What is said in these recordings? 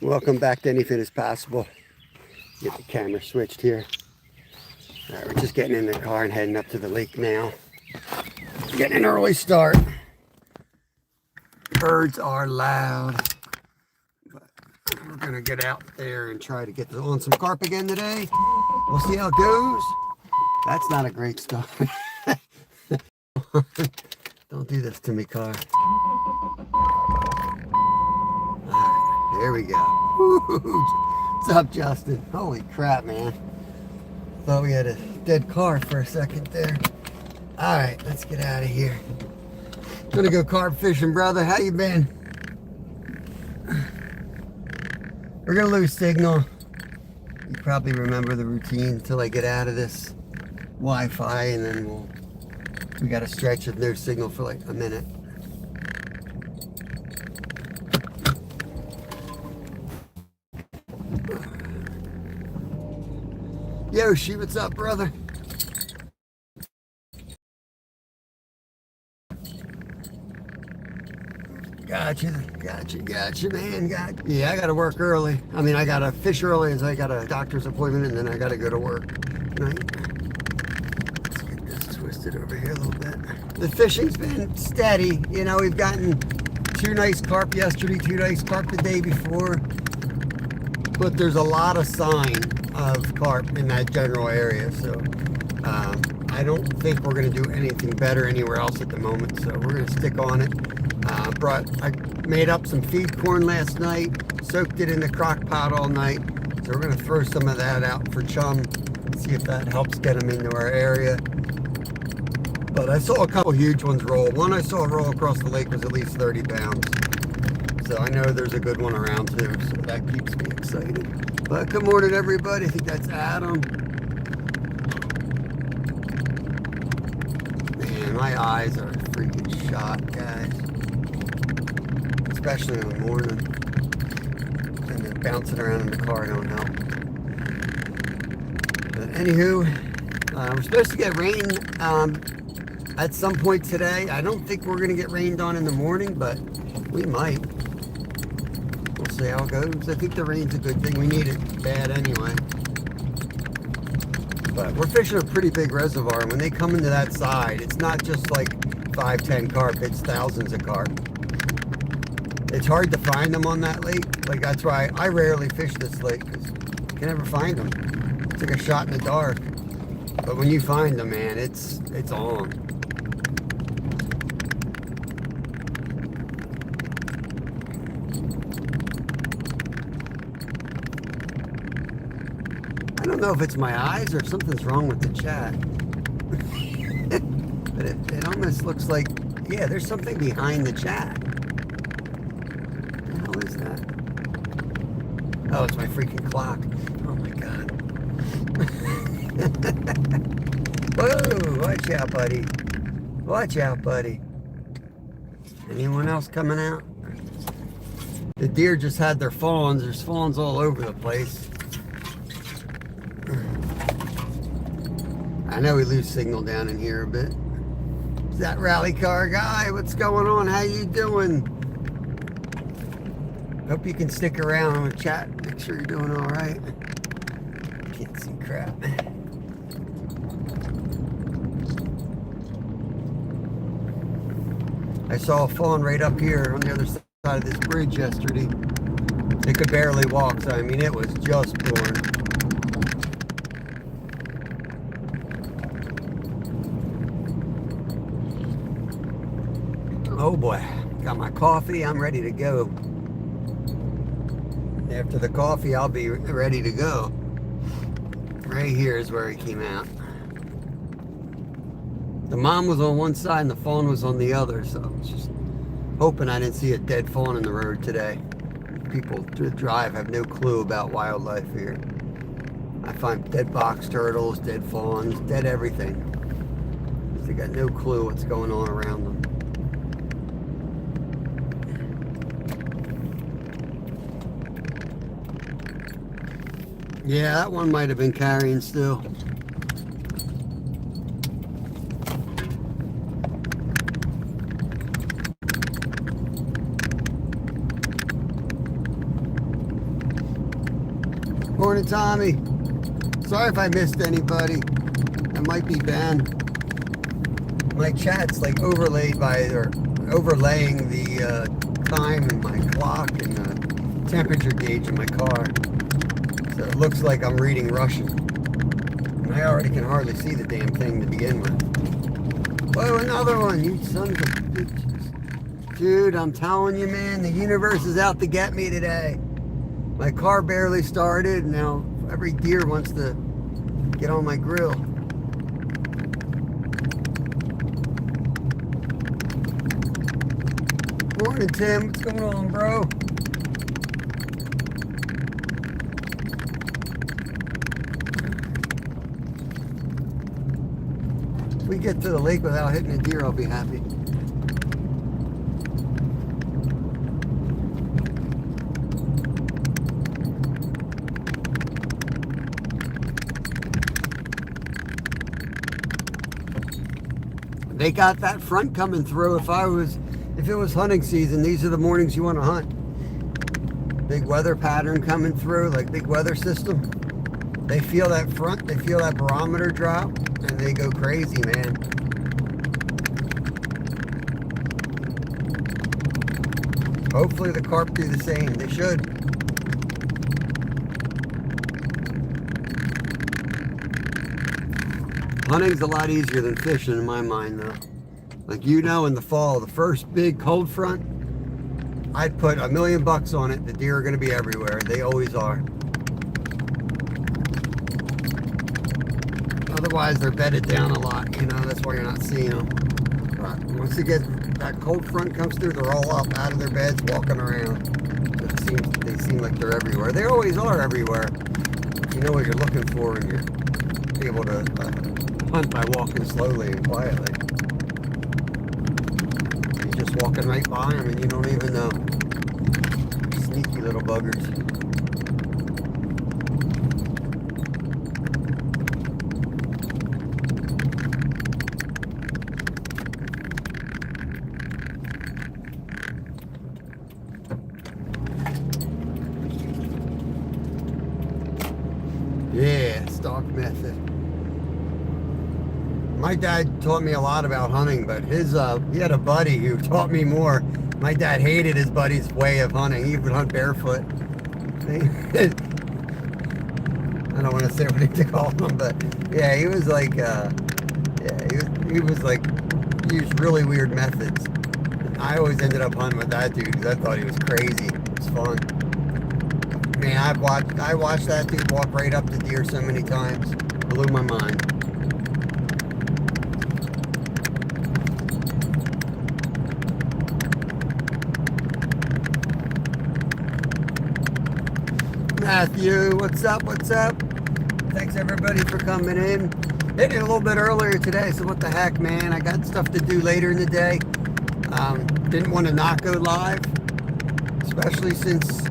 Welcome back to Anything Is Possible. Get the camera switched here. All right, we're just getting in the car and heading up to the lake now. Getting an early start. Birds are loud. But we're going to get out there and try to get on some carp again today. We'll see how it goes. That's not a great start. Don't do this to me, car. There we go. What's up, Justin? Holy crap, man. Thought we had a dead car for a second there. All right, let's get out of here. Gonna go carp fishing, brother. How you been? We're gonna lose signal. You probably remember the routine until I get out of this Wi-Fi, and then we got to stretch of no signal for like a minute. Yoshi, what's up, brother? Gotcha, man. Yeah, I gotta work early. I mean, I gotta fish early as I got a doctor's appointment, and then I gotta go to work tonight. Let's get this twisted over here a little bit. The fishing's been steady. You know, we've gotten 2 nice carp yesterday, 2 nice carp the day before. But there's a lot of sign of carp in that general area, so I don't think we're going to do anything better anywhere else at the moment, so we're going to stick on it. I made up some feed corn last night, soaked it in the crock pot all night, so we're going to throw some of that out for chum, see if that helps get them into our area. But I saw a couple huge ones roll. One I saw roll across the lake was at least 30 pounds. So I know there's a good one around too, so that keeps me excited. But good morning, everybody. I think that's Adam. Man, my eyes are freaking shot, guys. Especially in the morning. And then bouncing around in the car don't help. But anywho, we're supposed to get rain at some point today. I don't think we're going to get rained on in the morning, but we might. We'll see how it goes. I think the rain's a good thing. We need it bad anyway. But we're fishing a pretty big reservoir. When they come into that side, it's not just like 5-10 carp. It's thousands of carp. It's hard to find them on that lake. Like, that's why I rarely fish this lake, because you can never find them. It's like a shot in the dark. But when you find them, man, it's on. I don't know if it's my eyes or if something's wrong with the chat. But it almost looks like, yeah, there's something behind the chat. What the hell is that? Oh, it's my freaking clock. Oh my God. Whoa, watch out, buddy. Watch out, buddy. Anyone else coming out? The deer just had their fawns. There's fawns all over the place. I know we lose signal down in here a bit. Is that rally car guy? What's going on? How you doing? Hope you can stick around and chat. Make sure you're doing all right. Can't see crap. I saw a fawn right up here on the other side of this bridge yesterday. It could barely walk, so I mean, it was just born. Oh boy, got my coffee, I'm ready to go. After the coffee, I'll be ready to go. Right here is where he came out. The mom was on one side and the fawn was on the other, so I was just hoping I didn't see a dead fawn in the road today. People that drive have no clue about wildlife here. I find dead box turtles, dead fawns, dead everything. They got no clue what's going on around them. Yeah, that one might have been carrying still. Morning, Tommy. Sorry if I missed anybody. That might be Ben. My chat's like overlaying the time in my clock and the temperature gauge in my car. So it looks like I'm reading Russian. And I already can hardly see the damn thing to begin with. Oh, another one, you sons of bitches. Dude, I'm telling you, man, the universe is out to get me today. My car barely started, and now every deer wants to get on my grill. Morning, Tim. What's going on, bro? If we get to the lake without hitting a deer, I'll be happy. They got that front coming through. If it was hunting season, these are the mornings you want to hunt. Big weather pattern coming through, like big weather system. They feel that front, they feel that barometer drop, and they go crazy, man. Hopefully the carp do the same. They should. Hunting's a lot easier than fishing in my mind, though. Like, you know, in the fall, the first big cold front, I'd put $1 million on it. The deer are going to be everywhere. They always are. Otherwise, they're bedded down a lot. You know, that's why you're not seeing them. But once you get that cold front comes through, they're all up out of their beds, walking around. They seem like they're everywhere. They always are everywhere. You know what you're looking for, and you're able to hunt by walking slowly and quietly. You're just walking right by them and you don't even know. Sneaky little buggers. Yeah, stock method. My dad taught me a lot about hunting, but he had a buddy who taught me more. My dad hated his buddy's way of hunting. He would hunt barefoot. I don't want to say what he called him, but yeah, he was like, he used really weird methods. I always ended up hunting with that dude because I thought he was crazy. It was fun. Man, I watched that dude walk right up to deer so many times. Blew my mind. Matthew, what's up? What's up? Thanks everybody for coming in. Hit it a little bit earlier today, so what the heck, man? I got stuff to do later in the day. Didn't want to not go live, especially since,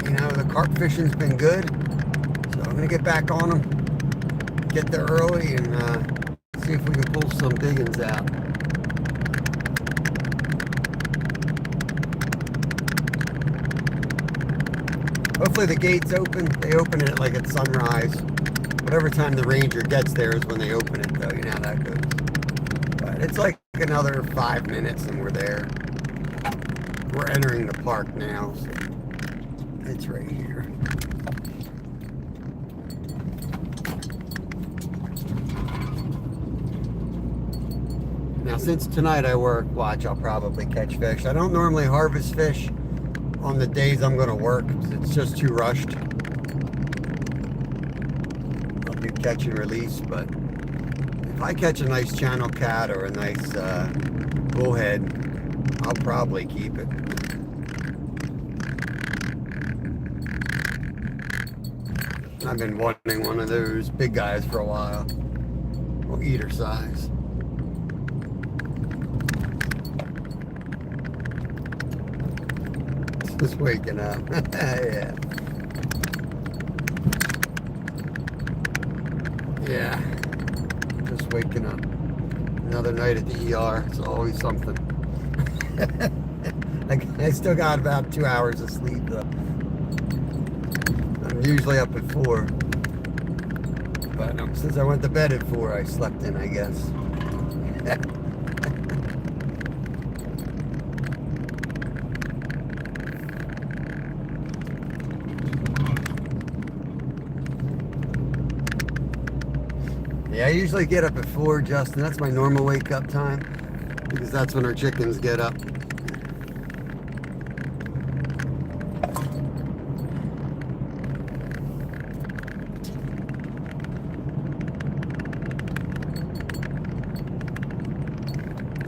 you know, the carp fishing's been good. So I'm gonna get back on them, get there early, and see if we can pull some biggins out. Hopefully the gate's open. They open it like at sunrise. Whatever time the ranger gets there is when they open it, though. You know how that goes. But it's like another 5 minutes and we're there. We're entering the park now. So it's right here. Now, since tonight I work, watch, I'll probably catch fish. I don't normally harvest fish on the days I'm going to work. It's just too rushed. I'll do catch and release, but if I catch a nice channel cat or a nice bullhead, I'll probably keep it. I've been wanting one of those big guys for a while. Or eater size. Just waking up. Yeah. Yeah. Just waking up. Another night at the ER. It's always something. I still got about 2 hours of sleep though. I'm I'm usually up at 4. But since I went to bed at 4, I slept in, I guess. Yeah, I usually get up at 4, Justin. That's my normal wake up time because that's when our chickens get up.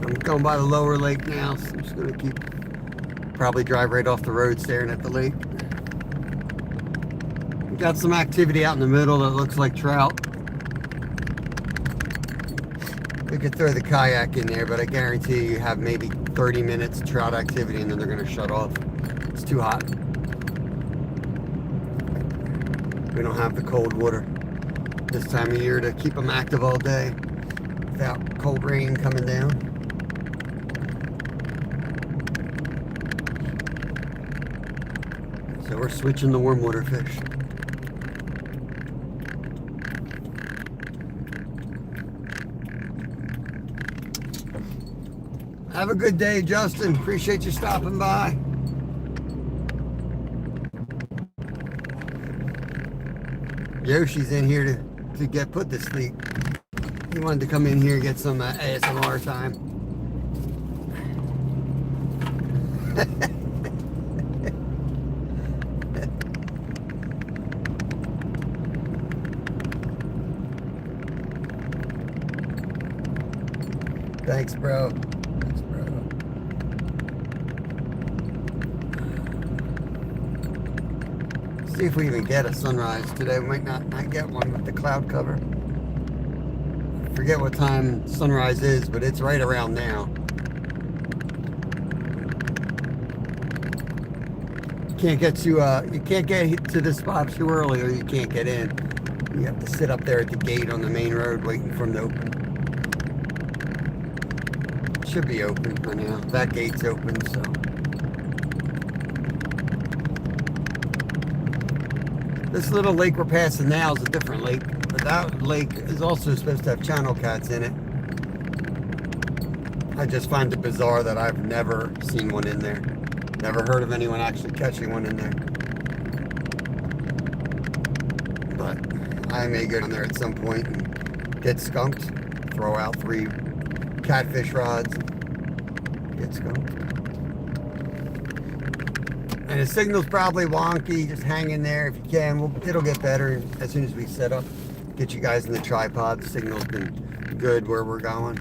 I'm going by the lower lake now, so I'm just going to probably drive right off the road staring at the lake. We got some activity out in the middle that looks like trout. We could throw the kayak in there, but I guarantee you have maybe 30 minutes of trout activity and then they're going to shut off. It's too hot. We don't have the cold water this time of year to keep them active all day without cold rain coming down. So we're switching to warm water fish. Have a good day, Justin. Appreciate you stopping by. Yoshi's in here to get put to sleep. He wanted to come in here and get some ASMR time. Thanks, bro. See if we even get a sunrise today. We might not get one with the cloud cover. Forget what time sunrise is, but it's right around now. You can't get to the spot too early, or you can't get in. You have to sit up there at the gate on the main road waiting for them to open. It should be open by now. That gate's open, so. This little lake we're passing now is a different lake, but that lake is also supposed to have channel cats in it. I just find it bizarre that I've never seen one in there. Never heard of anyone actually catching one in there. But I may go down there at some point and get skunked, throw out 3 catfish rods, get skunked. And the signal's probably wonky. Just hang in there if you can. It'll get better as soon as we set up. Get you guys in the tripod. The signal's been good where we're going.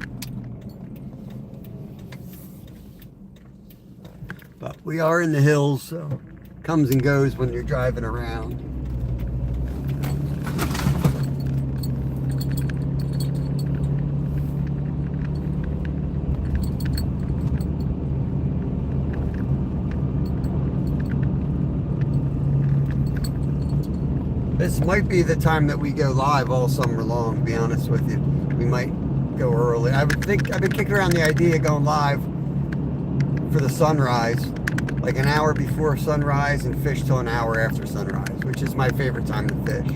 But we are in the hills, so it comes and goes when you're driving around. This might be the time that we go live all summer long, to be honest with you. We might go early. I've been kicking around the idea of going live for the sunrise, like an hour before sunrise and fish till an hour after sunrise, which is my favorite time to fish.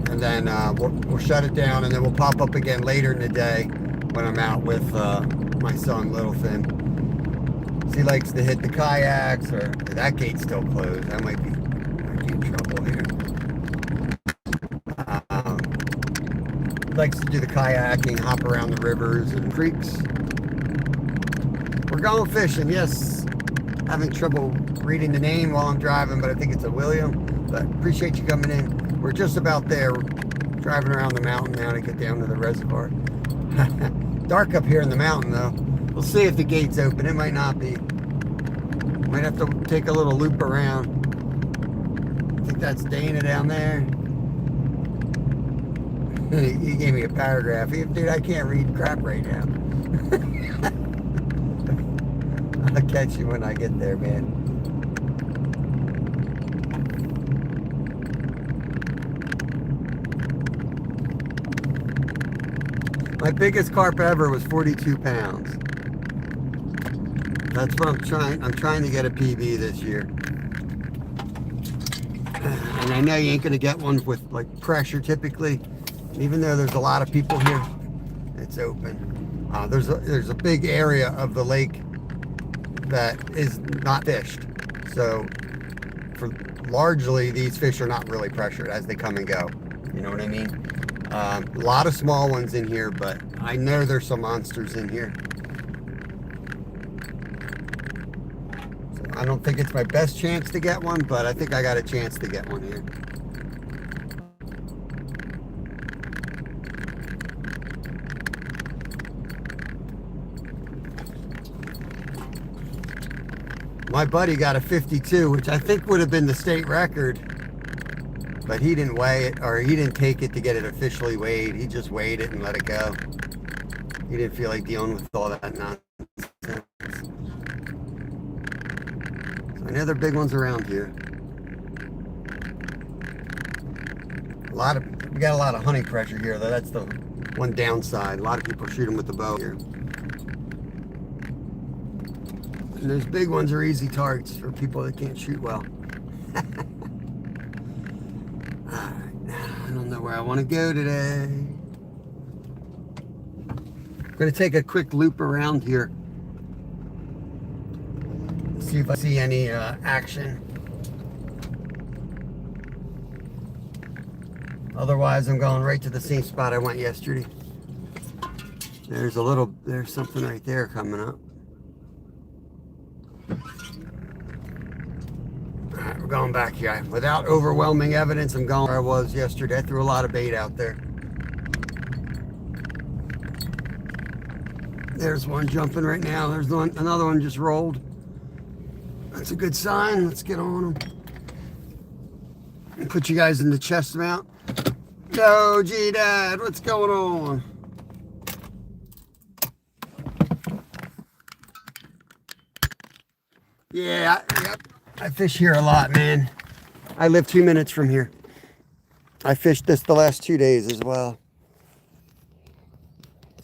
And then we'll shut it down, and then we'll pop up again later in the day when I'm out with my son, Littleton. He likes to hit the kayaks, or that gate's still closed. I might be in trouble here. Likes to do the kayaking, hop around the rivers and creeks. We're going fishing, yes. Having trouble reading the name while I'm driving, but I think it's a William. But appreciate you coming in. We're just about there. We're driving around the mountain now to get down to the reservoir. Dark up here in the mountain, though. We'll see if the gate's open. It might not be. Might have to take a little loop around. I think that's Dana down there. He gave me a paragraph. Dude, I can't read crap right now. I'll catch you when I get there, man. My biggest carp ever was 42 pounds. That's what I'm trying to get a PB this year. And I know you ain't gonna get one with like pressure typically. Even though there's a lot of people here, it's open. There's a big area of the lake that is not fished. So for largely these fish are not really pressured as they come and go. You know what I mean? A lot of small ones in here, but I know there's some monsters in here. So I don't think it's my best chance to get one, but I think I got a chance to get one here. My buddy got a 52, which I think would have been the state record, but he didn't weigh it, or he didn't take it to get it officially weighed. He just weighed it and let it go. He didn't feel like dealing with all that nonsense. So I know there are big ones around here. We got a lot of hunting pressure here, though. That's the one downside. A lot of people shoot them with the bow here. And those big ones are easy targets for people that can't shoot well. Alright, I don't know where I want to go today. I'm going to take a quick loop around here. See if I see any action. Otherwise, I'm going right to the same spot I went yesterday. There's something right there coming up. Alright, we're going back here. Without overwhelming evidence, I'm going where I was yesterday. I threw a lot of bait out there. There's one jumping right now. There's another one just rolled. That's a good sign. Let's get on them. And put you guys in the chest mount. Yo, G-Dad, what's going on? Yeah, I fish here a lot, man. I live 2 minutes from here. I fished this the last 2 days as well.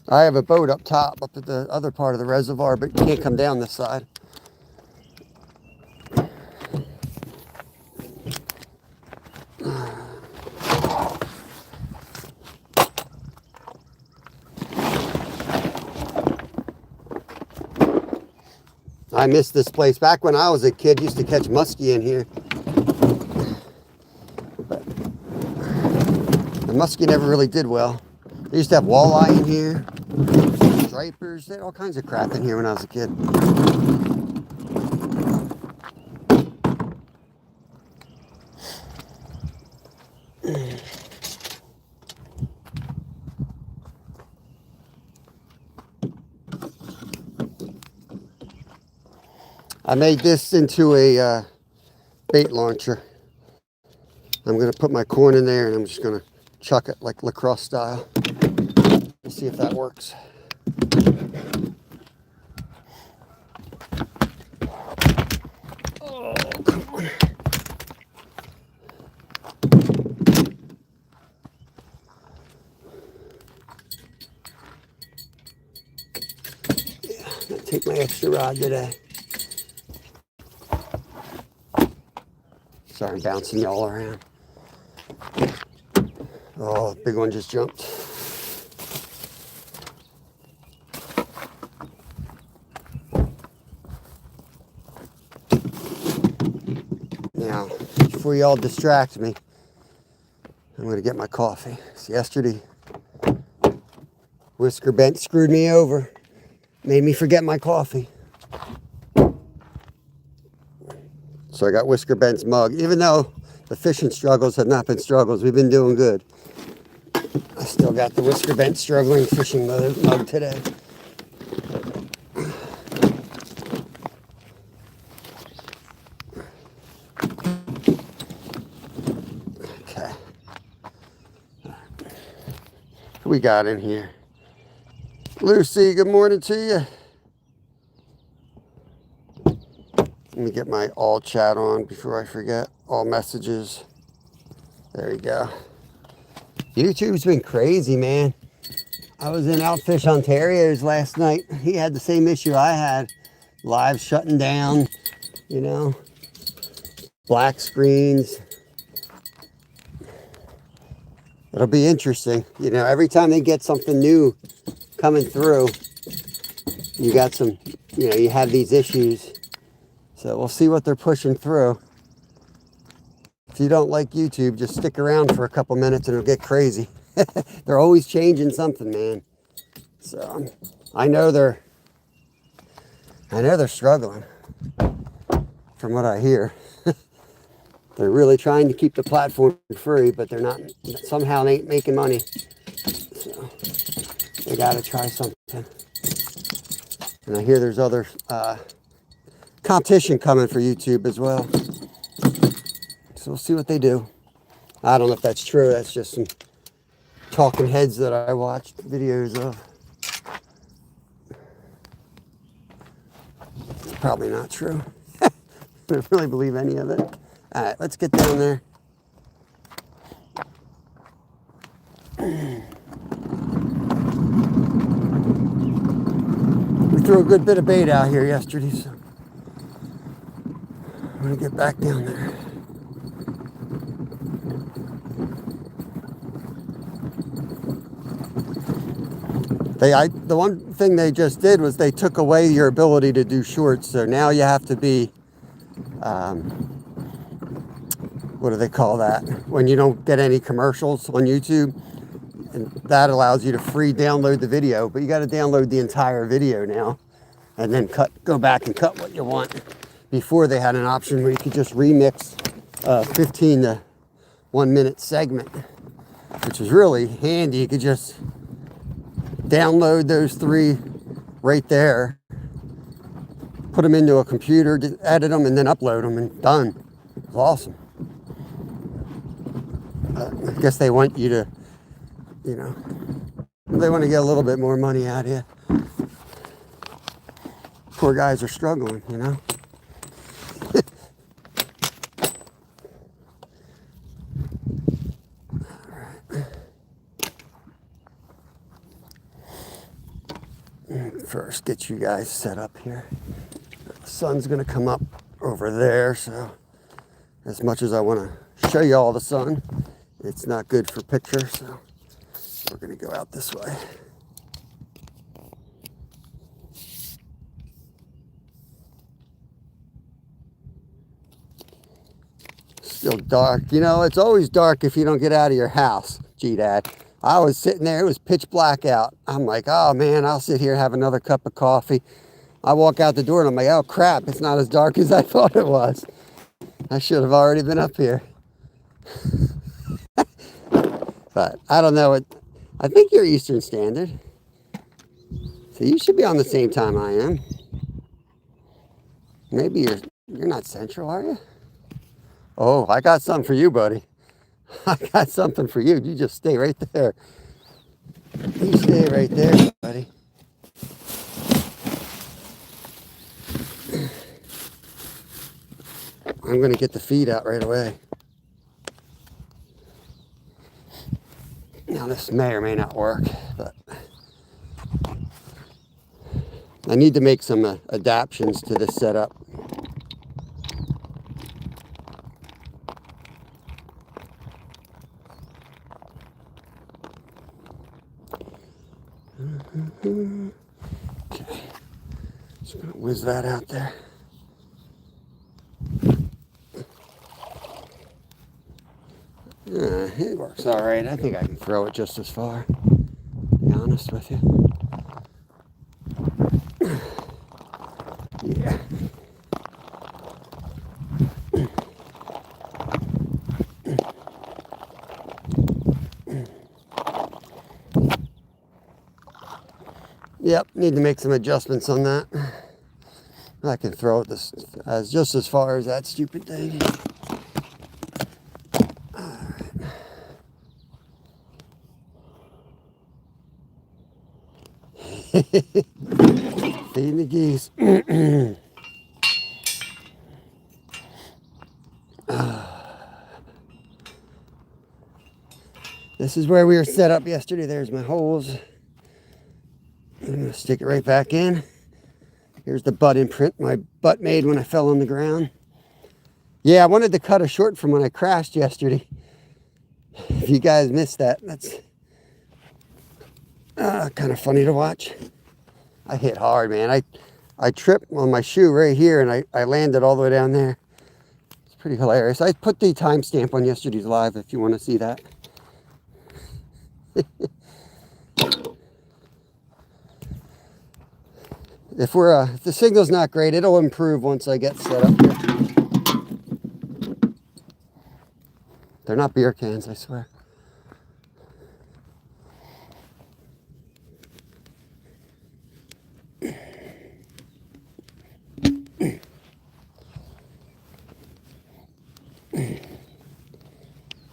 I have a boat up top, up at the other part of the reservoir, but you can't come down this side. I miss this place. Back when I was a kid, used to catch muskie in here. But the muskie never really did well. They used to have walleye in here, stripers, they had all kinds of crap in here when I was a kid. I made this into a bait launcher. I'm going to put my corn in there and I'm just going to chuck it like lacrosse style. Let's see if that works. Oh, come on. Yeah, I'm going to take my extra rod today. Sorry, I'm bouncing you all around. Oh, the big one just jumped. Now, before you all distract me, I'm going to get my coffee. So yesterday, Whisker Bent screwed me over. Made me forget my coffee. So I got Whisker Bent's mug. Even though the fishing struggles have not been struggles, we've been doing good. I still got the Whisker Bent struggling fishing mug today. Okay. Who we got in here? Lucy, good morning to you. Let me get my all chat on before I forget. All messages. There you go. YouTube's been crazy, man. I was in Outfish Ontario's last night. He had the same issue I had. Live shutting down, you know. Black screens. It'll be interesting. You know, every time they get something new coming through, you got some, you know, you have these issues. So we'll see what they're pushing through. If you don't like YouTube, just stick around for a couple minutes and it'll get crazy. They're always changing something, man. So I know they're struggling from what I hear. They're really trying to keep the platform free, but they're not, somehow they ain't making money. So they gotta try something. And I hear there's other competition coming for YouTube as well. So we'll see what they do. I don't know if that's true. That's just some talking heads that I watched videos of. It's probably not true. I don't really believe any of it. All right, let's get down there. We threw a good bit of bait out here yesterday, so I'm gonna get back down there. The one thing they just did was they took away your ability to do shorts. So now you have to be, what do they call that? When you don't get any commercials on YouTube, and that allows you to free download the video, but you got to download the entire video now and then go back and cut what you want. Before they had an option where you could just remix 15 to 1 minute segment, which is really handy. You could just download those 3 right there, put them into a computer, edit them, and then upload them, and done. It's awesome. I guess they want you to, you know, they want to get a little bit more money out of you. Poor guys are struggling, you know. First, get you guys set up here. The sun's gonna come up over there, so as much as I want to show you all the sun, it's not good for picture, so we're gonna go out this way. Still dark. You know, it's always dark if you don't get out of your house, G-Dad. I was sitting there, it was pitch black out. I'm like, oh man, I'll sit here and have another cup of coffee. I walk out the door and I'm like, oh crap, it's not as dark as I thought it was. I should have already been up here. But I don't know. I think you're Eastern Standard. So you should be on the same time I am. Maybe you're not Central, are you? Oh, I got something for you, buddy. I got something for you. You just stay right there. You stay right there, buddy. I'm going to get the feed out right away. Now, this may or may not work, but I need to make some adaptations to this setup. Okay, just gonna whiz that out there. It works all right. I think I can throw it just as far, to be honest with you. Yeah. Yep, need to make some adjustments on that. I can throw it just as far as that stupid thing. Feeding the geese. This is where we were set up yesterday. There's my holes. I'm going to stick it right back in. Here's the butt imprint my butt made when I fell on the ground. Yeah, I wanted to cut a short from when I crashed yesterday. If you guys missed that, that's kind of funny to watch. I hit hard, man. I tripped on my shoe right here, and I landed all the way down there. It's pretty hilarious. I put the timestamp on yesterday's live if you want to see that. If the signal's not great, it'll improve once I get set up here. They're not beer cans, I swear.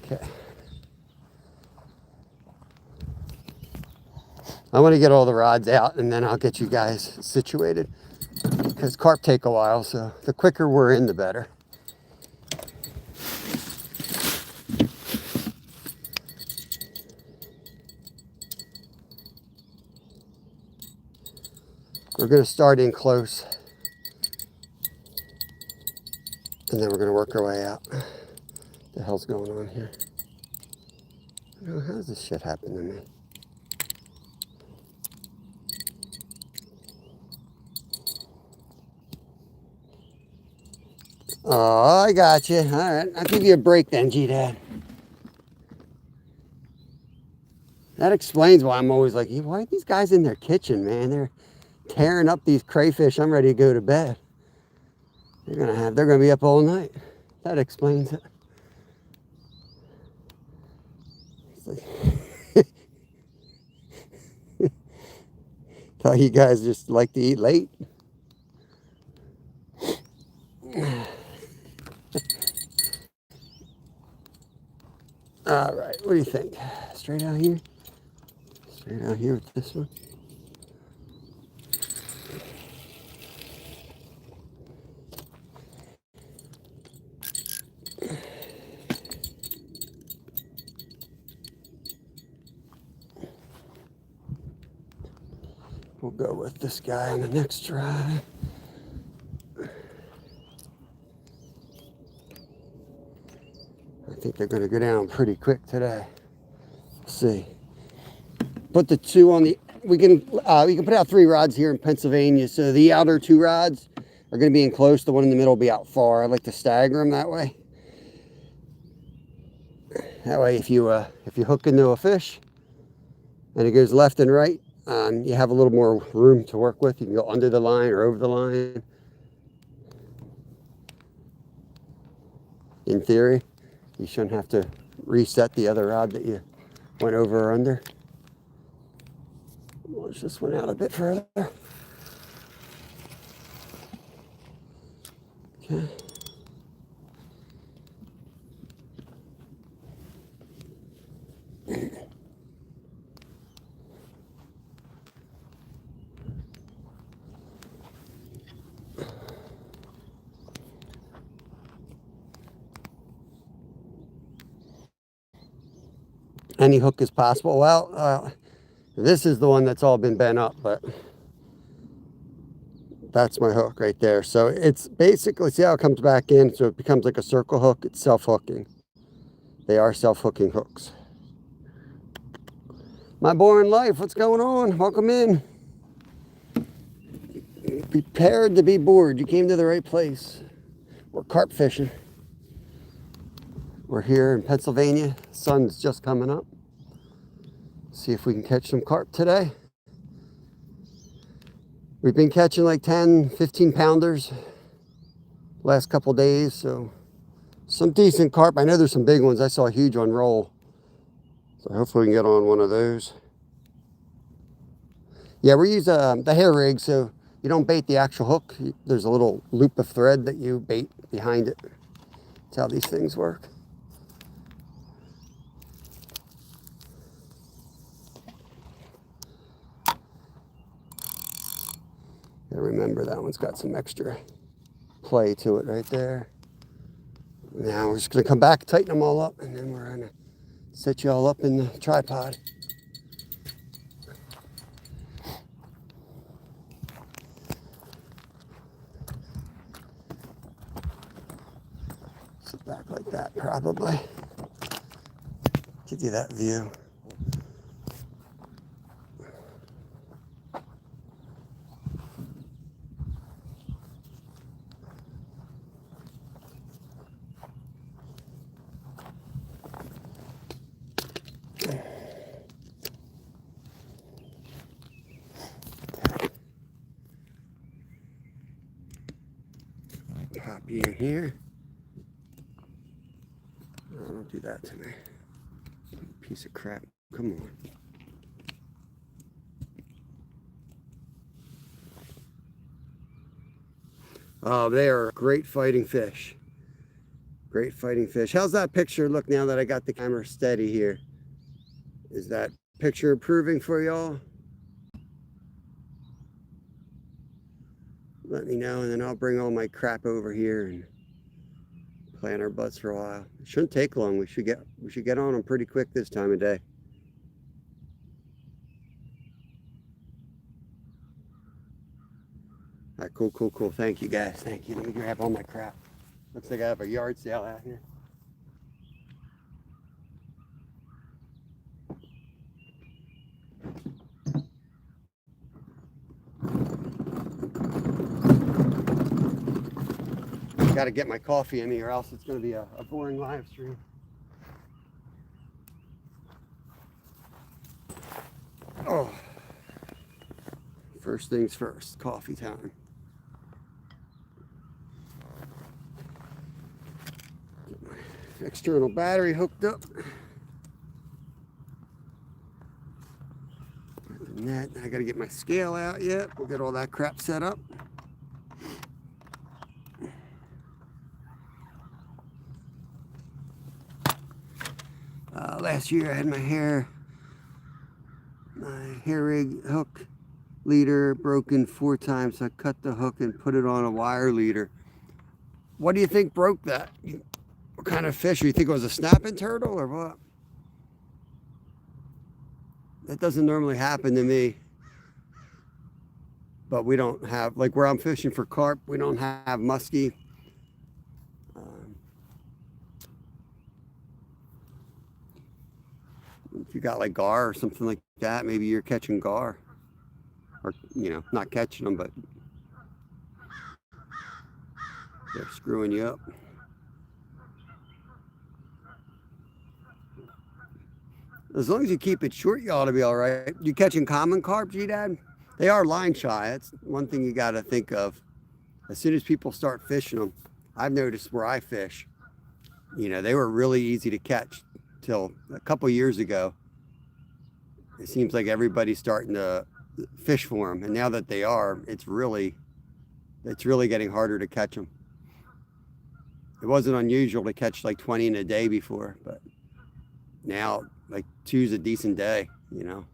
Okay. I want to get all the rods out, and then I'll get you guys situated, because carp take a while, so the quicker we're in, the better. We're going to start in close, and then we're going to work our way out. What the hell's going on here? How does this shit happen to me? Oh, I got you. All right, I'll give you a break then, G-Dad. That explains why I'm always like, why are these guys in their kitchen, man? They're tearing up these crayfish. I'm ready to go to bed. They're gonna be up all night. That explains it. It's like thought you guys just like to eat late. All right, what do you think? Straight out here? Straight out here with this one? We'll go with this guy on the next try. I think they're going to go down pretty quick today. Let's see. Put the two on the. We can put out 3 rods here in Pennsylvania. So the outer 2 rods are going to be in close. The one in the middle will be out far. I like to stagger them that way. That way, if you hook into a fish and it goes left and right, you have a little more room to work with. You can go under the line or over the line. In theory, you shouldn't have to reset the other rod that you went over or under. Launch this one out a bit further. Okay. Any hook is possible. Well, this is the one that's all been bent up, but that's my hook right there. So it's basically, see how it comes back in? So it becomes like a circle hook. It's self-hooking. They are self-hooking hooks. My boring life, what's going on? Welcome in. Prepared to be bored. You came to the right place. We're carp fishing. We're here in Pennsylvania. Sun's just coming up. See if we can catch some carp today. We've been catching like 10, 15 pounders last couple days, so some decent carp. I know there's some big ones. I saw a huge one roll. So hopefully we can get on one of those. Yeah, we use the hair rig, so you don't bait the actual hook. There's a little loop of thread that you bait behind it. That's how these things work. Gotta remember that one's got some extra play to it right there. Now we're just gonna come back, tighten them all up, and then we're gonna set you all up in the tripod. Sit back like that, probably. Give you that view. Pop you in here. Oh, don't do that to me. Piece of crap. Come on. Oh, they are great fighting fish. Great fighting fish. How's that picture look now that I got the camera steady here? Is that picture improving for y'all? Let me know, and then I'll bring all my crap over here and play on our butts for a while. It shouldn't take long. We should get on them pretty quick this time of day. All right, cool. Thank you, guys. Thank you. Let me grab all my crap. Looks like I have a yard sale out here. Got to get my coffee in me or else it's going to be a boring live stream. Oh, first things first, coffee time. Get my external battery hooked up. Net. I got to get my scale out yet. We'll get all that crap set up. Last year I had my hair rig hook leader broken 4 times. So I cut the hook and put it on a wire leader. What do you think broke that? What kind of fish? You think it was a snapping turtle or what? That doesn't normally happen to me. But we don't have, like where I'm fishing for carp, we don't have muskie. If you got like gar or something like that, maybe you're catching gar. Or, you know, not catching them, but they're screwing you up. As long as you keep it short, you ought to be all right. You catching common carp, G-Dad? They are line shy. That's one thing you got to think of. As soon as people start fishing them, I've noticed where I fish, you know, they were really easy to catch till a couple years ago. It seems like everybody's starting to fish for them, and now that they are, it's really getting harder to catch them. It wasn't unusual to catch like 20 in a day before, but now like 2's a decent day, you know.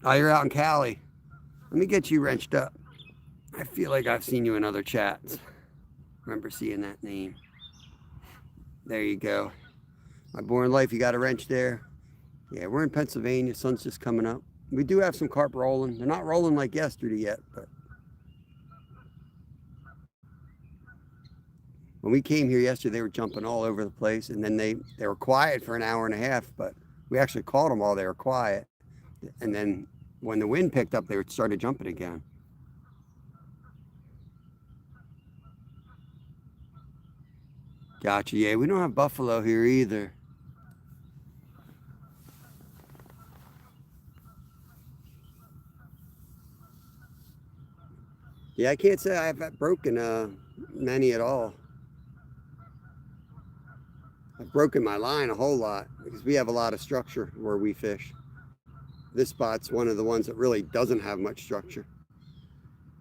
Oh, you're out in Cali. Let me get you wrenched up. I feel like I've seen you in other chats. Remember seeing that name. There you go. My Born Life, you got a wrench there. Yeah, we're in Pennsylvania. Sun's just coming up. We do have some carp rolling. They're not rolling like yesterday yet, but when we came here yesterday, they were jumping all over the place, and then they were quiet for an hour and a half, but we actually caught them while they were quiet. And then when the wind picked up, they started jumping again. Gotcha. Yeah, we don't have buffalo here either. Yeah, I can't say I've broken many at all. I've broken my line a whole lot because we have a lot of structure where we fish. This spot's one of the ones that really doesn't have much structure.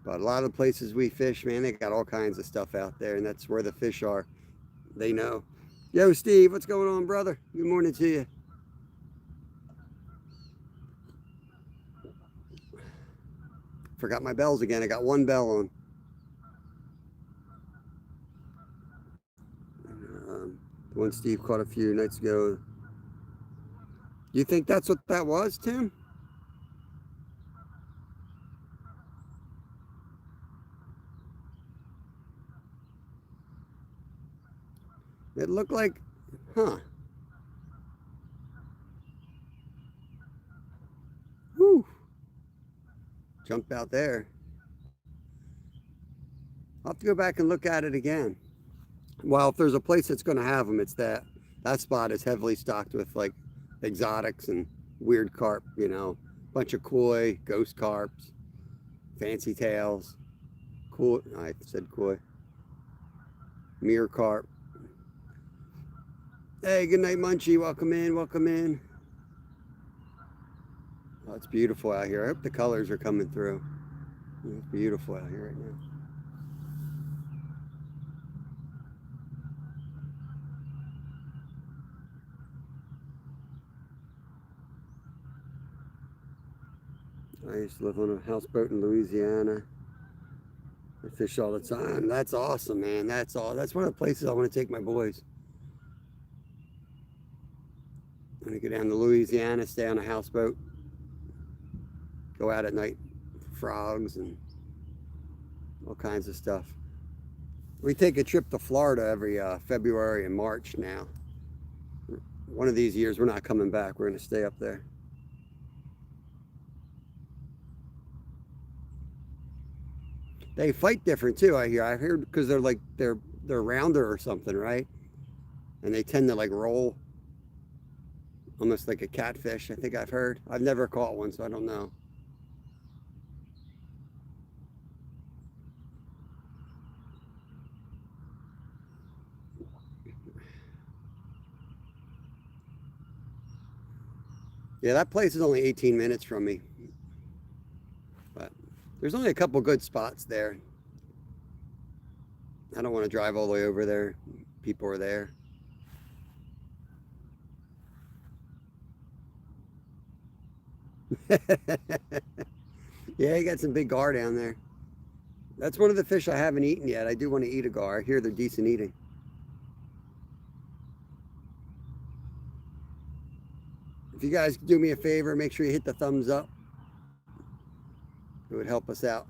But a lot of the places we fish, man, they got all kinds of stuff out there, and that's where the fish are. They know. Yo, Steve, what's going on, brother? Good morning to you. Forgot my bells again. I got one bell on. The one Steve caught a few nights ago. You think that's what that was, Tim? It looked like Huh. Whew. Jumped out there. I'll have to go back and look at it again. Well, if there's a place that's going to have them, it's that. That spot is heavily stocked with like exotics and weird carp, you know. Bunch of koi, ghost carps, fancy tails, cool. I said koi. Mirror carp. Hey, good night, Munchie. Welcome in, welcome in. Oh, it's beautiful out here. I hope the colors are coming through. It's beautiful out here right now. I used to live on a houseboat in Louisiana. I fish all the time. That's awesome, man. That's all. That's one of the places I want to take my boys. I'm gonna go down to Louisiana, stay on a houseboat, go out at night for frogs and all kinds of stuff. We take a trip to Florida every February and March now. One of these years, we're not coming back. We're gonna stay up there. They fight different too, I hear. I heard because they're rounder or something, right? And they tend to like roll almost like a catfish, I think I've heard. I've never caught one, so I don't know. Yeah, that place is only 18 minutes from me. But there's only a couple good spots there. I don't want to drive all the way over there. People are there. Yeah, you got some big gar down there. That's one of the fish I haven't eaten yet. I do want to eat a gar. I hear they're decent eating. If you guys do me a favor, make sure you hit the thumbs up. It would help us out.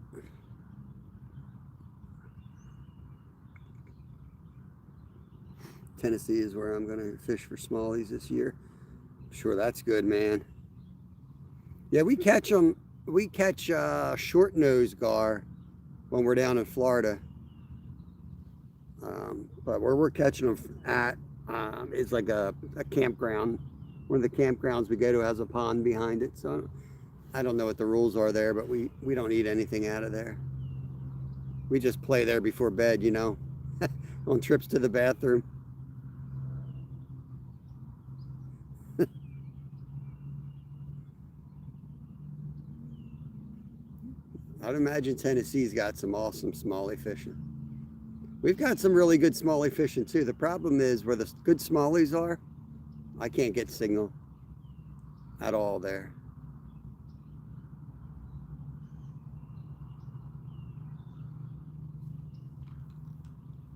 Tennessee is where I'm going to fish for smallies this year. I'm sure that's good, man. Yeah, we catch them. We catch short nose gar when we're down in Florida. But where we're catching them at is like a campground. One of the campgrounds we go to has a pond behind it. So I don't know what the rules are there, but we don't eat anything out of there. We just play there before bed, you know, on trips to the bathroom. I'd imagine Tennessee's got some awesome smallie fishing. We've got some really good smallie fishing too. The problem is where the good smallies are, I can't get signal at all there.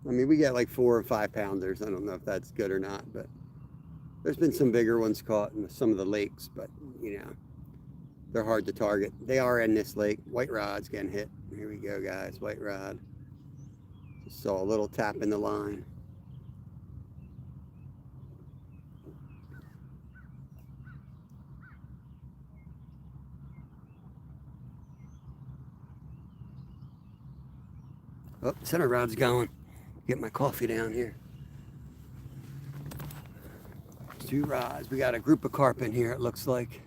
I mean, we get like 4 or 5 pounders. I don't know if that's good or not, but there's been some bigger ones caught in some of the lakes, but you know, they're hard to target. They are in this lake. White rod's getting hit. Here we go, guys. White rod. Just saw a little tap in the line. Oh, center rod's going. Get my coffee down here. 2 rods. We got a group of carp in here, it looks like.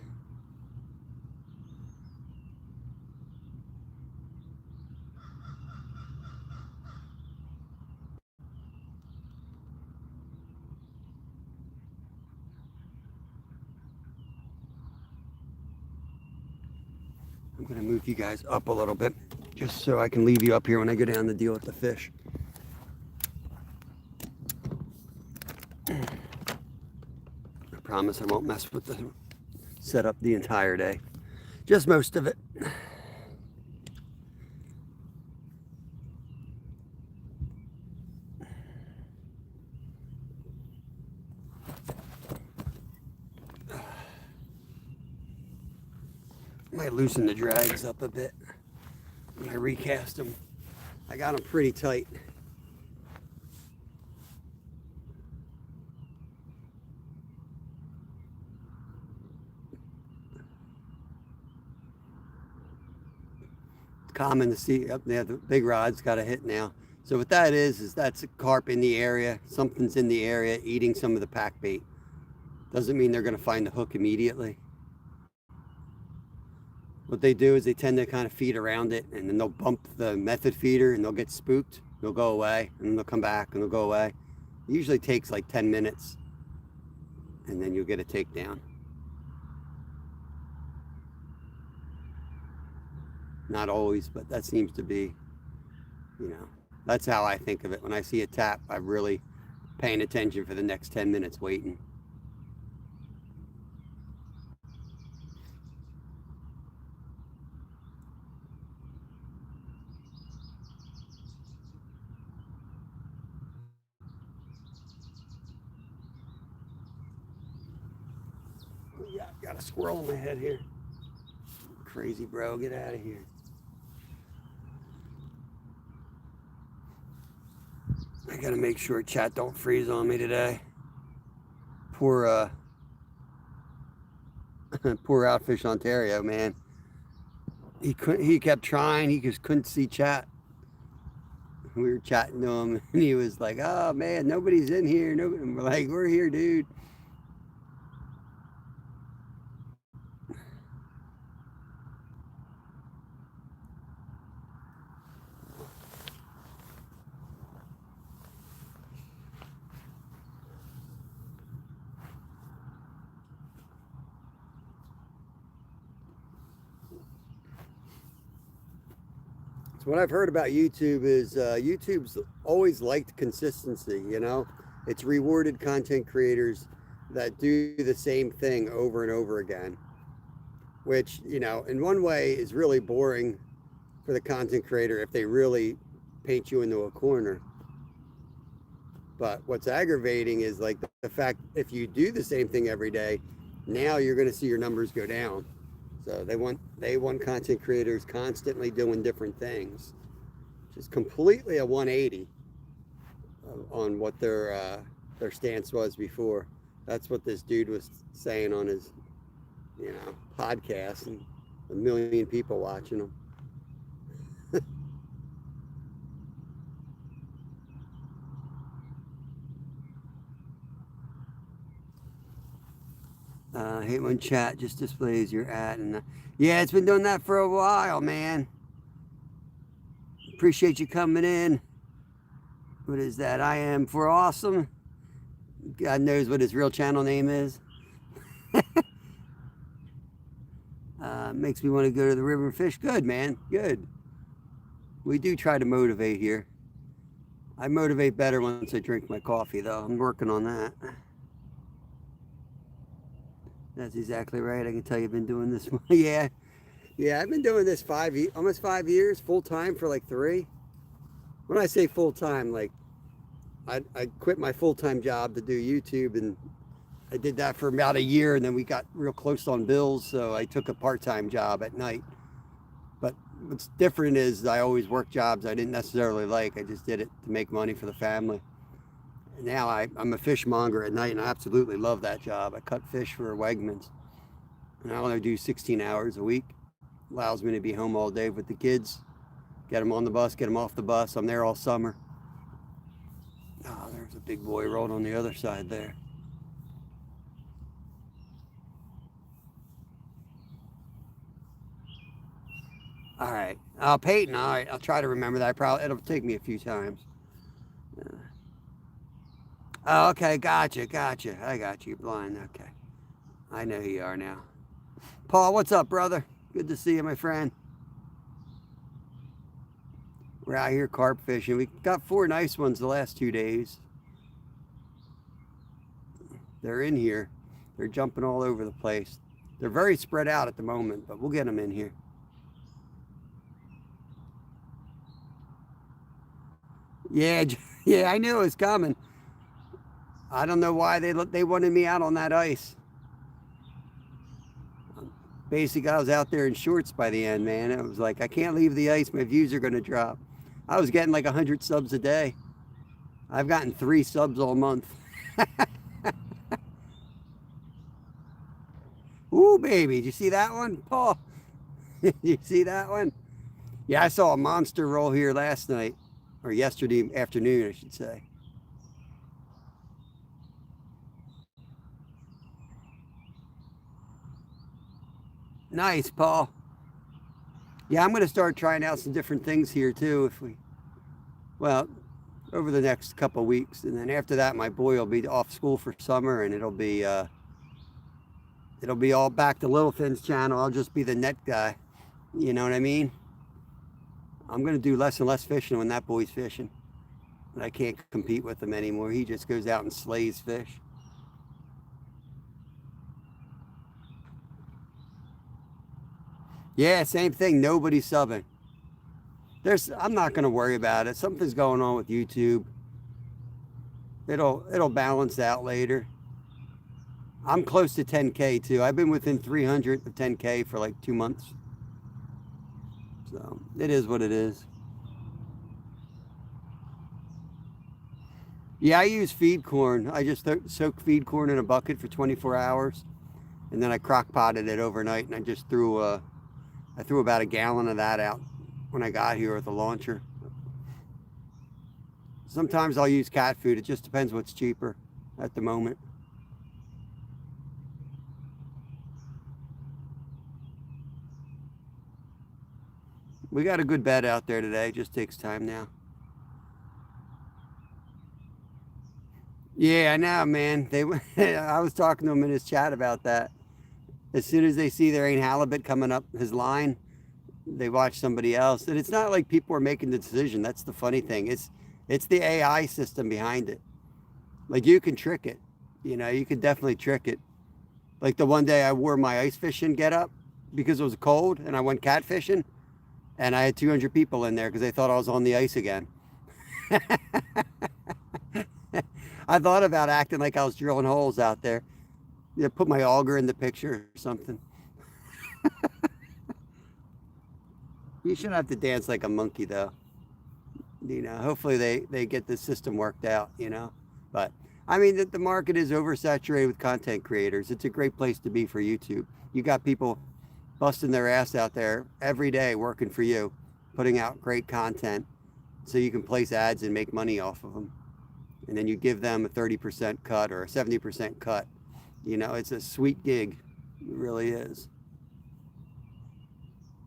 I'm going to move you guys up a little bit just so I can leave you up here when I go down to deal with the fish. I promise I won't mess with the setup the entire day. Just most of it. Might loosen the drags up a bit when I recast them. I got them pretty tight. common to see up there. The big rod's got a hit now. So what that is that's a carp in the area. Something's in the area eating some of the pack bait. Doesn't mean they're going to find the hook immediately. What they do is they tend to kind of feed around it, and then they'll bump the method feeder and they'll get spooked. They'll go away and then they'll come back and they'll go away. It usually takes like 10 minutes and then you'll get a takedown. Not always, but that seems to be, that's how I think of it. When I see a tap, I'm really paying attention for the next 10 minutes waiting. Yeah, got a squirrel in my head here. Crazy, bro. Get out of here. I gotta make sure chat don't freeze on me today. Poor poor Outfish Ontario, man. He kept trying, he just couldn't see chat. We were chatting to him and he was like, oh man, nobody's in here. Nobody. And we're like, we're here, dude. What I've heard about YouTube is YouTube's always liked consistency, It's rewarded content creators that do the same thing over and over again, which, in one way is really boring for the content creator if they really paint you into a corner. But what's aggravating is like the fact if you do the same thing every day, now you're going to see your numbers go down. So they want content creators constantly doing different things, which is completely a 180 on what their stance was before. That's what this dude was saying on his, podcast, and 1 million people watching him. I hate when chat just displays your ad. And yeah, it's been doing that for a while, man. Appreciate you coming in. What is that? I am for awesome. God knows what his real channel name is. Makes me want to go to the river and fish. Good, man. Good. We do try to motivate here. I motivate better once I drink my coffee, though. I'm working on that. That's exactly right. I can tell you've been doing this. Yeah, I've been doing this almost 5 years, full time for like 3. When I say full time, like I quit my full time job to do YouTube, and I did that for about a year, and then we got real close on bills, so I took a part time job at night. But what's different is I always worked jobs I didn't necessarily like. I just did it to make money for the family. Now I'm a fishmonger at night, and I absolutely love that job. I cut fish for Wegmans, and I only do 16 hours a week. Allows me to be home all day with the kids, get them on the bus, get them off the bus. I'm there all summer. Oh, there's a big boy rolled on the other side there. All right, Peyton. All right, I'll try to remember that. It'll take me a few times. Oh, okay, gotcha. I got you. You're blind. Okay, I know who you are now. Paul, what's up, brother? Good to see you, my friend. We're out here carp fishing. We got 4 nice ones the last 2 days. They're in here. They're jumping all over the place. They're very spread out at the moment, but we'll get them in here. Yeah, I knew it was coming. I don't know why they wanted me out on that ice. Basically, I was out there in shorts by the end, man. It was like, I can't leave the ice. My views are going to drop. I was getting like 100 subs a day. I've gotten 3 subs all month. Ooh, baby. Did you see that one, Paul? Did you see that one? Yeah, I saw a monster roll here last night, or yesterday afternoon, I should say. Nice, Paul. Yeah, I'm going to start trying out some different things here too. Well, over the next couple of weeks, and then after that, my boy will be off school for summer, and it'll be all back to Littlefin's channel. I'll just be the net guy. You know what I mean? I'm going to do less and less fishing when that boy's fishing. And I can't compete with him anymore. He just goes out and slays fish. Yeah, same thing. Nobody's subbing. I'm not going to worry about it. Something's going on with YouTube. It'll balance out later. I'm close to 10K too. I've been within 300 of 10K for like 2 months. So it is what it is. Yeah, I use feed corn. I just soak feed corn in a bucket for 24 hours, and then I crock potted it overnight, and I just threw about a gallon of that out when I got here with the launcher. Sometimes I'll use cat food. It just depends what's cheaper at the moment. We got a good bed out there today. It just takes time now. Yeah, I know, man. I was talking to him in his chat about that. As soon as they see there ain't halibut coming up his line, they watch somebody else. And it's not like people are making the decision. That's the funny thing. It's the AI system behind it. Like, you can trick it. You can definitely trick it. Like the one day I wore my ice fishing get up because it was cold, and I went catfishing, and I had 200 people in there because they thought I was on the ice again. I thought about acting like I was drilling holes out there. Put my auger in the picture or something. You shouldn't have to dance like a monkey, though. Hopefully they get the system worked out, But, I mean, the market is oversaturated with content creators. It's a great place to be for YouTube. You got people busting their ass out there every day working for you, putting out great content so you can place ads and make money off of them. And then you give them a 30% cut or a 70% cut. It's a sweet gig. It really is.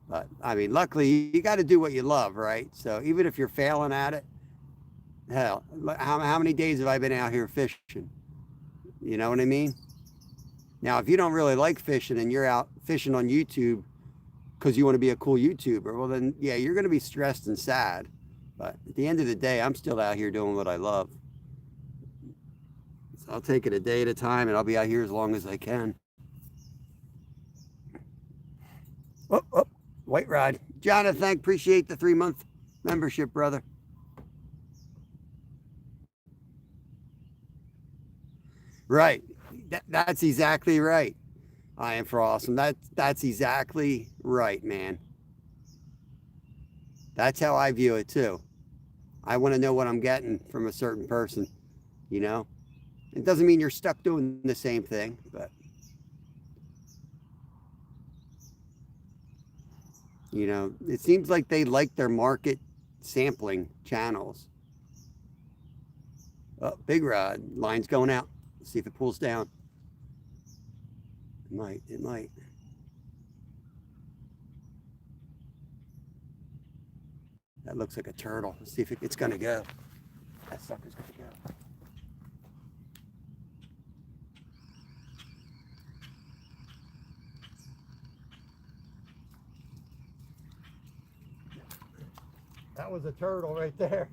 But, I mean, luckily, you got to do what you love, right? So even if you're failing at it, hell, how many days have I been out here fishing? You know what I mean? Now, if you don't really like fishing and you're out fishing on YouTube because you want to be a cool YouTuber, well, then, yeah, you're going to be stressed and sad. But at the end of the day, I'm still out here doing what I love. So I'll take it a day at a time, and I'll be out here as long as I can. Oh, White Rod. Jonathan, appreciate the 3-month membership, brother. Right. That's exactly right. I am for awesome. That's exactly right, man. That's how I view it too. I want to know what I'm getting from a certain person, It doesn't mean you're stuck doing the same thing, but it seems like they like their market sampling channels. Oh, big rod. Line's going out. Let's see if it pulls down. It might. That looks like a turtle. Let's see if it's going to go. That sucker's going to go. That was a turtle right there.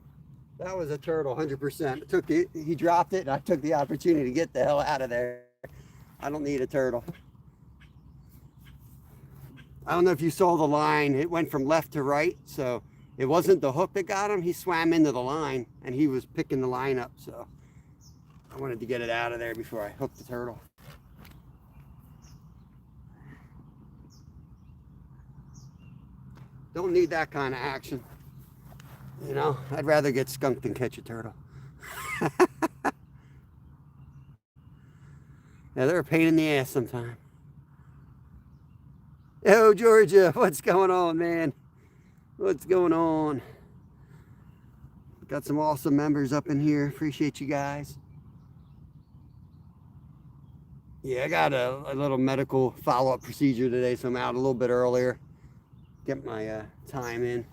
That was a turtle, 100%. He dropped it, and I took the opportunity to get the hell out of there. I don't need a turtle. I don't know if you saw the line. It went from left to right, so it wasn't the hook that got him. He swam into the line, and he was picking the line up, so I wanted to get it out of there before I hooked the turtle. Don't need that kind of action. I'd rather get skunked than catch a turtle. Yeah, they're a pain in the ass sometimes. Oh, Georgia, what's going on, man? What's going on? Got some awesome members up in here. Appreciate you guys. Yeah, I got a little medical follow-up procedure today, so I'm out a little bit earlier. Get my time in.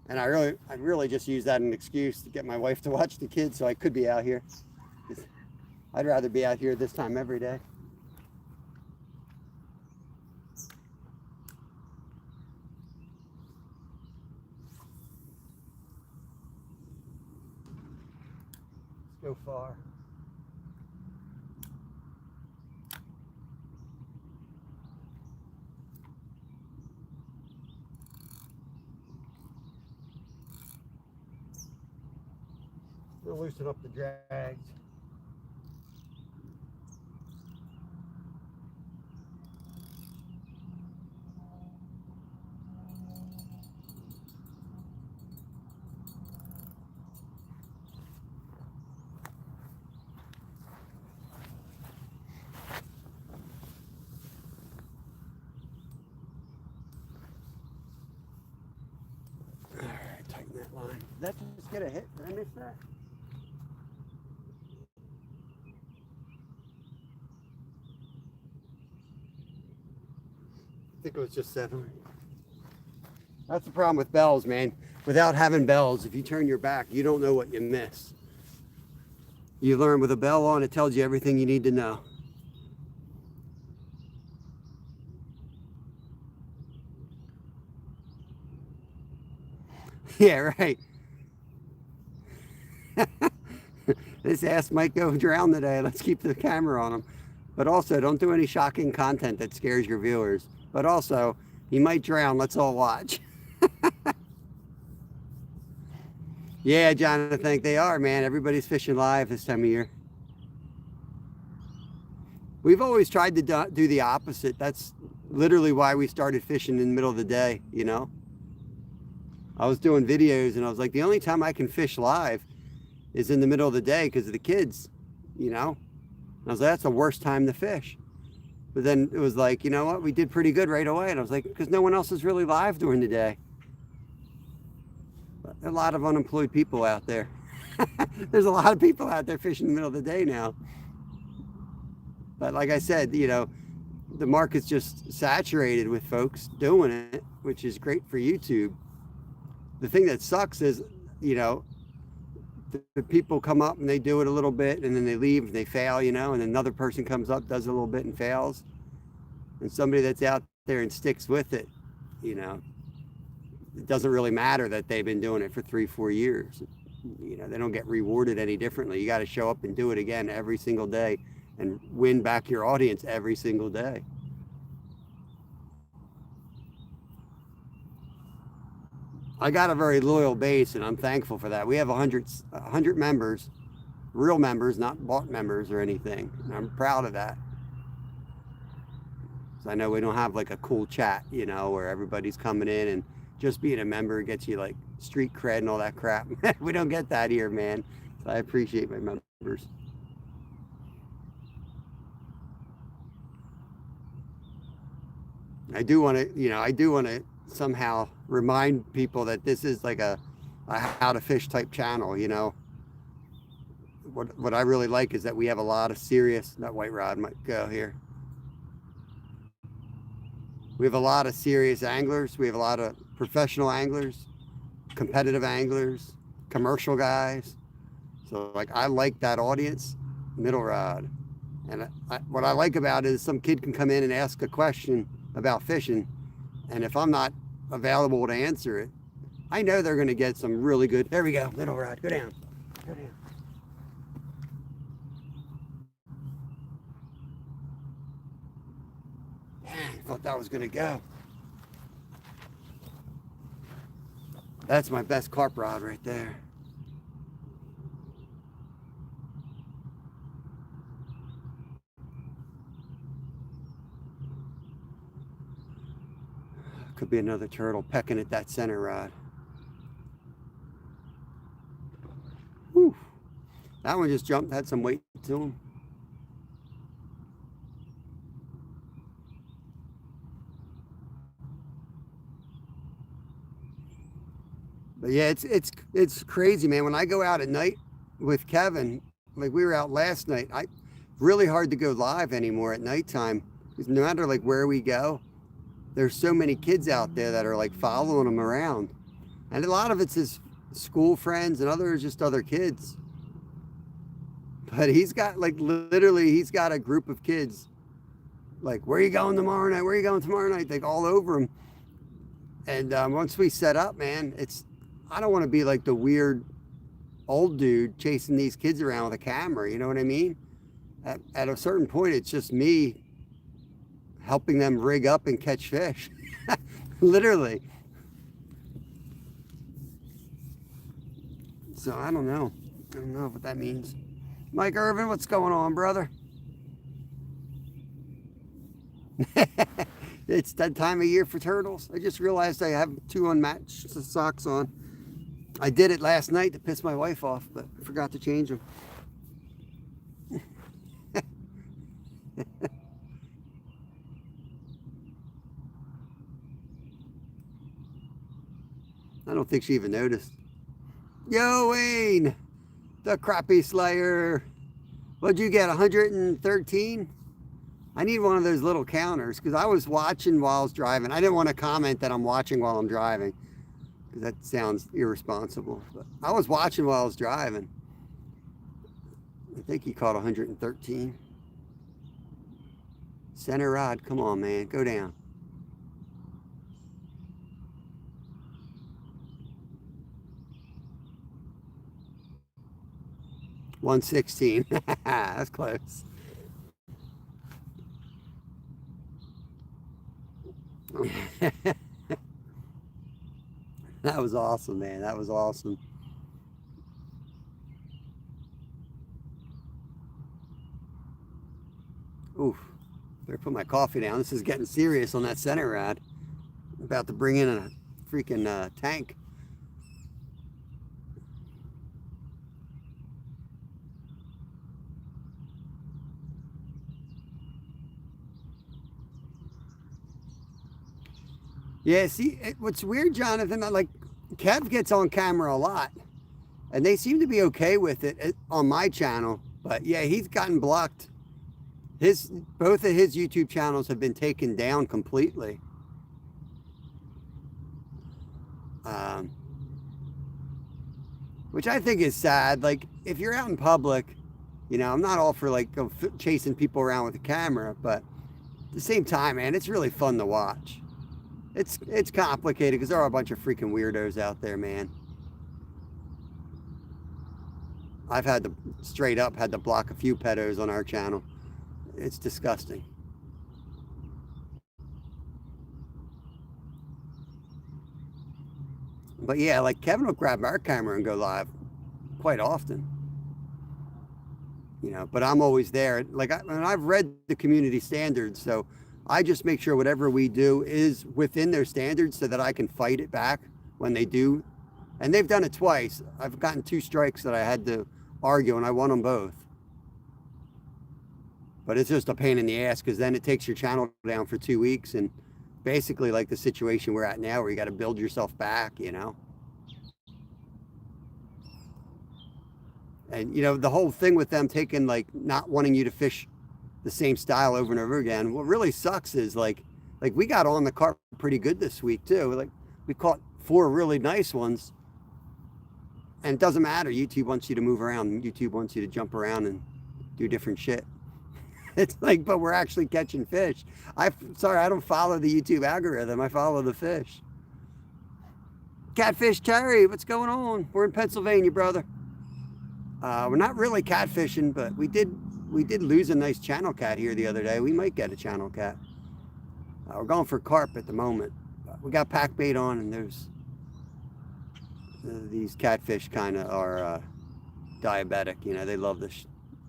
And I really just use that as an excuse to get my wife to watch the kids, so I could be out here. I'd rather be out here this time every day. Let's go far. We'll loosen up the drags. All right, tighten that line. Did that just get a hit? Did I miss that? I think it was just settling. That's the problem with bells, man. Without having bells, if you turn your back, you don't know what you miss. You learn with a bell on, it tells you everything you need to know. Yeah, right. This ass might go drown today. Let's keep the camera on him. But also, don't do any shocking content that scares your viewers. But also, he might drown. Let's all watch. Yeah, Jonathan, they are, man. Everybody's fishing live this time of year. We've always tried to do the opposite. That's literally why we started fishing in the middle of the day, you know? I was doing videos and I was like, the only time I can fish live is in the middle of the day because of the kids, you know? And I was like, that's the worst time to fish. But then it was like, you know what? We did pretty good right away. And I was like, because no one else is really live during the day. But there are a lot of unemployed people out there. There's a lot of people out there fishing in the middle of the day now. But like I said, you know, the market's just saturated with folks doing it, which is great for YouTube. The thing that sucks is, you know, the people come up and they do it a little bit and then they leave and they fail, you know, and another person comes up, does a little bit and fails. And somebody that's out there and sticks with it, you know, it doesn't really matter that they've been doing it for 3-4 years. You know, they don't get rewarded any differently. You got to show up and do it again every single day and win back your audience every single day. I got a very loyal base and I'm thankful for that. We have 100 members, real members, not bought members or anything. And I'm proud of that. So I know we don't have like a cool chat, you know, where everybody's coming in and just being a member gets you like street cred and all that crap. We don't get that here, man. So I appreciate my members. I do want to somehow remind people that this is like a how to fish type channel, you know. What I really like is that we have a lot of serious, that white rod might go here. We have a lot of serious anglers. We have a lot of professional anglers, competitive anglers, commercial guys. So like I like that audience, middle rod. And what I like about it is some kid can come in and ask a question about fishing. And if I'm not available to answer it, I know they're going to get some really good. There we go, middle rod. Go down. Go down. Dang, I thought that was going to go. That's my best carp rod right there. Could be another turtle pecking at that center rod. Whew. That one just jumped, had some weight to him. But yeah, it's crazy, man. When I go out at night with Kevin, like we were out last night, I really hard to go live anymore at nighttime because no matter like where we go, there's so many kids out there that are like following him around, and a lot of it's his school friends and others just other kids. But he's got like literally, he's got a group of kids. Like, where are you going tomorrow night? Where are you going tomorrow night? Like all over him. And once we set up, man, I don't want to be like the weird old dude chasing these kids around with a camera. You know what I mean? At a certain point, it's just me helping them rig up and catch fish. Literally. So I don't know. I don't know what that means. Mike Irvin, what's going on, brother? It's that time of year for turtles. I just realized I have 2 unmatched socks on. I did it last night to piss my wife off, but I forgot to change them. I don't think she even noticed. Yo, Wayne, the crappie slayer. What'd you get, 113? I need one of those little counters because I was watching while I was driving. I didn't want to comment that I'm watching while I'm driving because that sounds irresponsible. But I was watching while I was driving. I think he caught 113. Center rod, come on, man, go down. $116. That's close. That was awesome, man. That was awesome. Oof. Better put my coffee down. This is getting serious on that center rod. I'm about to bring in a freaking tank. Yeah, see, what's weird, Jonathan, like Kev gets on camera a lot, and they seem to be okay with it on my channel. But yeah, he's gotten blocked. Both of his YouTube channels have been taken down completely. Which I think is sad. Like, if you're out in public, you know, I'm not all for like chasing people around with a camera, but at the same time, man, it's really fun to watch. It's complicated because there are a bunch of freaking weirdos out there, man. I've had to straight up had to block a few pedos on our channel. It's disgusting. But yeah, like Kevin will grab our camera and go live quite often. You know, but I'm always there. Like I've read the community standards, so I just make sure whatever we do is within their standards so that I can fight it back when they do. And they've done it twice. I've gotten 2 strikes that I had to argue, and I won them both. But it's just a pain in the ass because then it takes your channel down for 2 weeks, and basically like the situation we're at now where you got to build yourself back, you know. And, you know, the whole thing with them taking, like, not wanting you to fish the same style over and over again. What really sucks is like we got on the carp pretty good this week too. Like we caught 4 really nice ones, and it doesn't matter. YouTube wants you to move around. YouTube wants you to jump around and do different shit. It's like, but we're actually catching fish. Sorry, I don't follow the YouTube algorithm. I follow the fish. Catfish Terry, what's going on? We're in Pennsylvania, brother. We're not really catfishing, but we did lose a nice channel cat here the other day. We might get a channel cat. We're going for carp at the moment. We got pack bait on, and there's these catfish kind of are diabetic. You know, they love this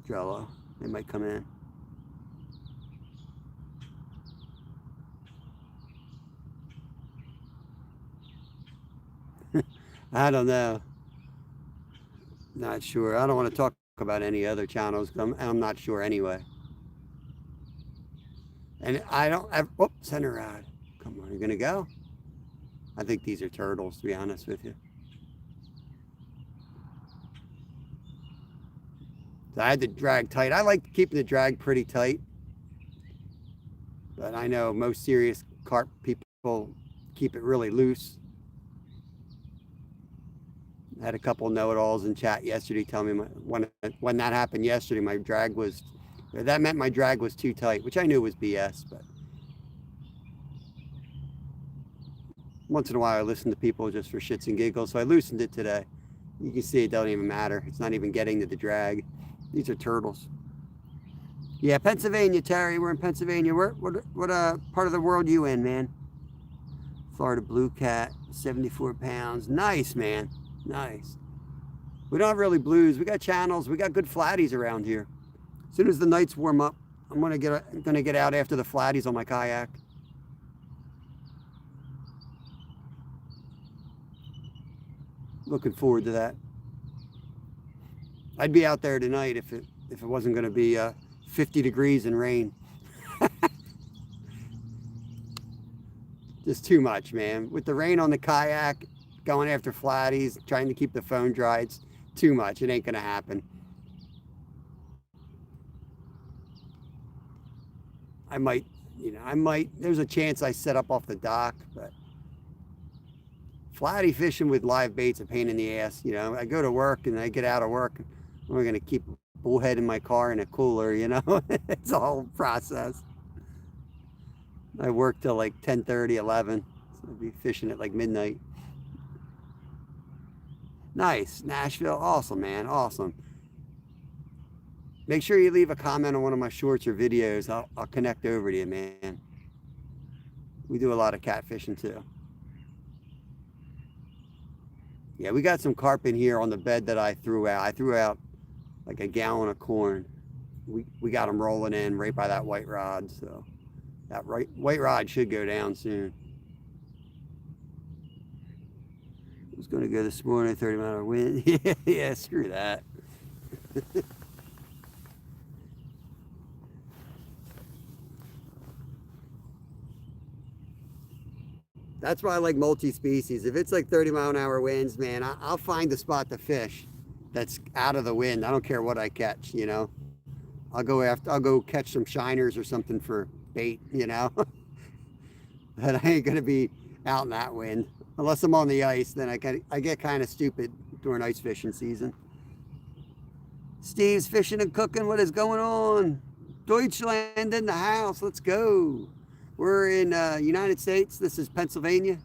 Jello. They might come in. I don't know. Not sure. I don't want to talk about any other channels. I'm not sure anyway. And I don't have, oh, center rod. Come on, you're going to go? I think these are turtles, to be honest with you. So I had the drag tight. I like keeping the drag pretty tight, but I know most serious carp people keep it really loose. I had a couple know-it-alls in chat yesterday tell me when that happened yesterday, my drag was, that meant my drag was too tight, which I knew was BS, but once in a while I listen to people just for shits and giggles, so I loosened it today. You can see it doesn't even matter. It's not even getting to the drag. These are turtles. Yeah, Pennsylvania, Terry. We're in Pennsylvania. What part of the world you in, man? Florida blue cat, 74 pounds. Nice, man. Nice. We don't have really blues. We got channels. We got good flatties around here. As soon as the nights warm up, I'm gonna get out after the flatties on my kayak. Looking forward to that. I'd be out there tonight if it wasn't going to be 50 degrees and rain. Just too much, man. With the rain on the kayak, going after flatties, trying to keep the phone dry, it's too much. It ain't going to happen. I might, there's a chance I set up off the dock, but flatty fishing with live bait's a pain in the ass. I go to work and I get out of work. I'm going to keep a bullhead in my car in a cooler, It's a whole process. I work till like 10:30, 11. So I'll be fishing at like midnight. Nice. Nashville. Awesome, man. Awesome. Make sure you leave a comment on one of my shorts or videos. I'll connect over to you, man. We do a lot of catfishing too. Yeah, we got some carp in here on the bed that I threw out. I threw out like a gallon of corn. We got them rolling in right by that white rod. So that white rod should go down soon. I was going to go this morning, 30-mile wind. Yeah, screw that. That's why I like multi-species. If it's like 30-mile-an-hour winds, man, I'll find a spot to fish that's out of the wind. I don't care what I catch, I'll go catch some shiners or something for bait, But I ain't gonna be out in that wind unless I'm on the ice. Then I get kind of stupid during ice fishing season. Steve's fishing and cooking. What is going on? Deutschland in the house. Let's go. We're in United States. This is Pennsylvania.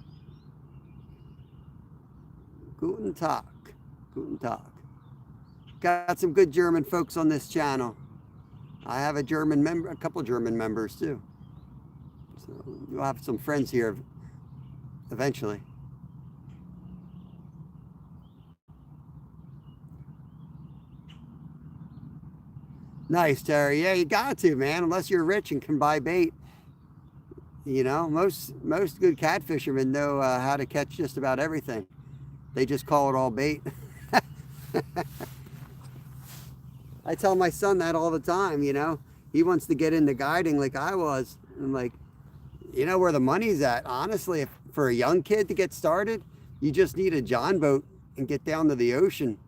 Guten Tag. Guten Tag. Got some good German folks on this channel. I have a couple German members too. So you'll have some friends here eventually. Nice, Terry. Yeah, you got to, man. Unless you're rich and can buy bait. Most good catfishermen know how to catch just about everything. They just call it all bait. I tell my son that all the time, He wants to get into guiding like I was. I'm like, where the money's at? Honestly, for a young kid to get started, you just need a John boat and get down to the ocean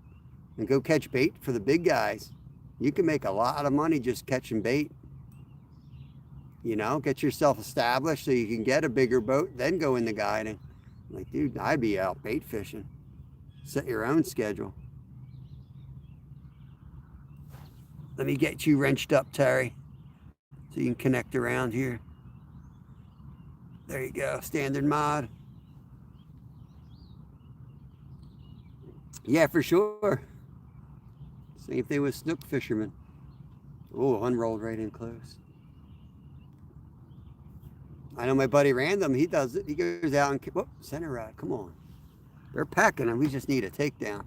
and go catch bait for the big guys. You can make a lot of money just catching bait. Get yourself established so you can get a bigger boat, then go into guiding. I'm like, dude, I'd be out bait fishing. Set your own schedule. Let me get you wrenched up, Terry, so you can connect around here. There you go, standard mod. Yeah, for sure. Same thing with snook fishermen. Oh, unrolled right in close. I know my buddy Random, he does it. He goes out and, whoop, center rod, come on. They're pecking and we just need a takedown.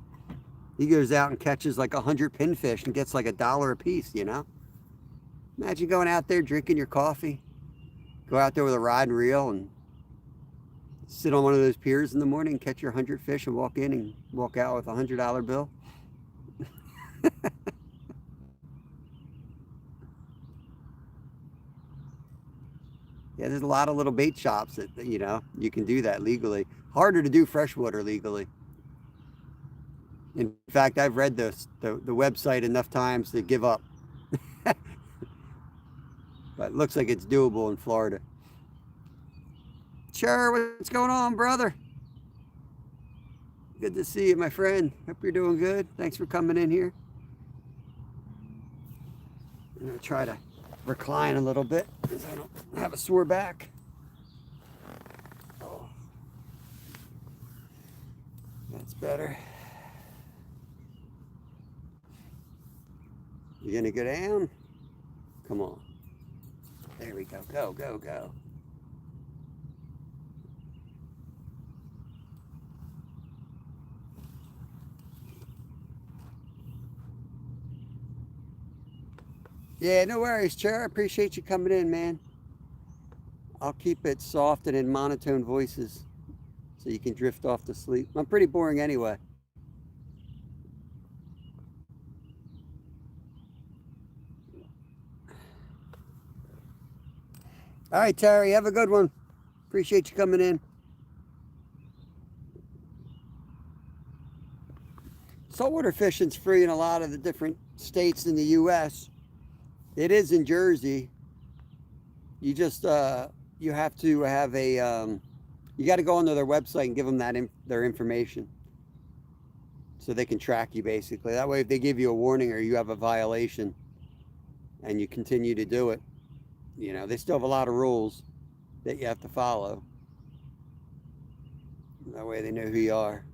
He goes out and catches like 100 pinfish and gets like $1 a piece, Imagine going out there drinking your coffee, go out there with a rod and reel and sit on one of those piers in the morning, catch your 100 fish and walk in and walk out with a $100 bill. Yeah, there's a lot of little bait shops that, you can do that legally. Harder to do freshwater legally. In fact, I've read the website enough times to give up. But it looks like it's doable in Florida. Sure, what's going on, brother? Good to see you, my friend. Hope you're doing good. Thanks for coming in here. I'm going to try to recline a little bit because I don't have a sore back. Oh, that's better. You going to go down? Come on. There we go. Go, go, go. Yeah, no worries, Chair. I appreciate you coming in, man. I'll keep it soft and in monotone voices so you can drift off to sleep. I'm pretty boring anyway. All right, Terry, have a good one. Appreciate you coming in. Saltwater fishing's free in a lot of the different states in the U.S. It is in Jersey. You just you have to have a you got to go onto their website and give them their information so they can track you basically. That way, if they give you a warning or you have a violation and you continue to do it, you know, they still have a lot of rules that you have to follow. That way they know who you are.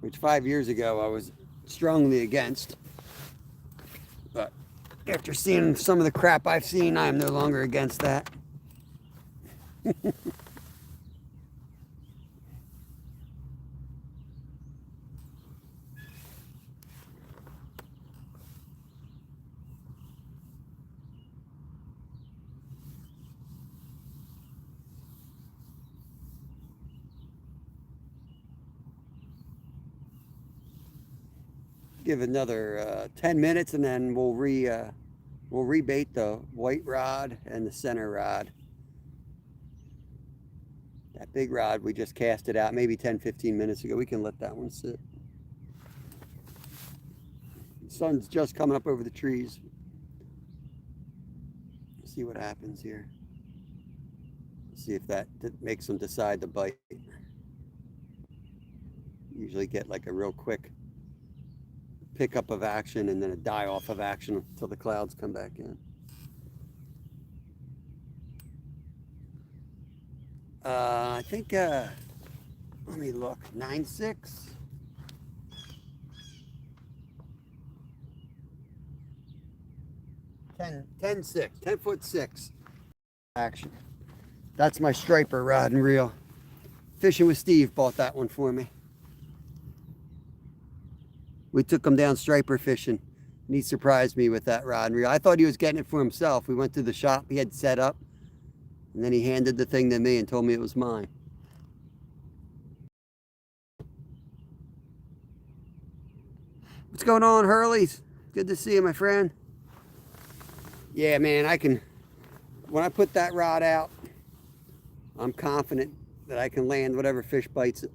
Which 5 years ago I was strongly against. But after seeing some of the crap I've seen, I am no longer against that. Give another 10 minutes and then we'll rebait the white rod and the center rod. That big rod, we just cast it out maybe 10-15 minutes ago. We can let that one sit. The sun's just coming up over the trees. See what happens here. See if that makes them decide to bite. Usually get like a real quick pickup of action and then a die off of action until the clouds come back in. I think, let me look, 9.6. 10.6, 10'6" action. That's my striper rod and reel. Fishing with Steve bought that one for me. We took him down striper fishing, and he surprised me with that rod and reel. I thought he was getting it for himself. We went to the shop he had set up, and then he handed the thing to me and told me it was mine. What's going on, Hurleys? Good to see you, my friend. Yeah, man, when I put that rod out, I'm confident that I can land whatever fish bites it.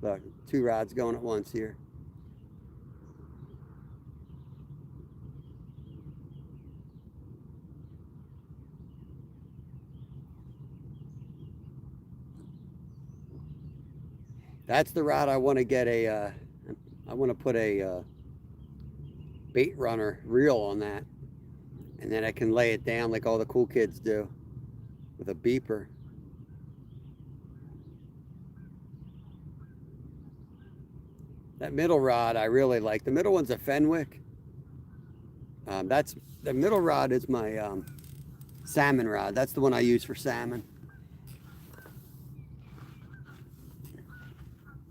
Look, 2 rods going at once here. That's the rod I want to get I want to put a bait runner reel on that. And then I can lay it down like all the cool kids do with a beeper. That middle rod I really like. The middle one's a Fenwick. The middle rod is my salmon rod. That's the one I use for salmon.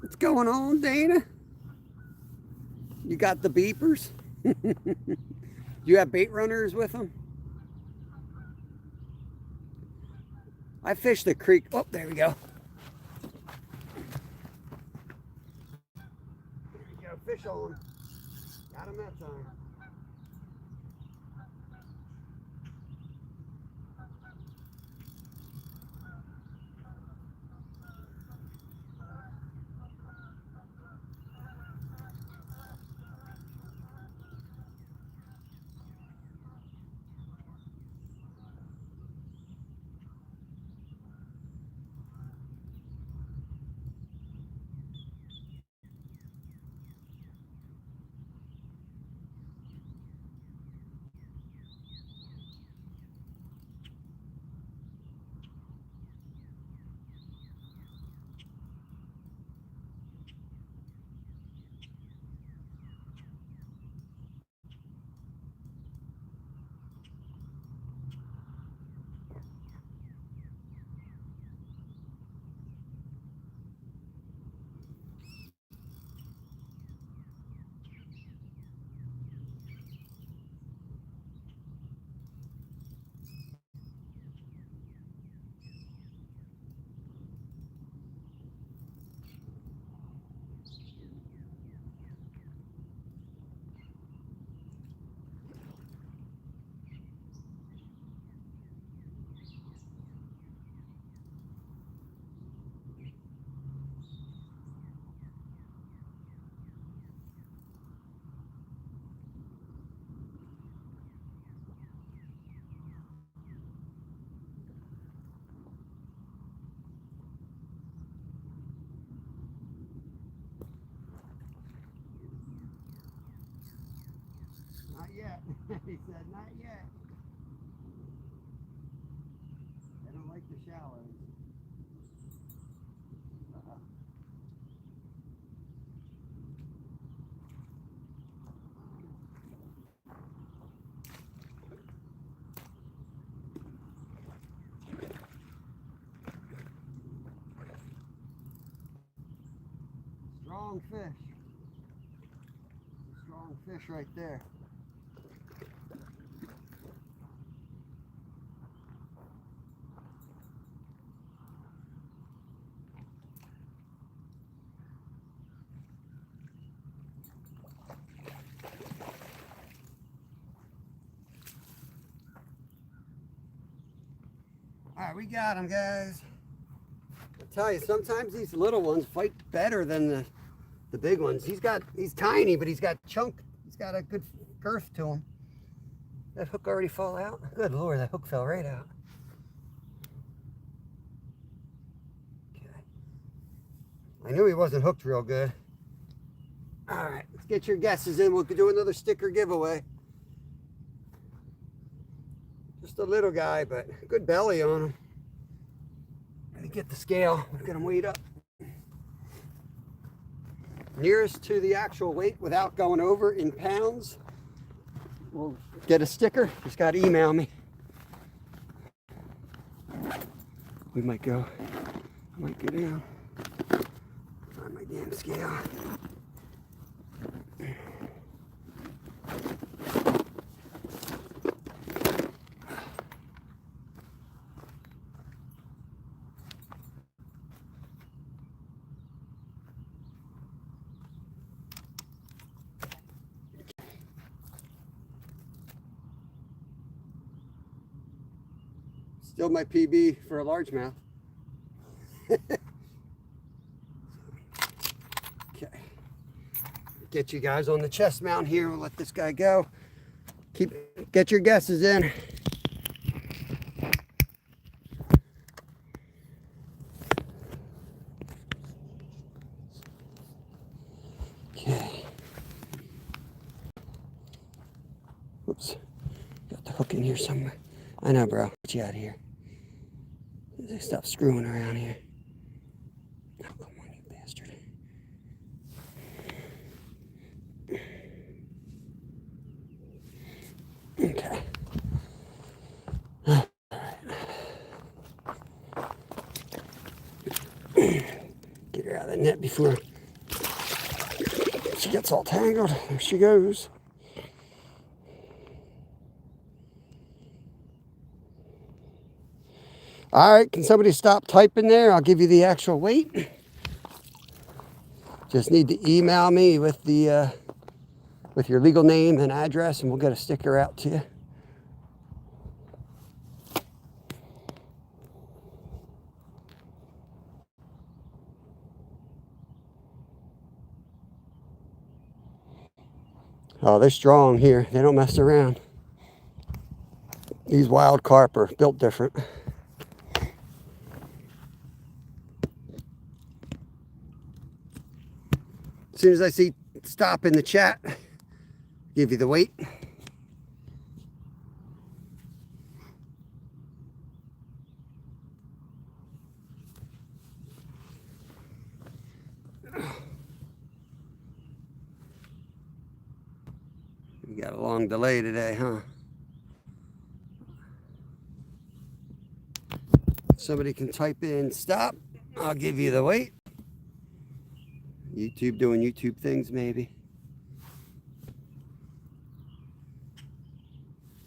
What's going on, Dana? You got the beepers? You have bait runners with them? I fished the creek. Oh, there we go. There we go. Fish on. Got him that time. He said, not yet. I don't like the shallows. Strong fish. Strong fish right there. All right, we got him, guys. I tell you, sometimes these little ones fight better than the big ones. He's tiny, but he's got chunk. He's got a good girth to him. That hook already fall out? Good Lord, that hook fell right out. Okay. I knew he wasn't hooked real good. All right, let's get your guesses in. We'll do another sticker giveaway. Just a little guy, but good belly on him. Let me get the scale. We're gonna weigh up. Nearest to the actual weight without going over in pounds. We'll get a sticker. Just gotta email me. We might go. I might go down. Find my damn scale. Still my PB for a largemouth. Okay. Get you guys on the chest mount here. We'll let this guy go. Get your guesses in. Okay. Whoops. Got the hook in here somewhere. I know, bro. Get you out of here. Stop screwing around here. Oh, come on, you bastard. Okay. All right. Get her out of the net before she gets all tangled. There she goes. All right, can somebody stop typing there? I'll give you the actual weight. Just need to email me with the with your legal name and address, and we'll get a sticker out to you. Oh, they're strong here. They don't mess around. These wild carp are built different. As soon as I see stop in the chat, give you the weight. We got a long delay today, huh? Somebody can type in stop. I'll give you the weight. YouTube doing YouTube things, maybe.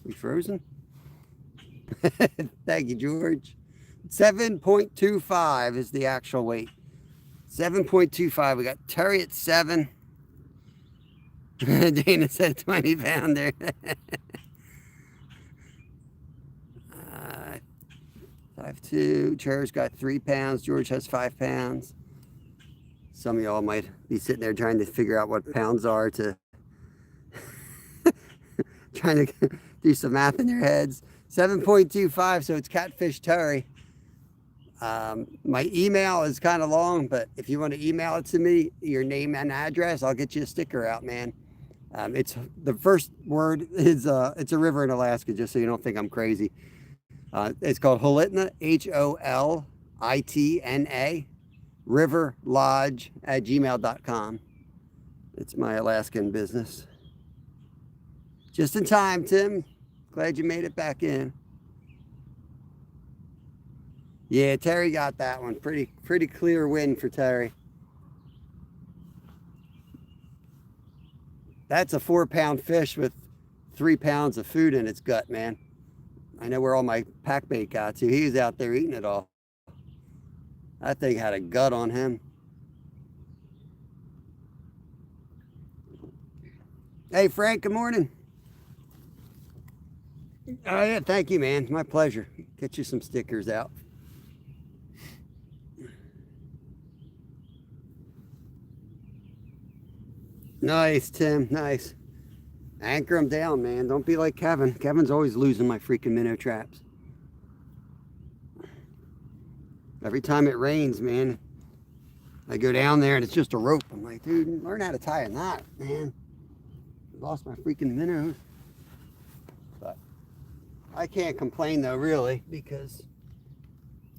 We frozen? Thank you, George. 7.25 is the actual weight. 7.25. We got Terry at 7. Dana said 20 pounder. 5'2". Chair's got 3 pounds. George has 5 pounds. Some of y'all might be sitting there trying to figure out what pounds are to trying to do some math in their heads. 7.25, so it's Catfish Terry. My email is kind of long, but if you want to email it to me, your name and address, I'll get you a sticker out, man. It's the first word is it's a river in Alaska, just so you don't think I'm crazy. It's called Holitna, Holitna, River Lodge at gmail.com. It's my Alaskan business. Just in time, Tim. Glad you made it back in. Yeah, Terry got that one. Pretty clear win for Terry. That's a 4-pound fish with 3 pounds of food in its gut, man. I know where all my pack bait got to. He was out there eating it all. That thing had a gut on him. Hey, Frank, good morning. Oh, yeah, thank you, man. My pleasure. Get you some stickers out. Nice, Tim. Nice. Anchor them down, man. Don't be like Kevin. Kevin's always losing my freaking minnow traps. Every time it rains, man, I go down there and it's just a rope. I'm like, dude, learn how to tie a knot, man. Lost my freaking minnows. But I can't complain though, really, because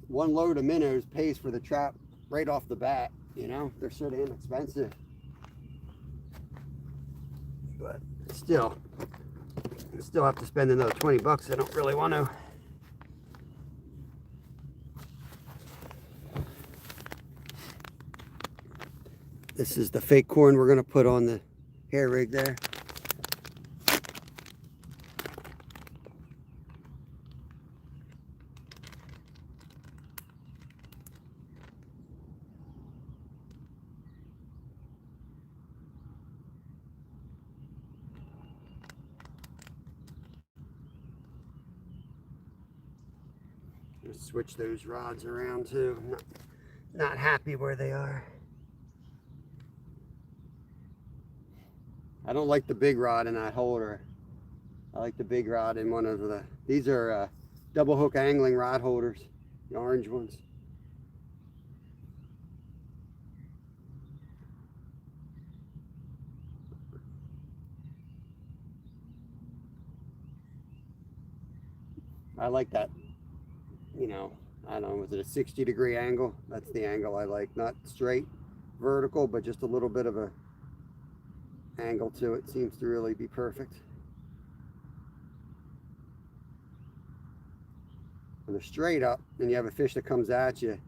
one load of minnows pays for the trap right off the bat. You know, they're so damn expensive. But still, I still have to spend another 20 bucks. I don't really want to. This is the fake corn we're going to put on the hair rig there. Switch those rods around too. I'm not happy where they are. I don't like the big rod in that holder. I like the big rod in one of the, these are double hook angling rod holders, the orange ones. I like that, you know, I don't know, was it a 60-degree angle? That's the angle I like, not straight vertical, but just a little bit of a angle to it. Seems to really be perfect. When they're straight up and you have a fish that comes at you,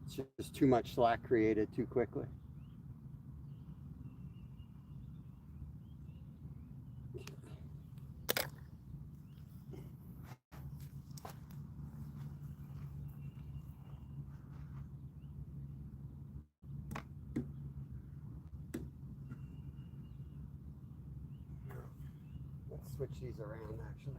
it's just too much slack created too quickly. Let's switch these around actually.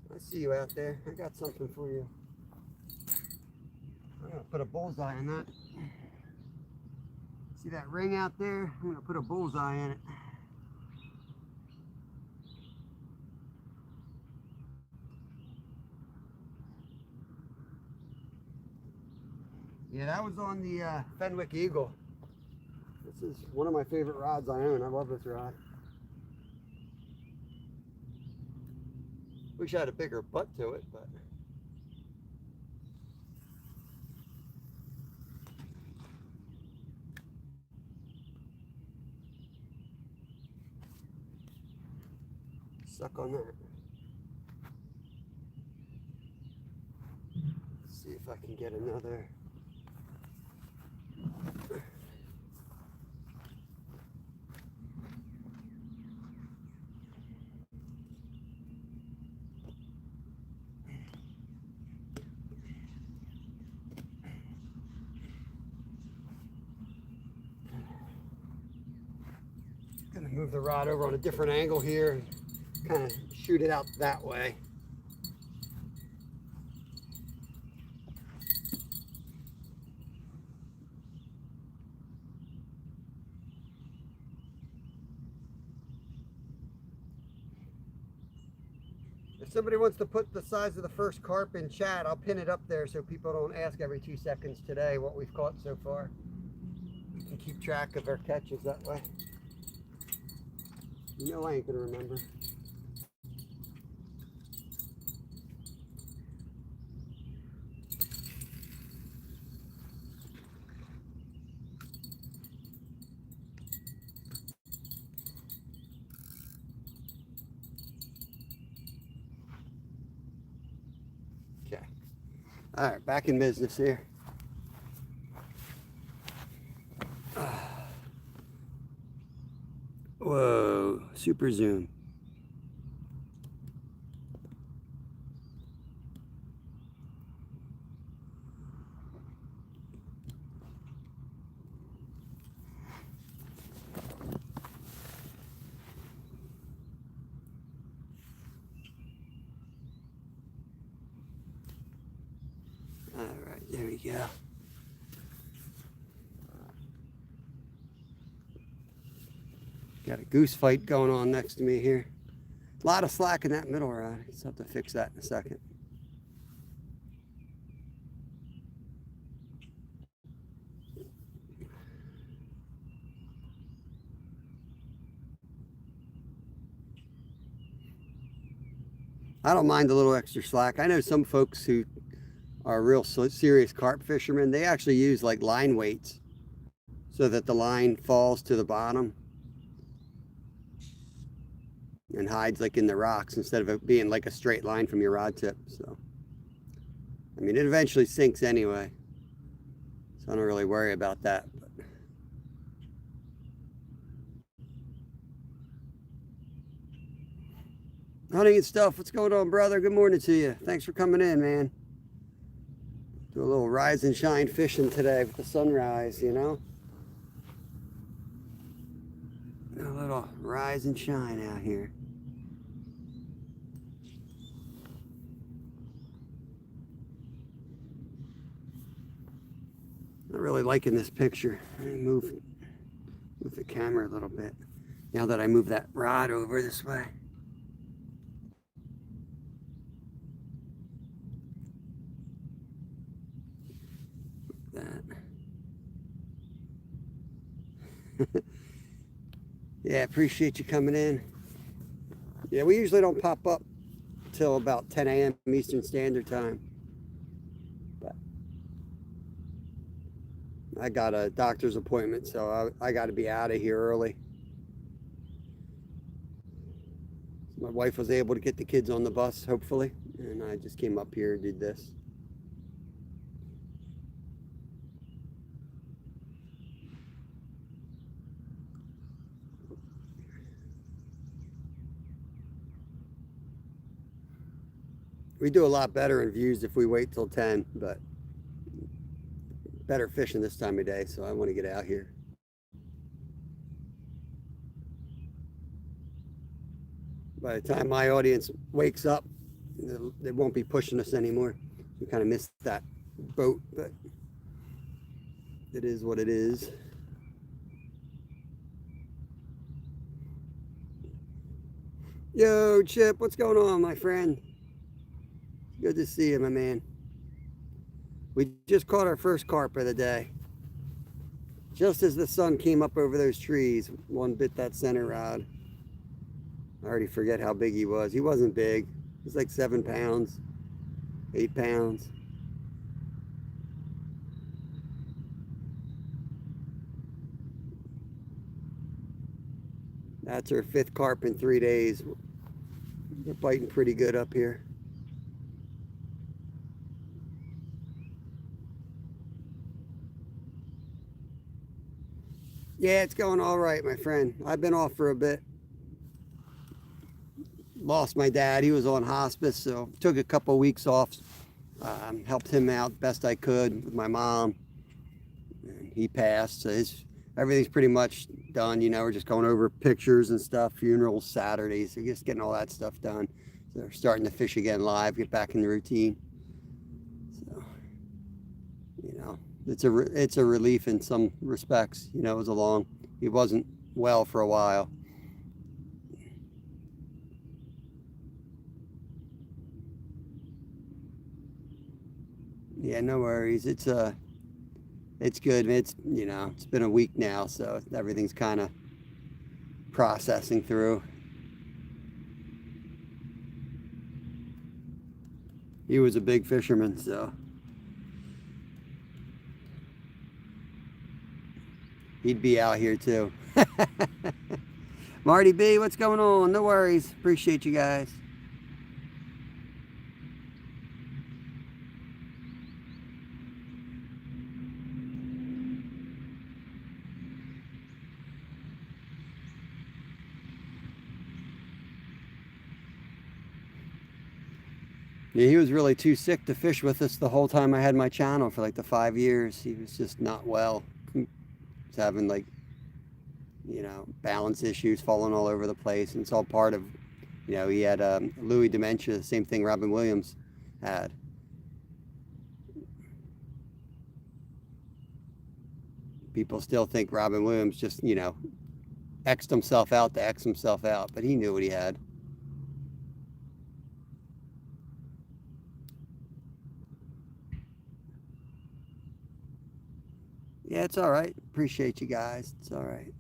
I see you out there. I got something for you. I'm gonna put a bullseye on that. See that ring out there? I'm gonna put a bullseye in it. Yeah, that was on the Fenwick Eagle. This is one of my favorite rods I own. I love this rod. Wish I had a bigger butt to it, but suck on that. Let's see if I can get another. Gonna Move the rod over on a different angle here and kind of shoot it out that way. If somebody wants to put the size of the first carp in chat, I'll pin it up there so people don't ask every 2 seconds today what we've caught so far. We can keep track of our catches that way. You know I ain't gonna remember. Okay. All right, back in business here. Whoa, super zoom. All right, there we go. Got a goose fight going on next to me here. A lot of slack in that middle rod. Just have to fix that in a second. I don't mind a little extra slack. I know some folks who are real serious carp fishermen, they actually use like line weights so that the line falls to the bottom and hides like in the rocks instead of it being like a straight line from your rod tip. So, I mean, it eventually sinks anyway, so I don't really worry about that. But hunting and stuff, what's going on, brother? Good morning to you. Thanks for coming in, man. Do a little rise and shine fishing today with the sunrise, you know? A little rise and shine out here. Not really liking this picture. Let me move the camera a little bit now that I move that rod over this way. That. Yeah, appreciate you coming in. Yeah, we usually don't pop up till about 10 a.m. Eastern Standard Time. But I got a doctor's appointment, so I got to be out of here early. My wife was able to get the kids on the bus, hopefully, and I just came up here and did this. We do a lot better in views if we wait till 10, but better fishing this time of day, so I want to get out here. By the time my audience wakes up, they won't be pushing us anymore. We kind of missed that boat, but it is what it is. Yo, Chip, what's going on, my friend? Good to see you, my man. We just caught our first carp of the day. Just as the sun came up over those trees, one bit that center rod. I already forget how big he was. He wasn't big. He was like 7 pounds, 8 pounds. That's our 5th carp in 3 days. We're biting pretty good up here. Yeah, it's going all right, my friend. I've been off for a bit. Lost my dad. He was on hospice, so took a couple weeks off. Helped him out best I could with my mom. And he passed, so his everything's pretty much done. You know, we're just going over pictures and stuff, funerals, Saturdays. So just getting all that stuff done. So we're starting to fish again live, get back in the routine. So, you know, it's a relief in some respects. You know, he wasn't well for a while. Yeah, no worries. It's good. It's, you know, it's been a week now, so everything's kind of processing through. He was a big fisherman, so he'd be out here too. Marty B, what's going on? No worries. Appreciate you guys. Yeah, he was really too sick to fish with us the whole time I had my channel for like the 5 years. He was just not well. He was having like, you know, balance issues, falling all over the place. And it's all part of, you know, he had Lewy dementia, the same thing Robin Williams had. People still think Robin Williams just, you know, X'd himself out to X himself out, but he knew what he had. Yeah, it's all right. Appreciate you guys. It's all right.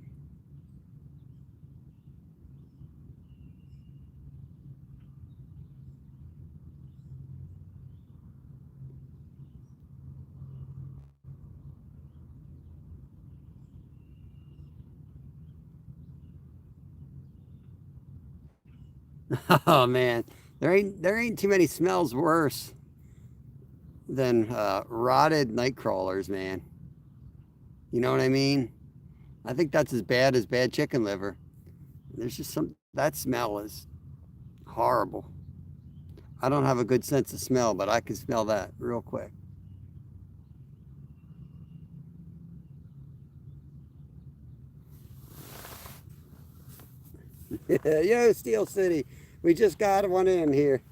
Oh man, there ain't too many smells worse than rotted night crawlers, man. You know what I mean? I think that's as bad chicken liver. There's just that smell is horrible. I don't have a good sense of smell, but I can smell that real quick. Yo, Steel City. We just got one in here.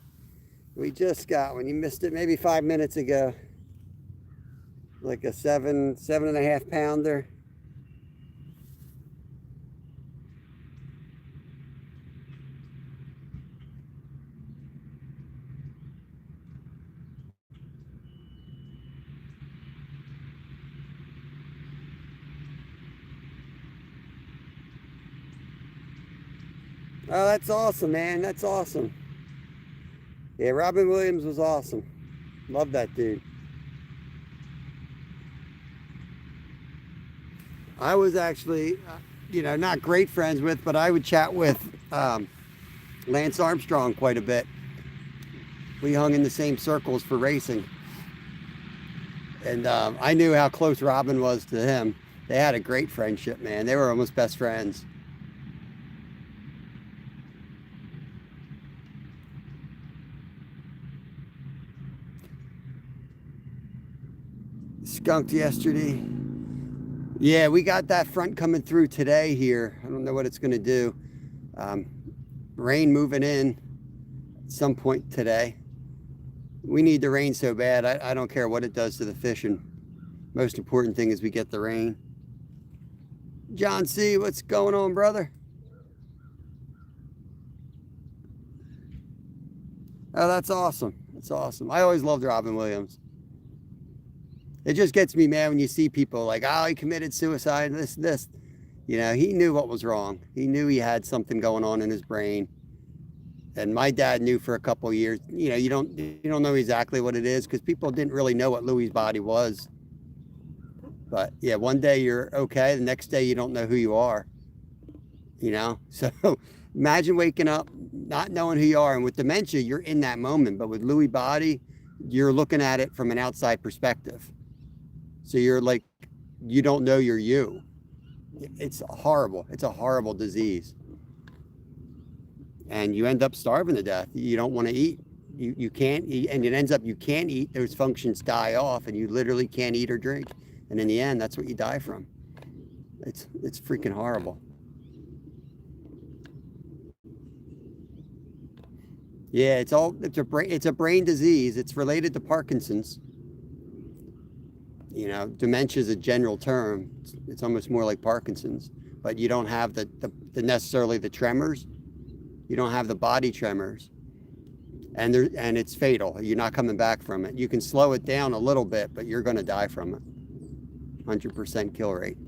We just got one. You missed it maybe 5 minutes ago. Like a 7.5 pounder. Oh, that's awesome, man. That's awesome. Yeah, Robin Williams was awesome. Love that dude. I was actually, you know, not great friends with, but I would chat with Lance Armstrong quite a bit. We hung in the same circles for racing. And I knew how close Robin was to him. They had a great friendship, man. They were almost best friends. Skunked yesterday. Yeah, we got that front coming through today here. I don't know what it's going to do. Rain moving in at some point today. We need the rain so bad. I don't care what it does to the fishing. Most important thing is we get the rain. John C., what's going on, brother? Oh, that's awesome. That's awesome. I always loved Robin Williams. It just gets me mad when you see people like, oh, he committed suicide, this. You know, he knew what was wrong. He knew he had something going on in his brain. And my dad knew for a couple of years. You know, you don't know exactly what it is because people didn't really know what Louie's body was. But yeah, one day you're okay, the next day you don't know who you are. You know, so imagine waking up not knowing who you are, and with dementia, you're in that moment. But with Louie body, you're looking at it from an outside perspective. So you're like, you don't know you're you. It's horrible. It's a horrible disease. And you end up starving to death. You don't want to eat. You can't eat. And it ends up you can't eat. Those functions die off and you literally can't eat or drink. And in the end, that's what you die from. It's freaking horrible. Yeah, it's a brain disease. It's related to Parkinson's. You know, dementia is a general term. It's almost more like Parkinson's, but you don't have the necessarily the tremors. You don't have the body tremors, and it's fatal. You're not coming back from it. You can slow it down a little bit, but you're going to die from it. 100% kill rate.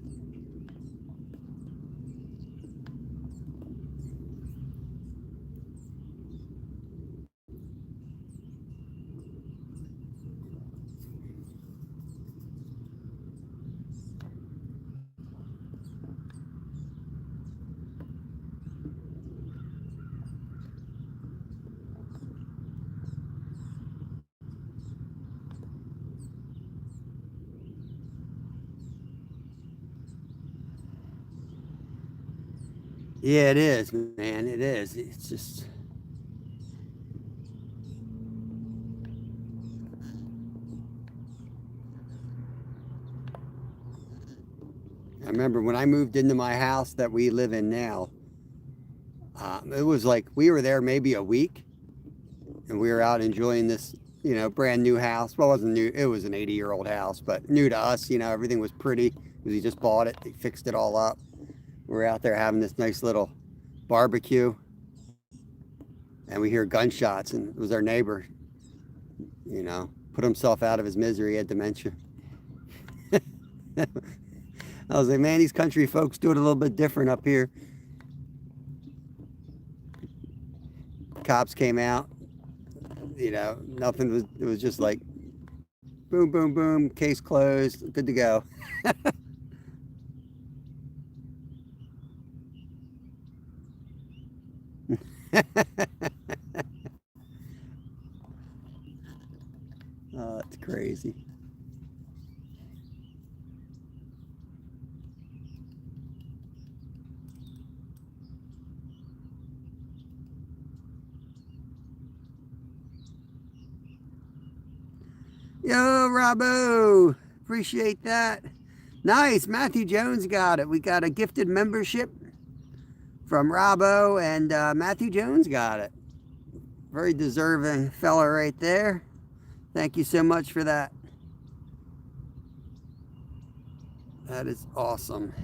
Yeah, it is, man. It is. It's just. I remember when I moved into my house that we live in now, it was like we were there maybe a week and we were out enjoying this, brand new house. Well, it wasn't new. It was an 80-year-old house, but new to us, everything was pretty because he just bought it. They fixed it all up. We're out there having this nice little barbecue and we hear gunshots, and it was our neighbor, put himself out of his misery. He had dementia. I was like, man, these country folks do it a little bit different up here. Cops came out, nothing was, it was just like, boom, boom, boom, case closed, good to go. Oh, it's crazy. Yo, Robbo, appreciate that. Nice, Matthew Jones got it. We got a gifted membership from Robbo, and Matthew Jones got it. Very deserving fella right there. Thank you so much for that. That is awesome.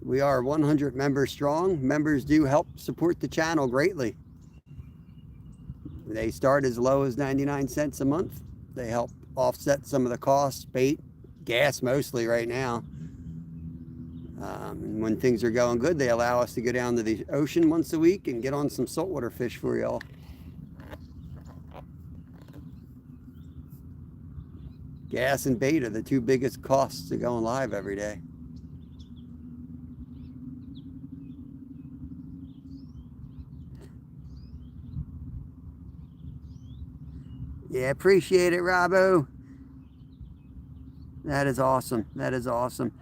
We are 100 members strong. Members do help support the channel greatly. They start as low as 99 cents a month. They help offset some of the costs, bait, gas mostly right now. And when things are going good, they allow us to go down to the ocean once a week and get on some saltwater fish for y'all. Gas and bait are the two biggest costs to going live every day. Yeah, appreciate it, Robbo. That is awesome. That is awesome.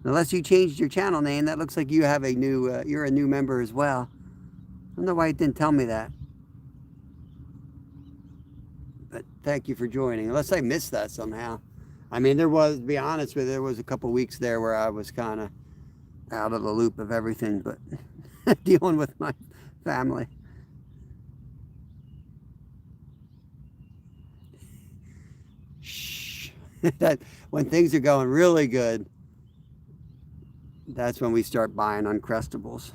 Unless you changed your channel name, that looks like you have a new, you're a new member as well. I don't know why you didn't tell me that. But thank you for joining. Unless I missed that somehow. I mean, there was, to be honest with you, there was a couple weeks there where I was kind of out of the loop of everything, but dealing with my family. Shh. That when things are going really good, that's when we start buying Uncrustables.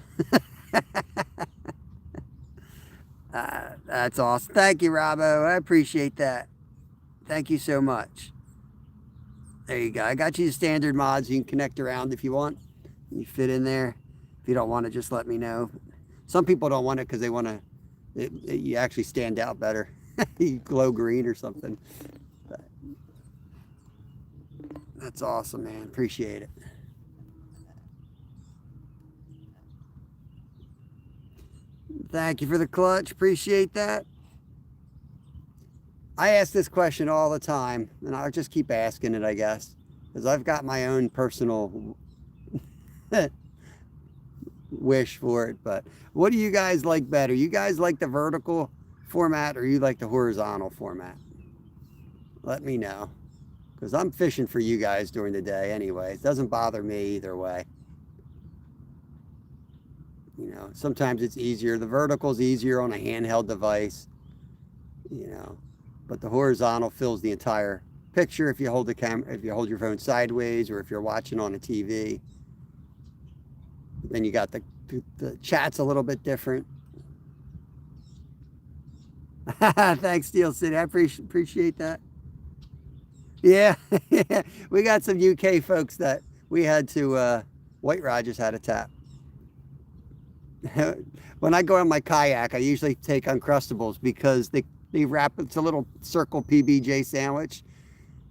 That's awesome. Thank you, Robbo. I appreciate that. Thank you so much. There you go. I got you the standard mods. You can connect around if you want. You fit in there. If you don't want it, just let me know. Some people don't want it because they want to, you actually stand out better. You glow green or something. But that's awesome, man. Appreciate it. Thank you for the clutch. Appreciate that. I ask this question all the time, and I'll just keep asking it, I guess, because I've got my own personal wish for it. But what do you guys like better? You guys like the vertical format, or you like the horizontal format? Let me know. because I'm fishing for you guys during the day anyway. It doesn't bother me either way. You know, sometimes it's easier. The vertical's easier on a handheld device, you know, but the horizontal fills the entire picture if you hold the camera, if you hold your phone sideways, or if you're watching on a TV. Then you got the chat's a little bit different. Thanks, Steel City. I appreciate that. Yeah, we got some UK folks that we had to, White Rod just had a tap. When I go on my kayak, I usually take Uncrustables because they wrap, it's a little circle PBJ sandwich.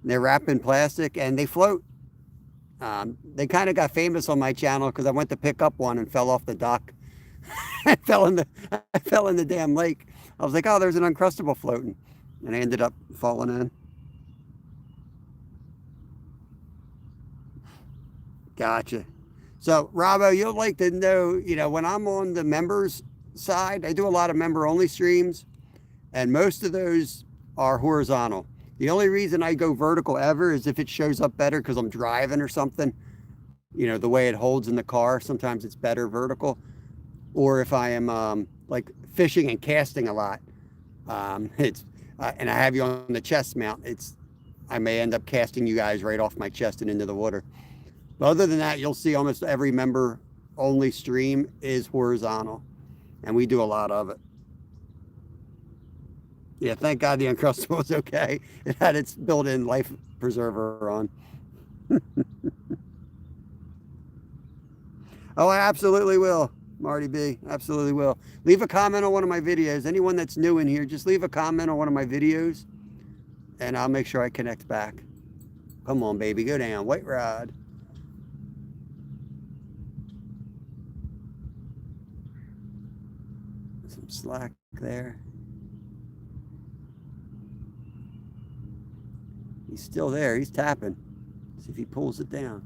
They're wrapped in plastic and they float. They kind of got famous on my channel because I went to pick up one and fell off the dock. I fell in the damn lake. I was like, oh, there's an Uncrustable floating. And I ended up falling in. Gotcha. So, Robbo, you'll like to know, you know, when I'm on the members side, I do a lot of member-only streams, and most of those are horizontal. The only reason I go vertical ever is if it shows up better because I'm driving or something. You know, the way it holds in the car, sometimes it's better vertical. Or if I am like fishing and casting a lot, and I have you on the chest mount, I may end up casting you guys right off my chest and into the water. But other than that, you'll see almost every member-only stream is horizontal, and we do a lot of it. Yeah, thank God the Uncrustable was okay. It had its built-in life preserver on. Oh, I absolutely will, Marty B. Absolutely will. Leave a comment on one of my videos. Anyone that's new in here, just leave a comment on one of my videos, and I'll make sure I connect back. Come on, baby, go down. White Rod. Some slack there. He's still there. He's tapping. See if he pulls it down.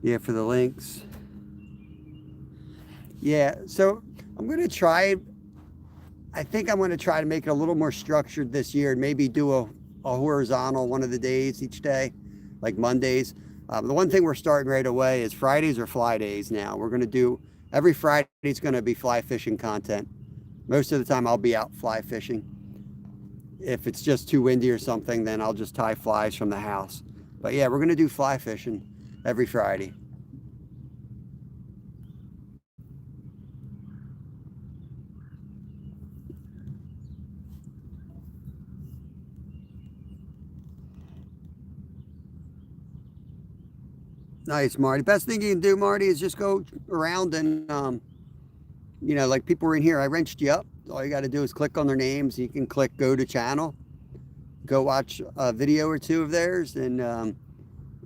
Yeah, for the links. Yeah, so I'm going to try, I think I'm going to try to make it a little more structured this year and maybe do a horizontal one of the days each day, like Mondays. The one thing we're starting right away is Fridays are fly days now. We're going to do, every Friday is going to be fly fishing content. Most of the time I'll be out fly fishing. If it's just too windy or something, then I'll just tie flies from the house. But yeah, we're going to do fly fishing every Friday. Nice, Marty. Best thing you can do, Marty, is just go around and, you know, like people were in here, I wrenched you up. All you got to do is click on their names. You can click go to channel, go watch a video or two of theirs. And,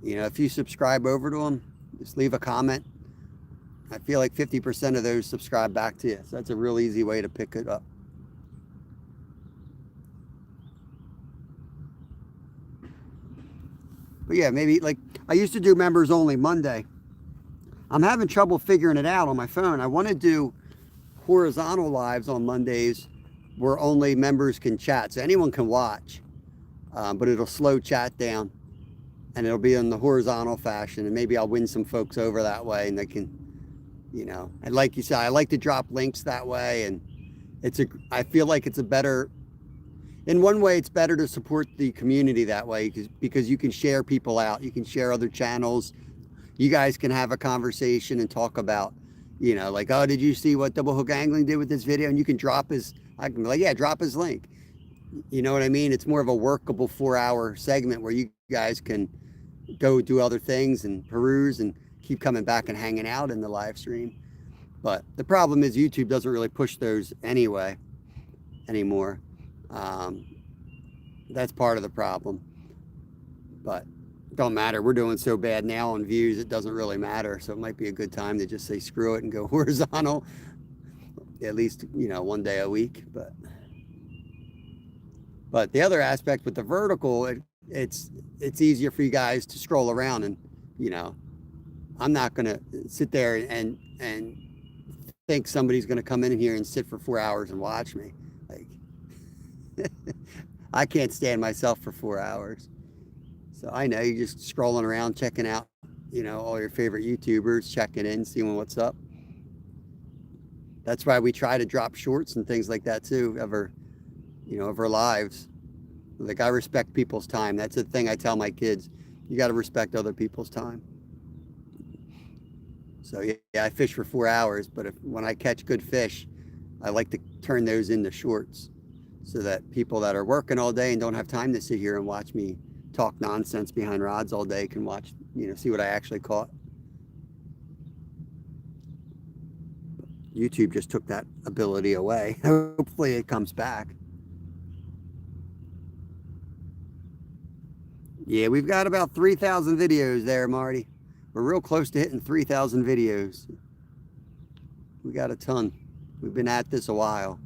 you know, if you subscribe over to them, just leave a comment. I feel like 50% of those subscribe back to you. So that's a real easy way to pick it up. But yeah, maybe like I used to do members only Monday. I'm having trouble figuring it out on my phone. I want to do horizontal lives on Mondays where only members can chat. So anyone can watch, but it'll slow chat down and it'll be in the horizontal fashion. And maybe I'll win some folks over that way and they can, you know, and like you said, I like to drop links that way. And I feel like it's a better, in one way, it's better to support the community that way because you can share people out. You can share other channels. You guys can have a conversation and talk about, you know, like, oh, did you see what Double Hook Angling did with this video? And you can I can be like, yeah, drop his link. You know what I mean? It's more of a workable 4-hour segment where you guys can go do other things and peruse and keep coming back and hanging out in the live stream. But the problem is YouTube doesn't really push those anymore. That's part of the problem, but don't matter. We're doing so bad now on views, it doesn't really matter. So it might be a good time to just say screw it and go horizontal, at least, you know, one day a week. But the other aspect with the vertical, it it's easier for you guys to scroll around, and you know, I'm not gonna sit there and think somebody's gonna come in here and sit for 4 hours and watch me. Like, I can't stand myself for 4 hours. So I know you're just scrolling around, checking out, you know, all your favorite YouTubers, checking in, seeing what's up. That's why we try to drop shorts and things like that too of our, you know, of our lives. Like, I respect people's time. That's the thing I tell my kids. You got to respect other people's time. So yeah, I fish for 4 hours, but when I catch good fish, I like to turn those into shorts so that people that are working all day and don't have time to sit here and watch me talk nonsense behind rods all day can watch, you know, see what I actually caught. YouTube just took that ability away. Hopefully it comes back. Yeah, we've got about 3,000 videos there, Marty. We're real close to hitting 3,000 videos. We got a ton. We've been at this a while.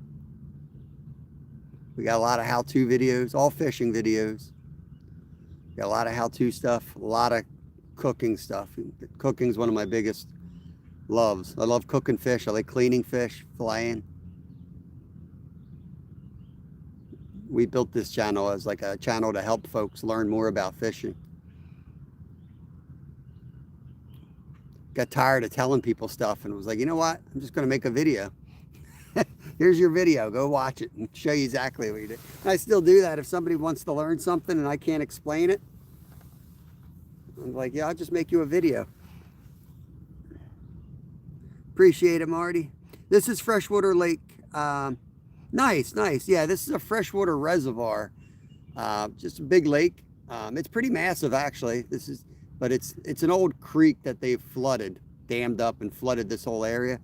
We got a lot of how-to videos, all fishing videos. We got a lot of how-to stuff, a lot of cooking stuff. Cooking's one of my biggest loves. I love cooking fish. I like cleaning fish, filleting. We built this channel as like a channel to help folks learn more about fishing. Got tired of telling people stuff and was like, you know what? I'm just going to make a video. Here's your video. Go watch it and show you exactly what you did. And I still do that if somebody wants to learn something and I can't explain it. I'm like, yeah, I'll just make you a video. Appreciate it, Marty. This is Freshwater Lake. Nice. Yeah, this is a freshwater reservoir. Just a big lake. It's pretty massive, actually. But it's an old creek that they've flooded, dammed up and flooded this whole area.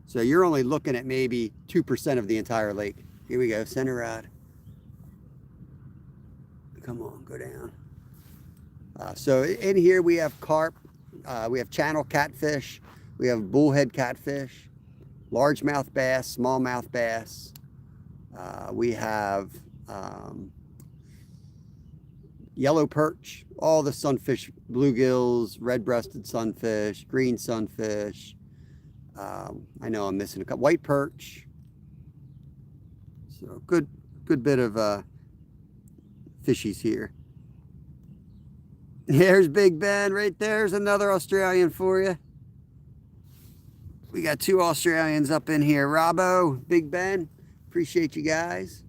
So you're only looking at maybe 2% of the entire lake. Here we go, center rod. Come on, go down. So in here we have carp, we have channel catfish, we have bullhead catfish, largemouth bass, smallmouth bass. We have yellow perch, all the sunfish, bluegills, red-breasted sunfish, green sunfish. I know I'm missing a couple. White perch. So good bit of fishies here. Here's Big Ben right there's another Australian for you. We got 2 Australians up in here. Robbo, Big Ben, appreciate you guys.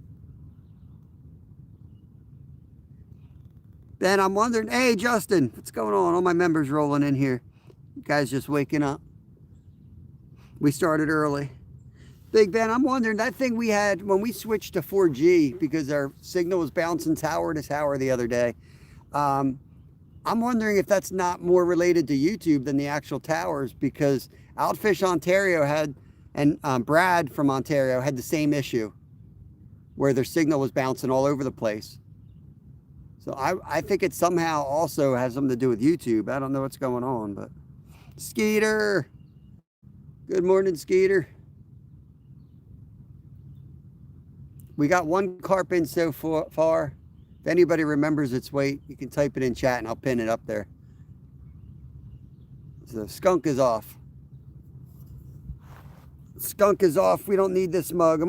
Ben, I'm wondering, hey Justin, what's going on? All my members rolling in here. You guys just waking up. We started early. Big Ben, I'm wondering, that thing we had when we switched to 4G because our signal was bouncing tower to tower the other day. I'm wondering if that's not more related to YouTube than the actual towers, because Outfish Ontario had, and Brad from Ontario had the same issue where their signal was bouncing all over the place. So I think it somehow also has something to do with YouTube. I don't know what's going on, but Skeeter. Good morning, Skeeter. We got 1 carp in so far. If anybody remembers its weight, you can type it in chat and I'll pin it up there. So skunk is off. Skunk is off. We don't need this mug.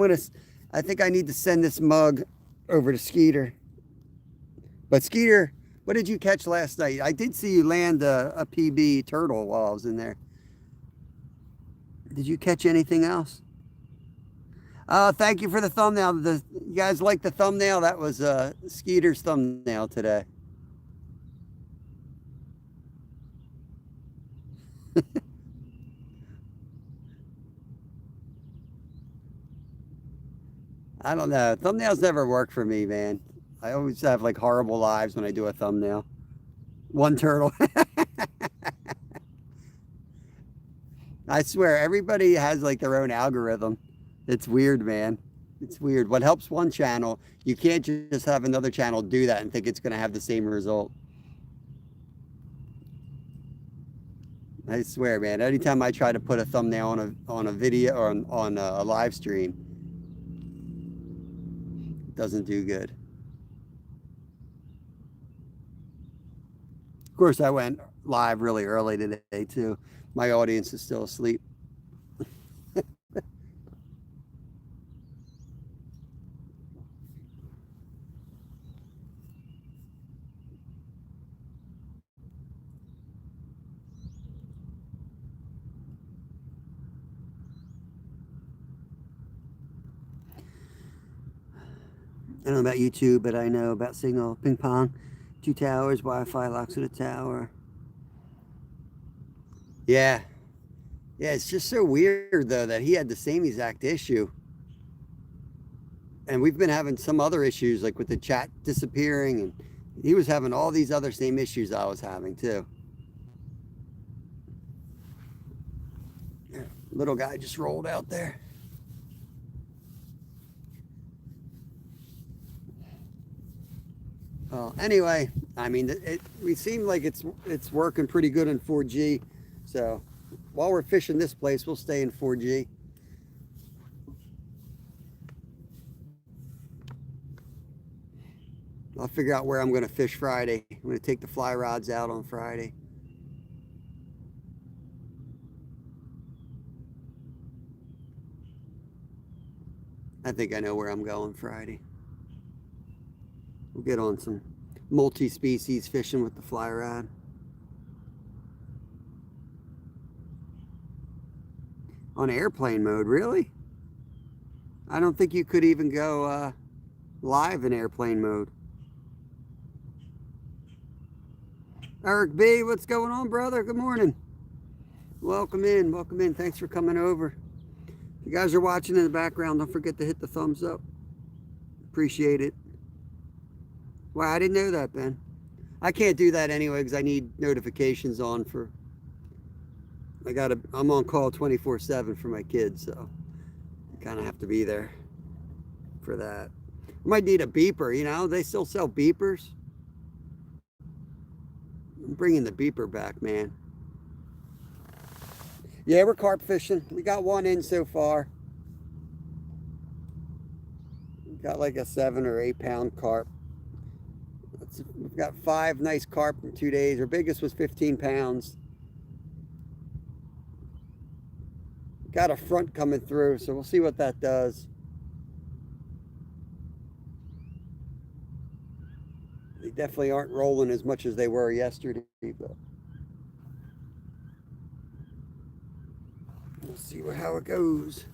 I think I need to send this mug over to Skeeter. But Skeeter, what did you catch last night? I did see you land a PB turtle while I was in there. Did you catch anything else? Thank you for the thumbnail. You guys like the thumbnail? That was Skeeter's thumbnail today. I don't know. Thumbnails never work for me, man. I always have like horrible lives when I do a thumbnail. 1 turtle. I swear, everybody has like their own algorithm. It's weird, man. It's weird. What helps one channel, you can't just have another channel do that and think it's going to have the same result. I swear, man. Anytime I try to put a thumbnail on a video or on a live stream, it doesn't do good. Of course, I went live really early today too. My audience is still asleep. I don't know about YouTube, but I know about Signal. Ping pong, 2 towers, Wi-Fi locks at a tower. Yeah. Yeah, it's just so weird though that he had the same exact issue. And we've been having some other issues like with the chat disappearing, and he was having all these other same issues I was having too. Little guy just rolled out there. Well, anyway, I mean, we seem like it's working pretty good in 4G. So while we're fishing this place, we'll stay in 4G. I'll figure out where I'm going to fish Friday. I'm going to take the fly rods out on Friday. I think I know where I'm going Friday. We'll get on some multi-species fishing with the fly rod. On airplane mode, really? I don't think you could even go live in airplane mode. Eric B, what's going on, brother? Good morning. Welcome in, welcome in. Thanks for coming over. If you guys are watching in the background, don't forget to hit the thumbs up. Appreciate it. Wow, I didn't know that, Ben. I can't do that anyway because I need notifications on for. I'm on call 24/7 for my kids, so I kind of have to be there for that. I might need a beeper, you know? They still sell beepers. I'm bringing the beeper back, man. Yeah, we're carp fishing. We got one in so far. We got like a 7 or 8 pound carp. We've got 5 nice carp in 2 days. Our biggest was 15 pounds. Got a front coming through, so we'll see what that does. They definitely aren't rolling as much as they were yesterday, but we'll see how it goes.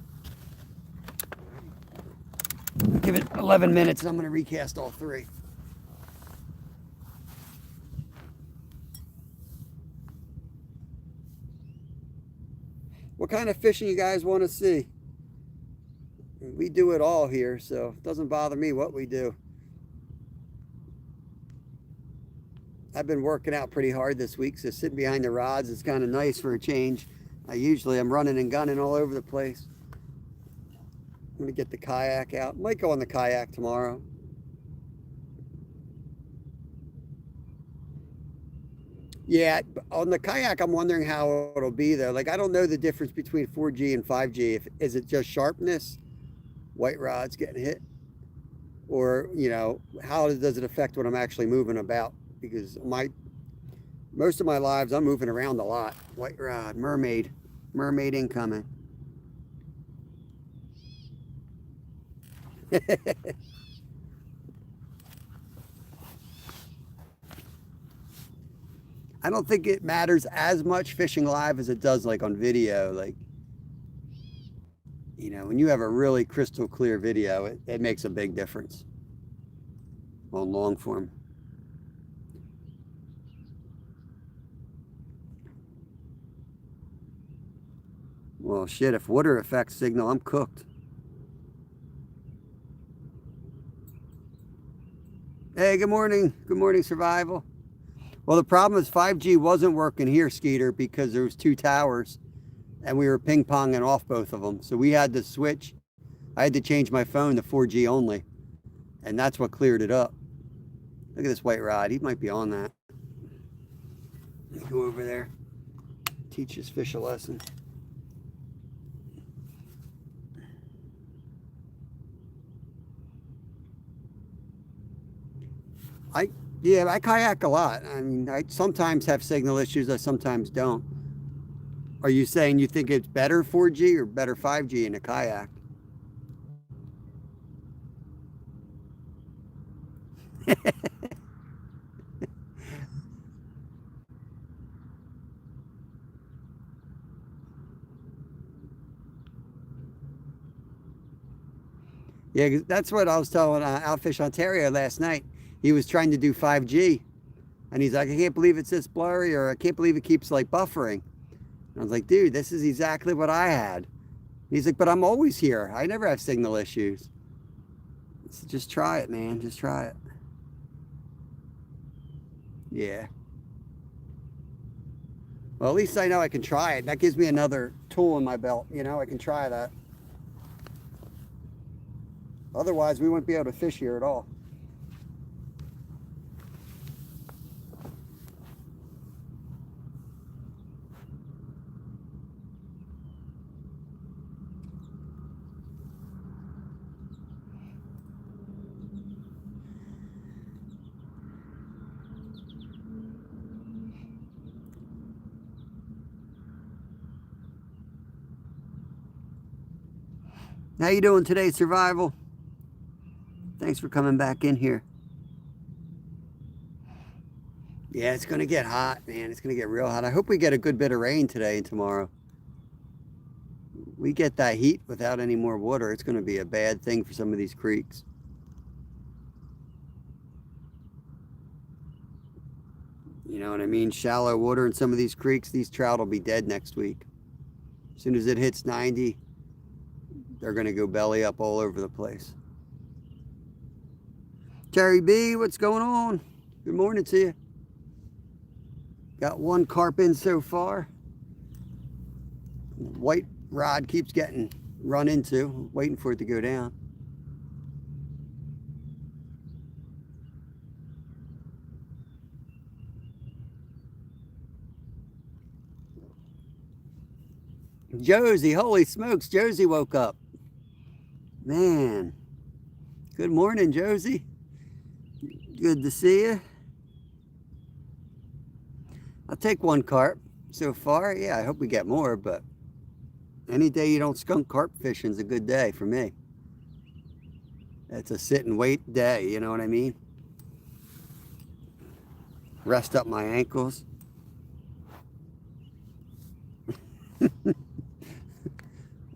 Give it 11 minutes and I'm going to recast all 3. What kind of fishing you guys want to see? We do it all here, so it doesn't bother me what we do. I've been working out pretty hard this week, so sitting behind the rods is kind of nice for a change. I'm running and gunning all over the place. I'm going to get the kayak out. Might go on the kayak tomorrow. Yeah, on the kayak, I'm wondering how it'll be though. Like, I don't know the difference between 4G and 5G. Is it just sharpness, white rods getting hit? Or, you know, how does it affect what I'm actually moving about? Because most of my lives, I'm moving around a lot. White rod, mermaid incoming. I don't think it matters as much fishing live as it does like on video. Like, you know, when you have a really crystal clear video, it makes a big difference on long form. Well, shit, if water affects signal, I'm cooked. Hey, good morning. Good morning, Survival. Well, the problem is 5G wasn't working here, Skeeter, because there was 2 towers and we were ping-ponging off both of them. So we had to switch. I had to change my phone to 4G only, and that's what cleared it up. Look at this white rod. He might be on that. Let me go over there, teach this fish a lesson. Yeah, I kayak a lot. I mean, I sometimes have signal issues, I sometimes don't. Are you saying you think it's better 4G or better 5G in a kayak? Yeah, 'cause that's what I was telling Outfish Ontario last night. He was trying to do 5G, and he's like, I can't believe it's this blurry, or I can't believe it keeps like buffering. And I was like, dude, this is exactly what I had. He's like, but I'm always here. I never have signal issues. So just try it, man. Just try it. Yeah. Well, at least I know I can try it. That gives me another tool in my belt. You know, I can try that. Otherwise, we wouldn't be able to fish here at all. How you doing today, Survival? Thanks for coming back in here. Yeah, it's going to get hot, man. It's going to get real hot. I hope we get a good bit of rain today and tomorrow. We get that heat without any more water, it's going to be a bad thing for some of these creeks. You know what I mean? Shallow water in some of these creeks, these trout will be dead next week. As soon as it hits 90, they're going to go belly up all over the place. Terry B, what's going on? Good morning to you. Got one carp in so far. White rod keeps getting run into, waiting for it to go down. Josie, holy smokes, Josie woke up. Man, good morning, Josie. Good to see you. I'll take one carp so far. Yeah, I hope we get more, but any day you don't skunk carp fishing is a good day for me. It's a sit and wait day, you know what I mean? Rest up my ankles.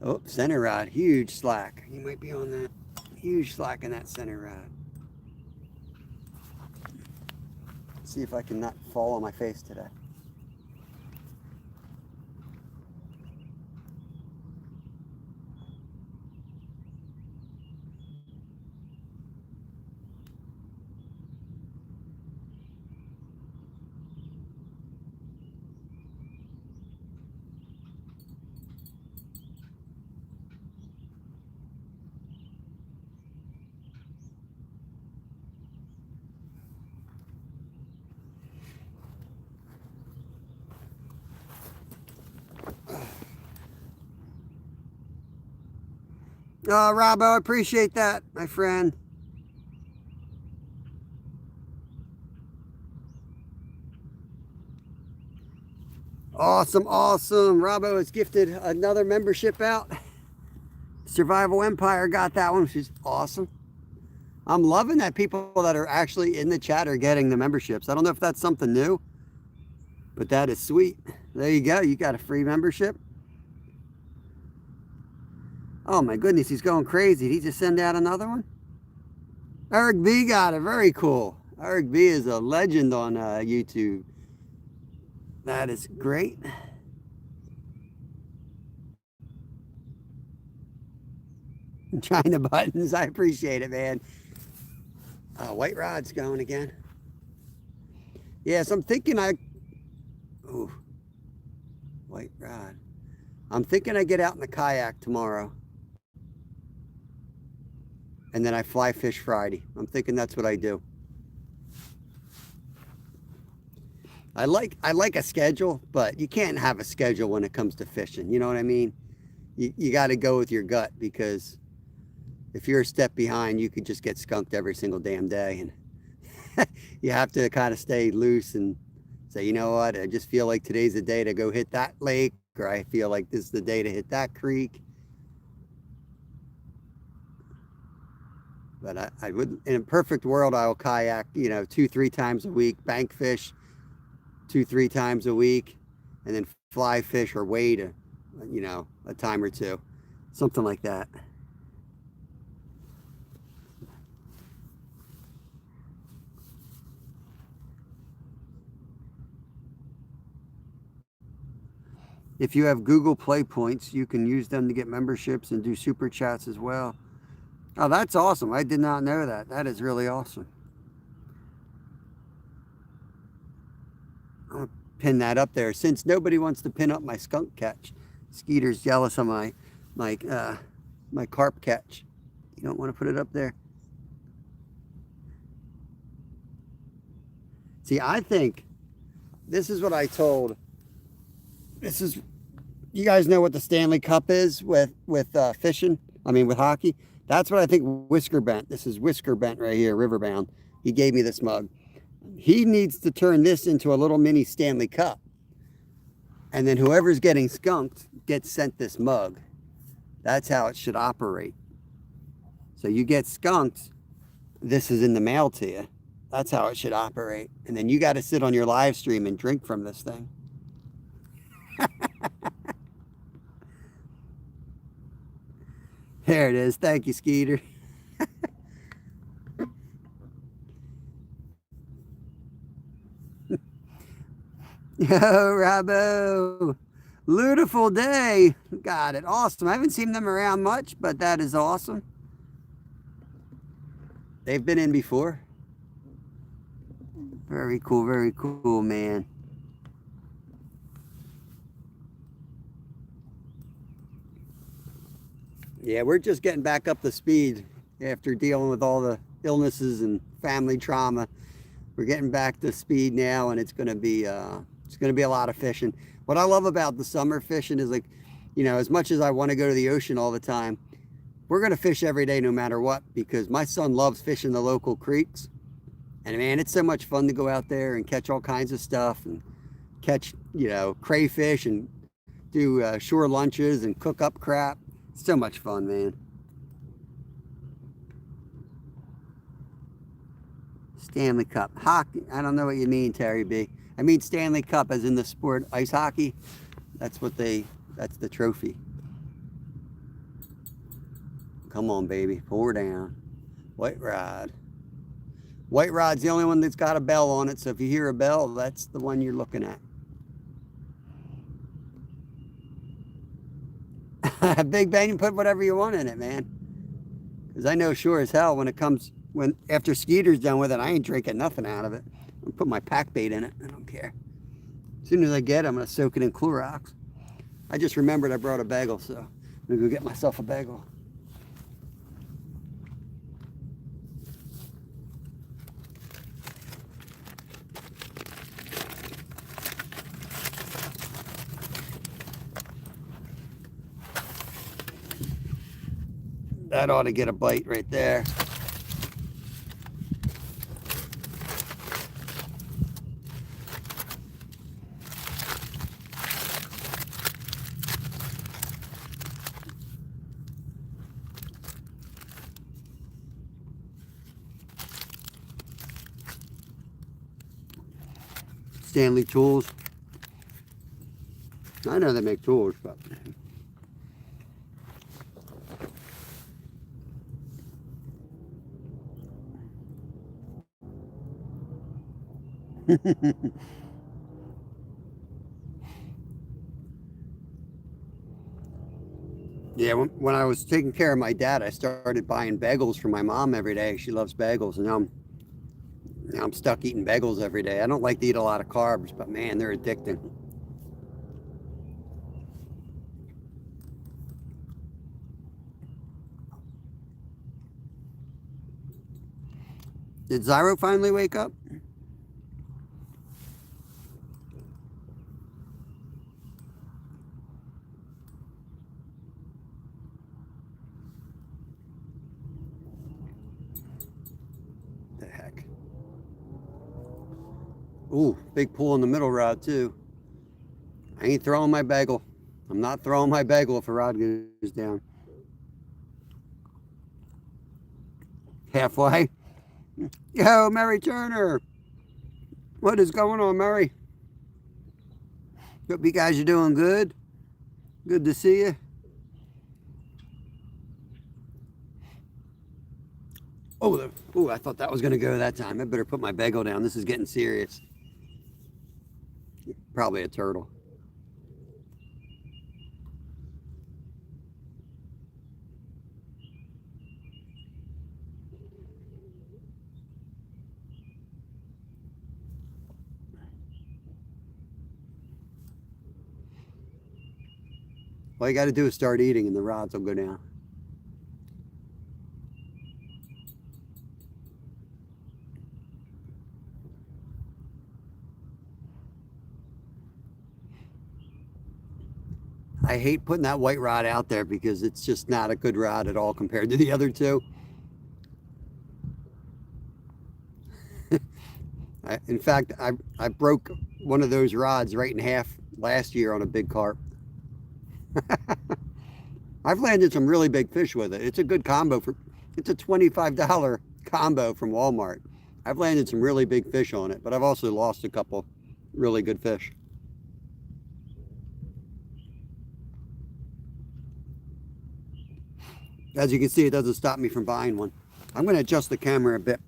Oh, center rod, huge slack. You might be on that. Huge slack in that center rod. See if I can not fall on my face today. Oh, Robbo, I appreciate that, my friend. Awesome, awesome. Robbo has gifted another membership out. Survival Empire got that one, which is awesome. I'm loving that people that are actually in the chat are getting the memberships. I don't know if that's something new, but that is sweet. There you go. You got a free membership. Oh my goodness, he's going crazy. Did he just send out another one? Eric B got it. Very cool. Eric B is a legend on YouTube. That is great. China buttons. I appreciate it, man. White rod's going again. Yes, I'm thinking ooh, white rod. I'm thinking I get out in the kayak tomorrow. And then I fly fish Friday. I'm thinking that's what I do. I like a schedule, but you can't have a schedule when it comes to fishing. You know what I mean? You got to go with your gut, because if you're a step behind, you could just get skunked every single damn day. And You have to kind of stay loose and say, you know what, I just feel like today's the day to go hit that lake, or I feel like this is the day to hit that creek. But I would, in a perfect world, I'll kayak, 2, 3 times a week, bank fish 2, 3 times a week, and then fly fish or wade a time or two, something like that. If you have Google Play points, you can use them to get memberships and do super chats as well. Oh, that's awesome. I did not know that. That is really awesome. I'm going to pin that up there since nobody wants to pin up my skunk catch. Skeeter's jealous of my carp catch. You don't want to put it up there? See, I think this is what I told. This is, you guys know what the Stanley Cup is with fishing? I mean, with hockey. That's what I think Whisker Bent. This is Whisker Bent right here, Riverbound. He gave me this mug. He needs to turn this into a little mini Stanley Cup. And then whoever's getting skunked gets sent this mug. That's how it should operate. So you get skunked, this is in the mail to you. That's how it should operate. And then you got to sit on your live stream and drink from this thing. There it is. Thank you, Skeeter. Yo, Robbo. Beautiful day. Got it. Awesome. I haven't seen them around much, but that is awesome. They've been in before. Very cool, man. Yeah, we're just getting back up to speed after dealing with all the illnesses and family trauma. We're getting back to speed now, and it's going to be a lot of fishing. What I love about the summer fishing is, like, as much as I want to go to the ocean all the time, we're going to fish every day no matter what, because my son loves fishing the local creeks. And man, it's so much fun to go out there and catch all kinds of stuff and catch, crayfish and do shore lunches and cook up crap. It's so much fun, man. Stanley Cup. Hockey. I don't know what you mean, Terry B. I mean Stanley Cup as in the sport ice hockey. That's the trophy. Come on, baby. Pour down. White rod. White rod's the only one that's got a bell on it, so if you hear a bell, that's the one you're looking at. Big Ben, you put whatever you want in it, man. Because I know sure as hell after Skeeter's done with it, I ain't drinking nothing out of it. I'll put my pack bait in it. I don't care. As soon as I get it, I'm going to soak it in Clorox. I just remembered I brought a bagel, so I'm going to go get myself a bagel. That ought to get a bite right there. Stanley tools. I know they make tools, but yeah, when I was taking care of my dad, I started buying bagels for my mom every day. She loves bagels, and now I'm stuck eating bagels every day. I don't like to eat a lot of carbs, but man, they're addicting. Did Zyro finally wake up? The heck? Ooh, big pull in the middle rod too. I ain't throwing my bagel. I'm not throwing my bagel if a rod goes down. Halfway. Yo, Mary Turner. What is going on, Mary? Hope you guys are doing good. Good to see you. Oh, I thought that was going to go that time. I better put my bagel down. This is getting serious. Probably a turtle. All you got to do is start eating and the rods will go down. I hate putting that white rod out there because it's just not a good rod at all compared to the other two. In fact, I broke one of those rods right in half last year on a big carp. I've landed some really big fish with it. It's a good combo it's a $25 combo from Walmart. I've landed some really big fish on it, but I've also lost a couple really good fish. As you can see, it doesn't stop me from buying one. I'm going to adjust the camera a bit.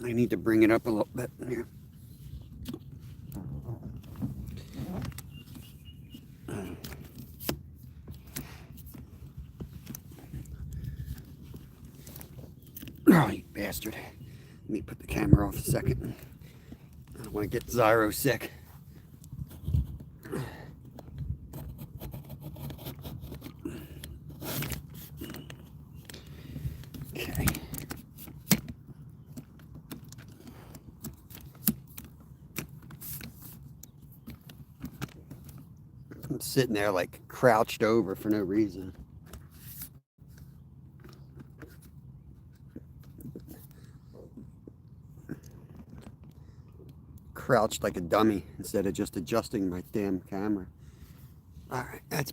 I need to bring it up a little bit here. Oh, you bastard. Let me put the camera off a second. I don't want to get Zyro sick. Okay. I'm sitting there like crouched over for no reason. Crouched like a dummy instead of just adjusting my damn camera. All right, that's.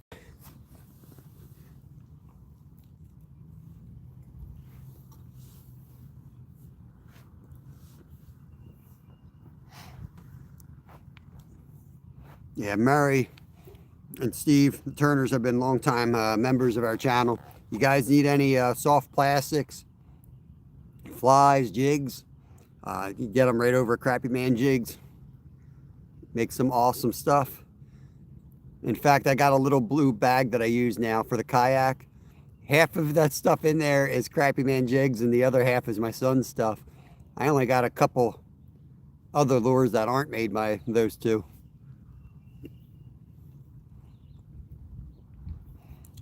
Yeah, Mary and Steve, the Turners, have been longtime members of our channel. You guys need any soft plastics, flies, jigs? You can get them right over at Crappy Man Jigs. Make some awesome stuff. In fact, I got a little blue bag that I use now for the kayak. Half of that stuff in there is Crappy Man Jigs and the other half is my son's stuff. I only got a couple other lures that aren't made by those two.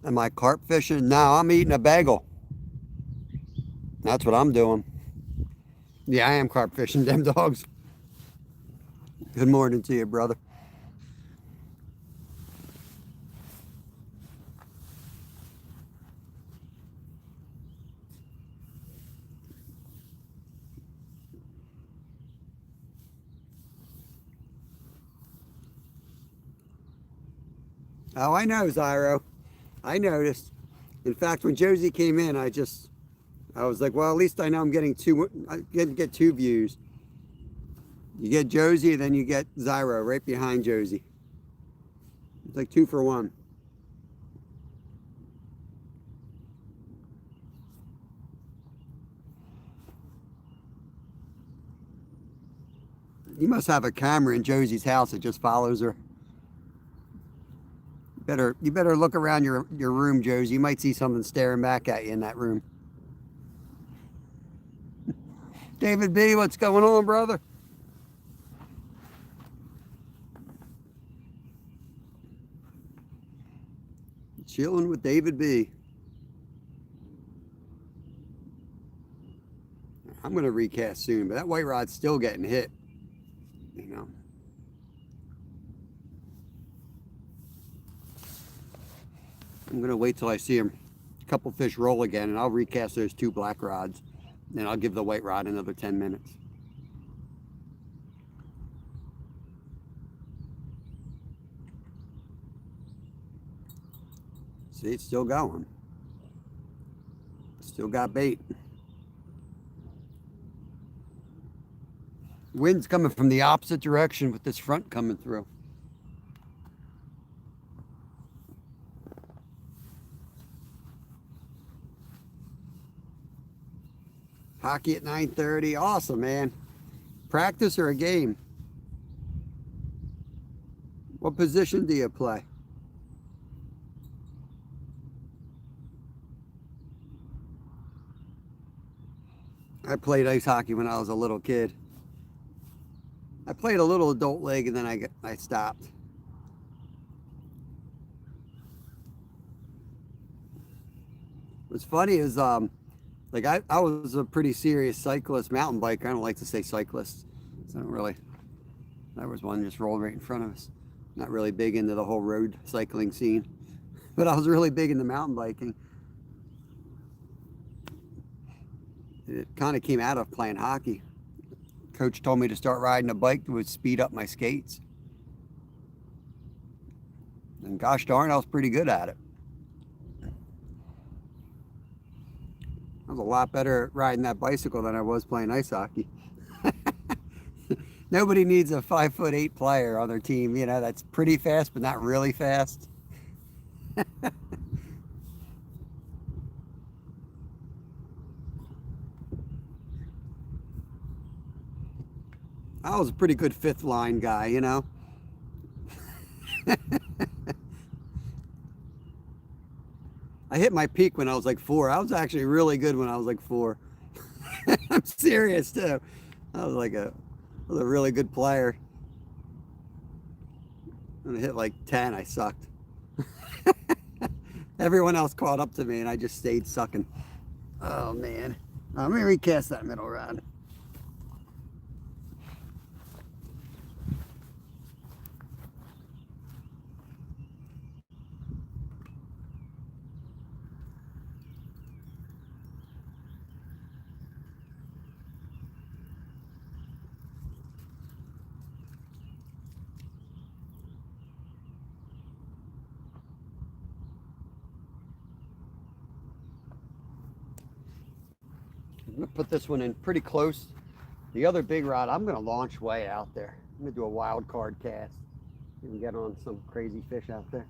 Am I carp fishing? No, I'm eating a bagel. That's what I'm doing. Yeah, I am carp fishing, them dogs. Good morning to you, brother. Oh, I know, Zyro. I noticed. In fact, when Josie came in, I was like, well, at least I know I'm getting I get two views. You get Josie, then you get Zyro right behind Josie. It's like 2 for 1. You must have a camera in Josie's house that just follows her. You better look around your room, Josie. You might see something staring back at you in that room. David B, what's going on, brother? Chilling with David B. I'm going to recast soon, but that white rod's still getting hit. You know. I'm going to wait till I see a couple fish roll again, and I'll recast those 2 black rods. Then I'll give the white rod another 10 minutes. See, it's still going. Still got bait. Wind's coming from the opposite direction with this front coming through. Hockey at 9:30. Awesome, man. Practice or a game? What position do you play? I played ice hockey when I was a little kid. I played a little adult league and then I stopped. What's funny is like I was a pretty serious cyclist, mountain biker. I don't like to say cyclist. So I don't really. There was one just rolled right in front of us. Not really big into the whole road cycling scene, but I was really big into mountain biking. It kind of came out of playing hockey. Coach told me to start riding a bike that would speed up my skates. And gosh darn, I was pretty good at it. I was a lot better at riding that bicycle than I was playing ice hockey. Nobody needs a 5'8" player on their team, you know, that's pretty fast, but not really fast. I was a pretty good fifth line guy, you know. I hit my peak when I was like 4. I was actually really good when I was like 4. I'm serious too. I was a really good player. When I hit like 10, I sucked. Everyone else caught up to me and I just stayed sucking. Oh man. Let me recast that middle rod. I'm gonna put this one in pretty close. The other big rod, I'm gonna launch way out there. I'm gonna do a wild card cast and get on some crazy fish out there.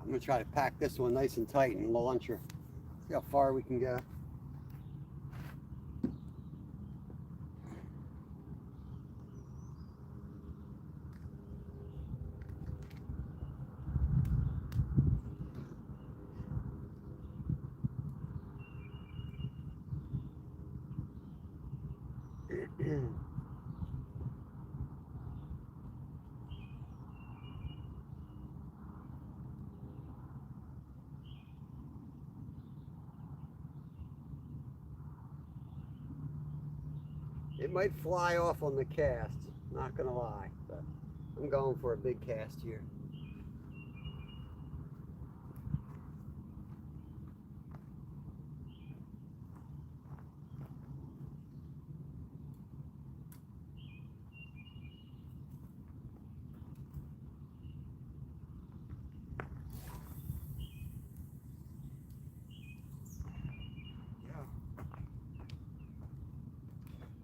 I'm gonna try to pack this one nice and tight and launch her. See how far we can go. It might fly off on the cast, not gonna lie, but I'm going for a big cast here.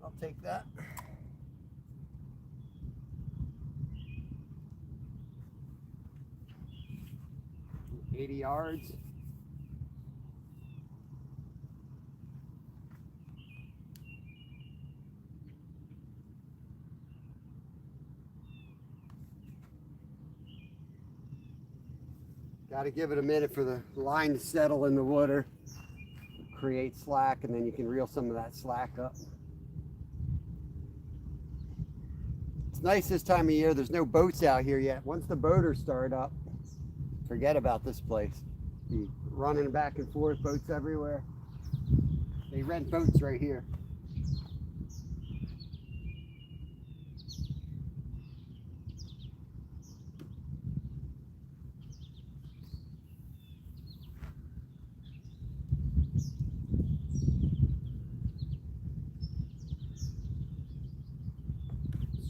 I'll take that. $80 yards. Got to give it a minute for the line to settle in the water, create slack, and then you can reel some of that slack up. It's nice this time of year. There's no boats out here yet. Once the boaters start up, forget about this place. Be running back and forth, boats everywhere. They rent boats right here.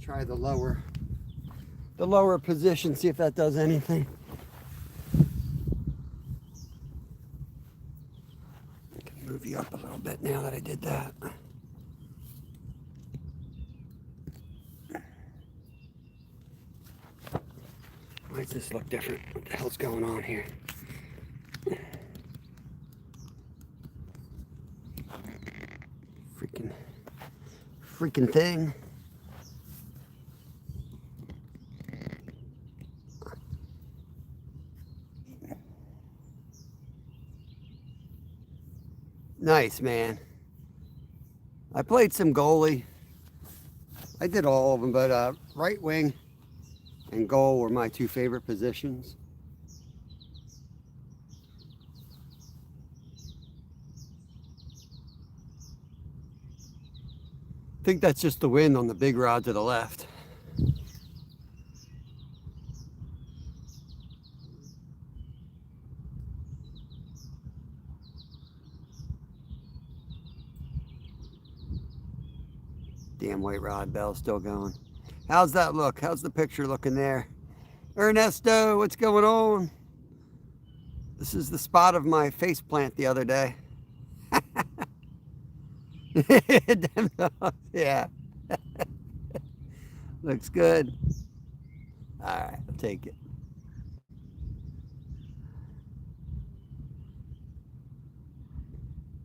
Try the lower position, see if that does anything. I can move you up a little bit now that I did that. Why does this look different? What the hell's going on here? Freaking thing. Nice, man. I played some goalie. I did all of them, but right wing and goal were my two favorite positions. I think that's just the wind on the big rod to the left. Damn white rod bell still going. How's that look? How's the picture looking there? Ernesto, what's going on? This is the spot of my face plant the other day. Yeah. Looks good. All right, I'll take it.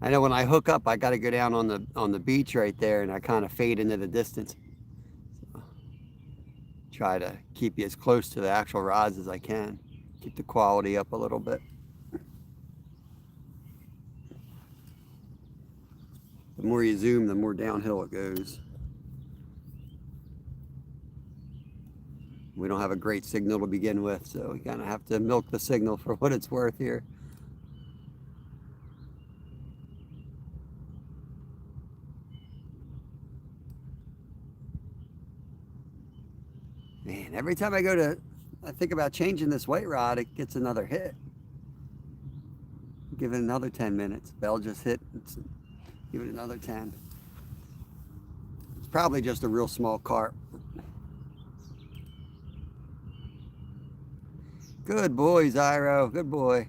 I know when I hook up, I got to go down on the beach right there, and I kind of fade into the distance. So, try to keep you as close to the actual rods as I can. Keep the quality up a little bit. The more you zoom, the more downhill it goes. We don't have a great signal to begin with, so we kind of have to milk the signal for what it's worth here. Man, every time I think about changing this white rod, it gets another hit. Give it another 10 minutes. Bell just hit. Give it another 10. It's probably just a real small carp. Good boy, Zyro. Good boy.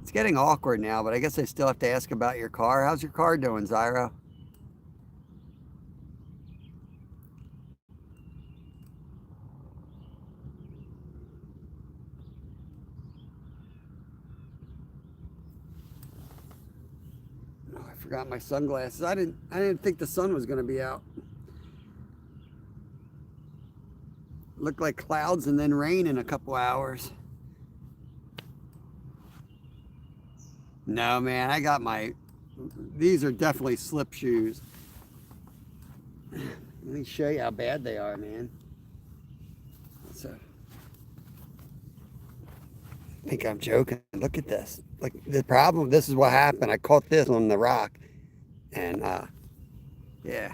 It's getting awkward now, but I guess I still have to ask about your car. How's your car doing, Zyro? Oh, I forgot my sunglasses. I didn't think the sun was going to be out. Looked like clouds and then rain in a couple hours. No, man, I got these are definitely slip shoes. Let me show you how bad they are, man. So, I think I'm joking. Look at this. Like, the problem, this is what happened. I caught this on the rock. And, yeah.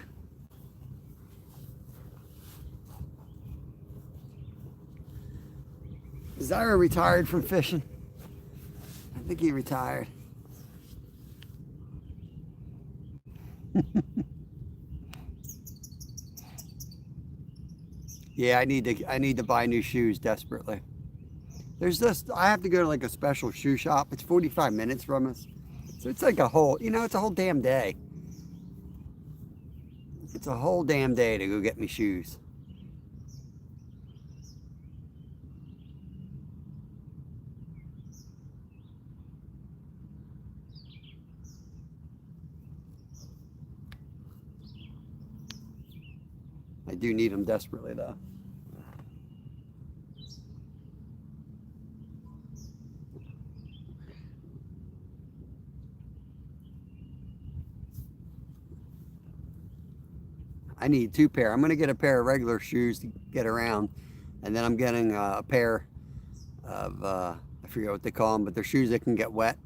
Zyra retired from fishing. I think he retired. Yeah, I need to buy new shoes desperately. There's this, I have to go to like a special shoe shop. It's 45 minutes from us. So it's like a whole, it's a whole damn day. It's a whole damn day to go get me shoes. I do need them desperately though. I need 2 pair. I'm going to get a pair of regular shoes to get around. And then I'm getting a pair of, I forget what they call them, but they're shoes that can get wet.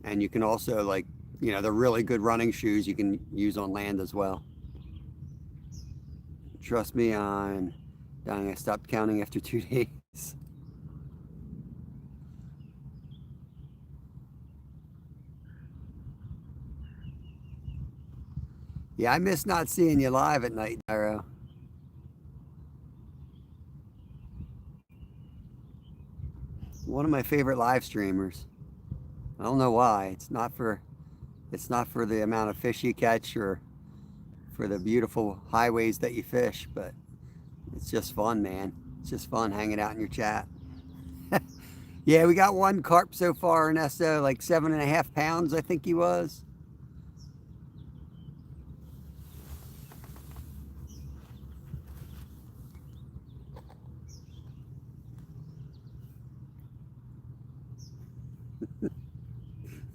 And you can also like, they're really good running shoes you can use on land as well. Trust me, I'm dying. I stopped counting after 2 days. Yeah, I miss not seeing you live at night, Dairo. One of my favorite live streamers. I don't know why. It's not for the amount of fish you catch or for the beautiful highways that you fish, but it's just fun, man. It's just fun hanging out in your chat. Yeah, we got 1 carp so far, Ernesto, like 7.5 pounds, I think he was.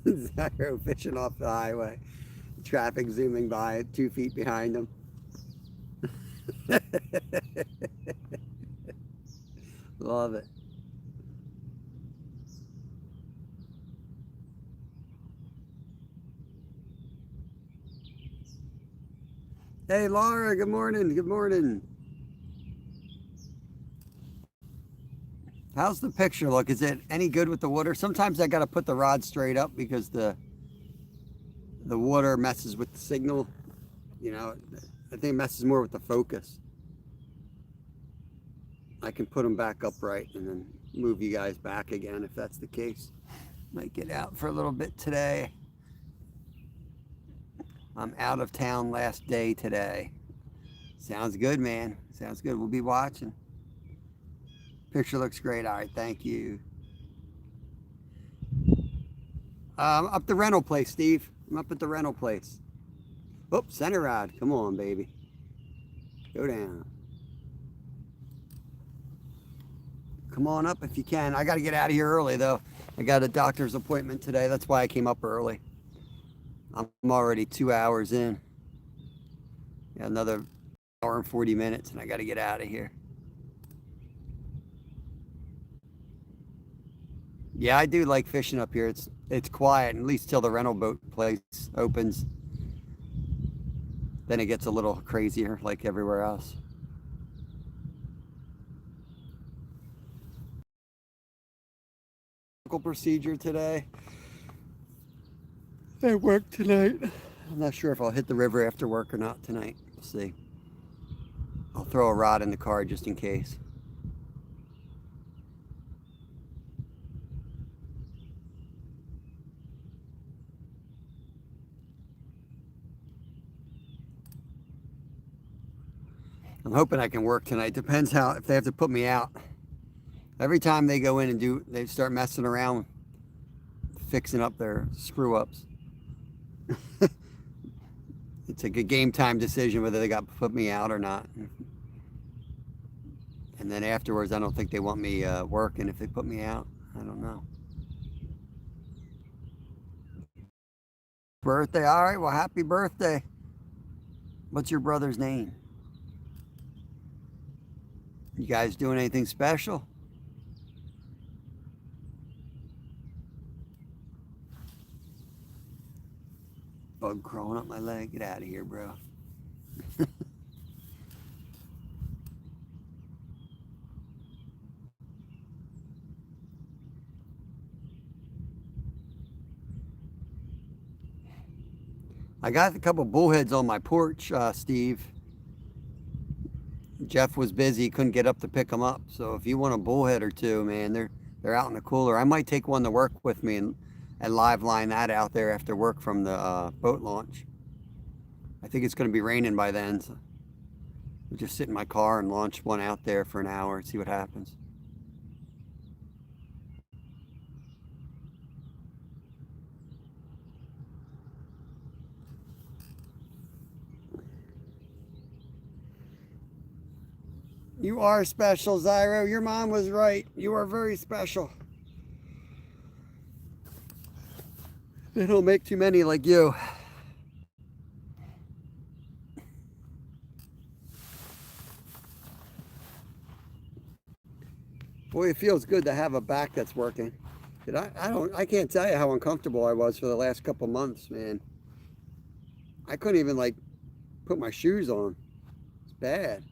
Zyro fishing off the highway. Traffic zooming by at 2 feet behind him. Love it. Hey Laura, good morning. Good morning. How's the picture look? Is it any good with the water? Sometimes I got to put the rod straight up because the water messes with the signal. I think it messes more with the focus. I can put them back upright and then move you guys back again if that's the case. Might get out for a little bit today. I'm out of town last day today. Sounds good, man. Sounds good. We'll be watching. Picture looks great. All right, thank you. Up the rental place, Steve. I'm up at the rental place. Oh, center rod. Come on, baby. Go down. Come on up if you can. I got to get out of here early, though. I got a doctor's appointment today. That's why I came up early. I'm already 2 hours in. Got another hour and 40 minutes, and I got to get out of here. Yeah, I do like fishing up here. It's quiet, at least till the rental boat place opens. Then it gets a little crazier, like everywhere else. Procedure today. I work tonight. I'm not sure if I'll hit the river after work or not tonight. We'll see. I'll throw a rod in the car just in case. I'm hoping I can work tonight. Depends if they have to put me out. Every time they go in and they start messing around, fixing up their screw ups. It's like a game time decision whether they got to put me out or not. And then afterwards, I don't think they want me working if they put me out. I don't know. Birthday. All right. Well, happy birthday. What's your brother's name? You guys doing anything special? Bug crawling up my leg. Get out of here, bro. I got a couple bullheads on my porch, Steve. Jeff was busy, he couldn't get up to pick them up. So if you want a bullhead or two, man, they're out in the cooler. I might take one to work with me and live line that out there after work from the boat launch. I think it's going to be raining by then, so we'll just sit in my car and launch one out there for an hour and see what happens. You are special, Zyro. Your mom was right. You are very special. They don't make too many like you. Boy, it feels good to have a back that's working. I can't tell you how uncomfortable I was for the last couple months, man. I couldn't even like put my shoes on. It's bad.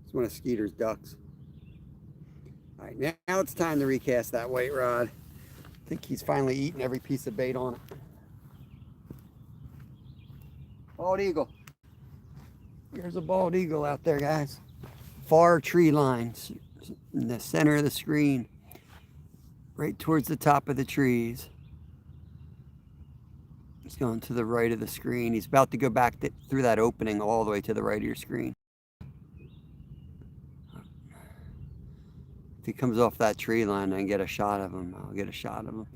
It's one of Skeeter's ducks. All right, now it's time to recast that white rod. I think he's finally eaten every piece of bait on it. Bald eagle. Here's a bald eagle out there, guys. Far tree lines in the center of the screen, right towards the top of the trees. He's going to the right of the screen. He's about to go back through that opening all the way to the right of your screen. If he comes off that tree line and get a shot of him, I'll get a shot of him.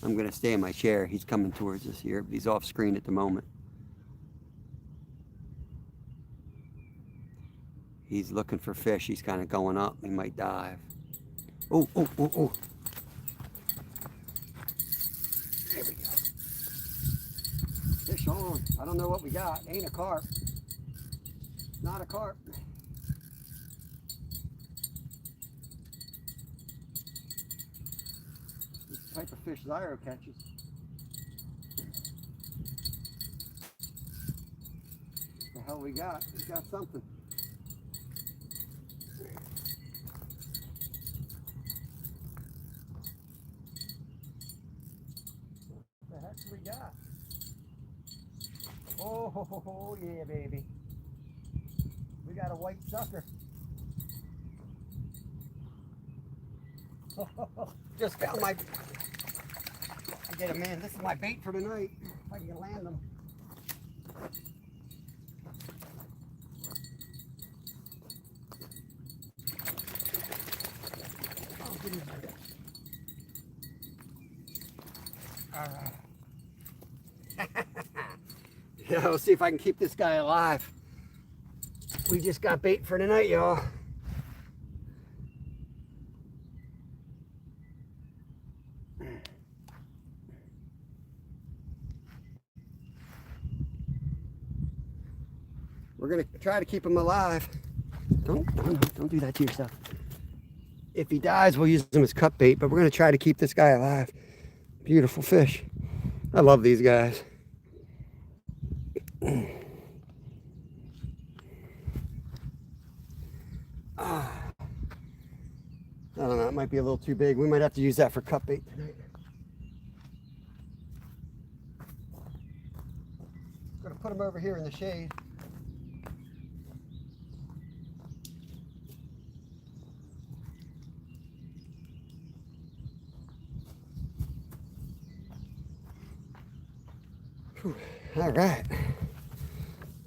I'm going to stay in my chair. He's coming towards us here, but he's off screen at the moment. He's looking for fish. He's kind of going up. He might dive. Oh, oh, oh, oh. There we go. Fish on. I don't know what we got. Ain't a carp. Not a carp. This is the type of fish Zyro catches. What the hell we got? We got something. What the heck do we got? Oh, yeah, baby. We got a white sucker. Just found my... I get him in. This is my bait for tonight. If I can land them. Oh, give me that. All right. Yeah, we'll see if I can keep this guy alive. We just got bait for tonight, y'all. We're gonna try to keep him alive. Don't do that to yourself. If he dies, we'll use him as cut bait, but we're gonna try to keep this guy alive. Beautiful fish. I love these guys. I don't know, it might be a little too big. We might have to use that for cut bait tonight. I'm gonna put him over here in the shade. Whew. All right.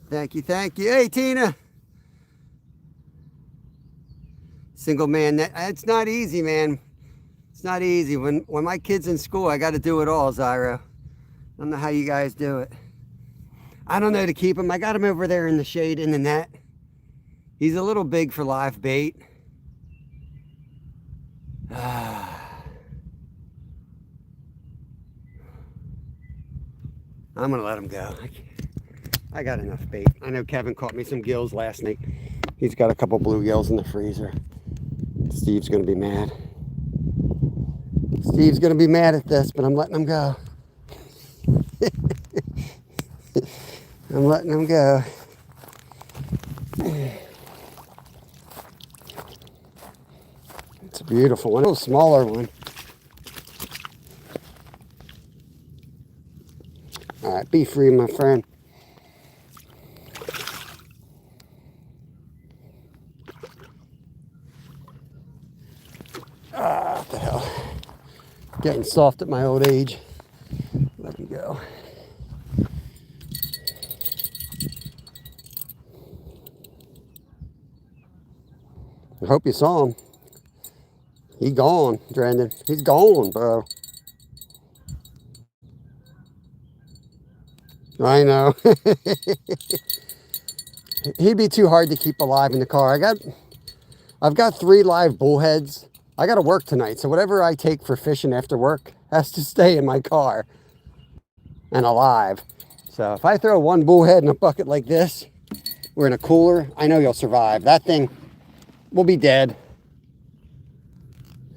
Thank you, thank you. Hey, Tina. Single man, it's not easy, man. It's not easy. When my kid's in school, I got to do it all, Zyro. I don't know how you guys do it. I don't know to keep him. I got him over there in the shade in the net. He's a little big for live bait. I'm going to let him go. I got enough bait. I know Kevin caught me some gills last night. He's got a couple bluegills in the freezer. Steve's going to be mad. Steve's going to be mad at this, but I'm letting him go. I'm letting him go. It's a beautiful one. A little smaller one. All right, be free, my friend. Ah, what the hell. Getting soft at my old age. Let me go. I hope you saw him. He gone, Brandon. He's gone, bro. I know. He'd be too hard to keep alive in the car. I've got 3 live bullheads. I got to work tonight, so whatever I take for fishing after work has to stay in my car and alive. So if I throw 1 bullhead in a bucket like this, or in a cooler, I know you'll survive. That thing will be dead.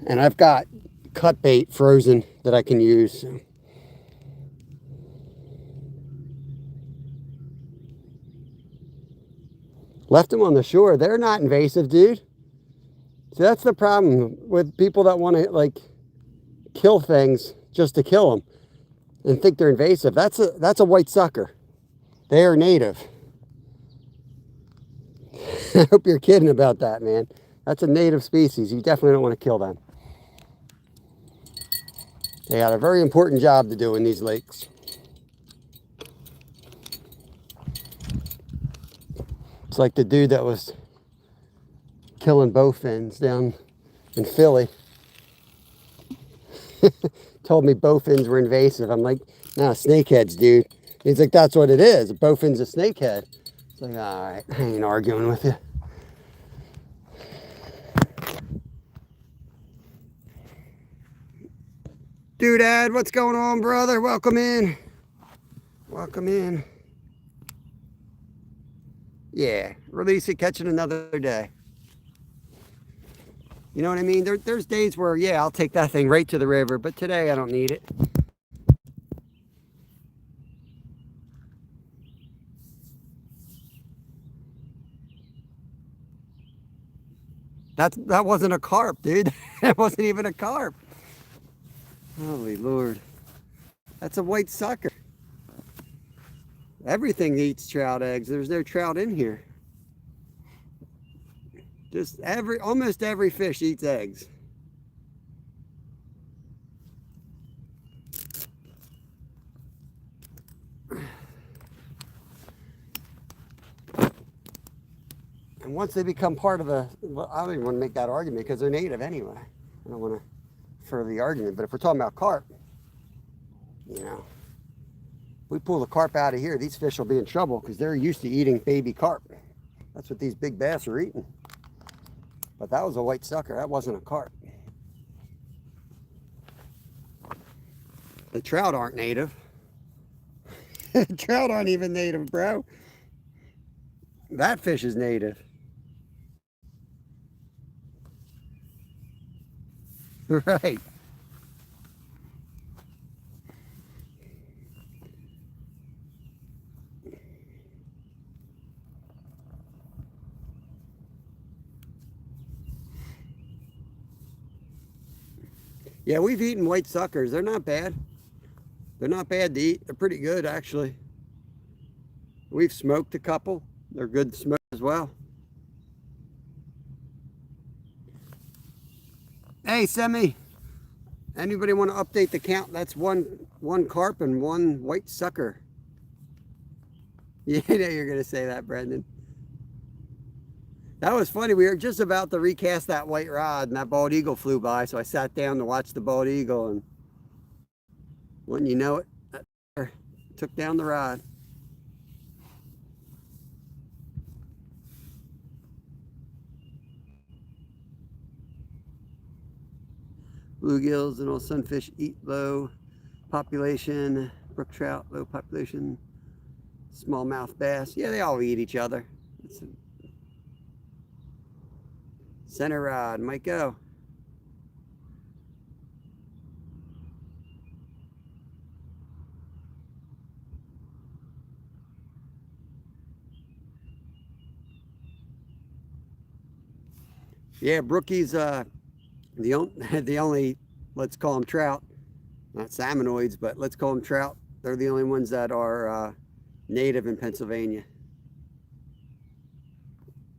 And I've got cut bait frozen that I can use. Left them on the shore. They're not invasive, dude. See, that's the problem with people that want to, like, kill things just to kill them and think they're invasive. That's a white sucker. They are native. I hope you're kidding about that, man. That's a native species. You definitely don't want to kill them. They got a very important job to do in these lakes. It's like the dude that was killing bowfins down in Philly. Told me bowfins were invasive. I'm like, nah, snakeheads, dude. He's like, that's what it is. A bowfin's a snakehead. It's like, all right, I ain't arguing with you. Doodad, what's going on, brother? Welcome in. Welcome in. Yeah, release it, catch it another day. You know what I mean? There's days where, yeah, I'll take that thing right to the river, but today I don't need it. That wasn't a carp, dude. That wasn't even a carp. Holy Lord. That's a white sucker. Everything eats trout eggs. There's no trout in here. Just almost every fish eats eggs. And once they become part of well, I don't even want to make that argument because they're native anyway. I don't want to further the argument, but if we're talking about carp, you know, we pull the carp out of here, these fish will be in trouble because they're used to eating baby carp. That's what these big bass are eating. But that was a white sucker. That wasn't a carp. The trout aren't native. Trout aren't even native, bro. That fish is native. Right. Yeah, we've eaten white suckers. They're not bad. They're not bad to eat. They're pretty good, actually. We've smoked a couple. They're good to smoke as well. Hey, Semi. Anybody want to update the count? That's one carp and 1 white sucker. Yeah, I know you're going to say that, Brendan. That was funny. We were just about to recast that white rod, and that bald eagle flew by, so I sat down to watch the bald eagle, and wouldn't you know it, that took down the rod. Bluegills and all sunfish eat low population. Brook trout, low population. Smallmouth bass. Yeah, they all eat each other. Center rod might go. Yeah, brookies, the only, let's call them trout, not salmonoids, but let's call them trout They're the only ones that are native in Pennsylvania.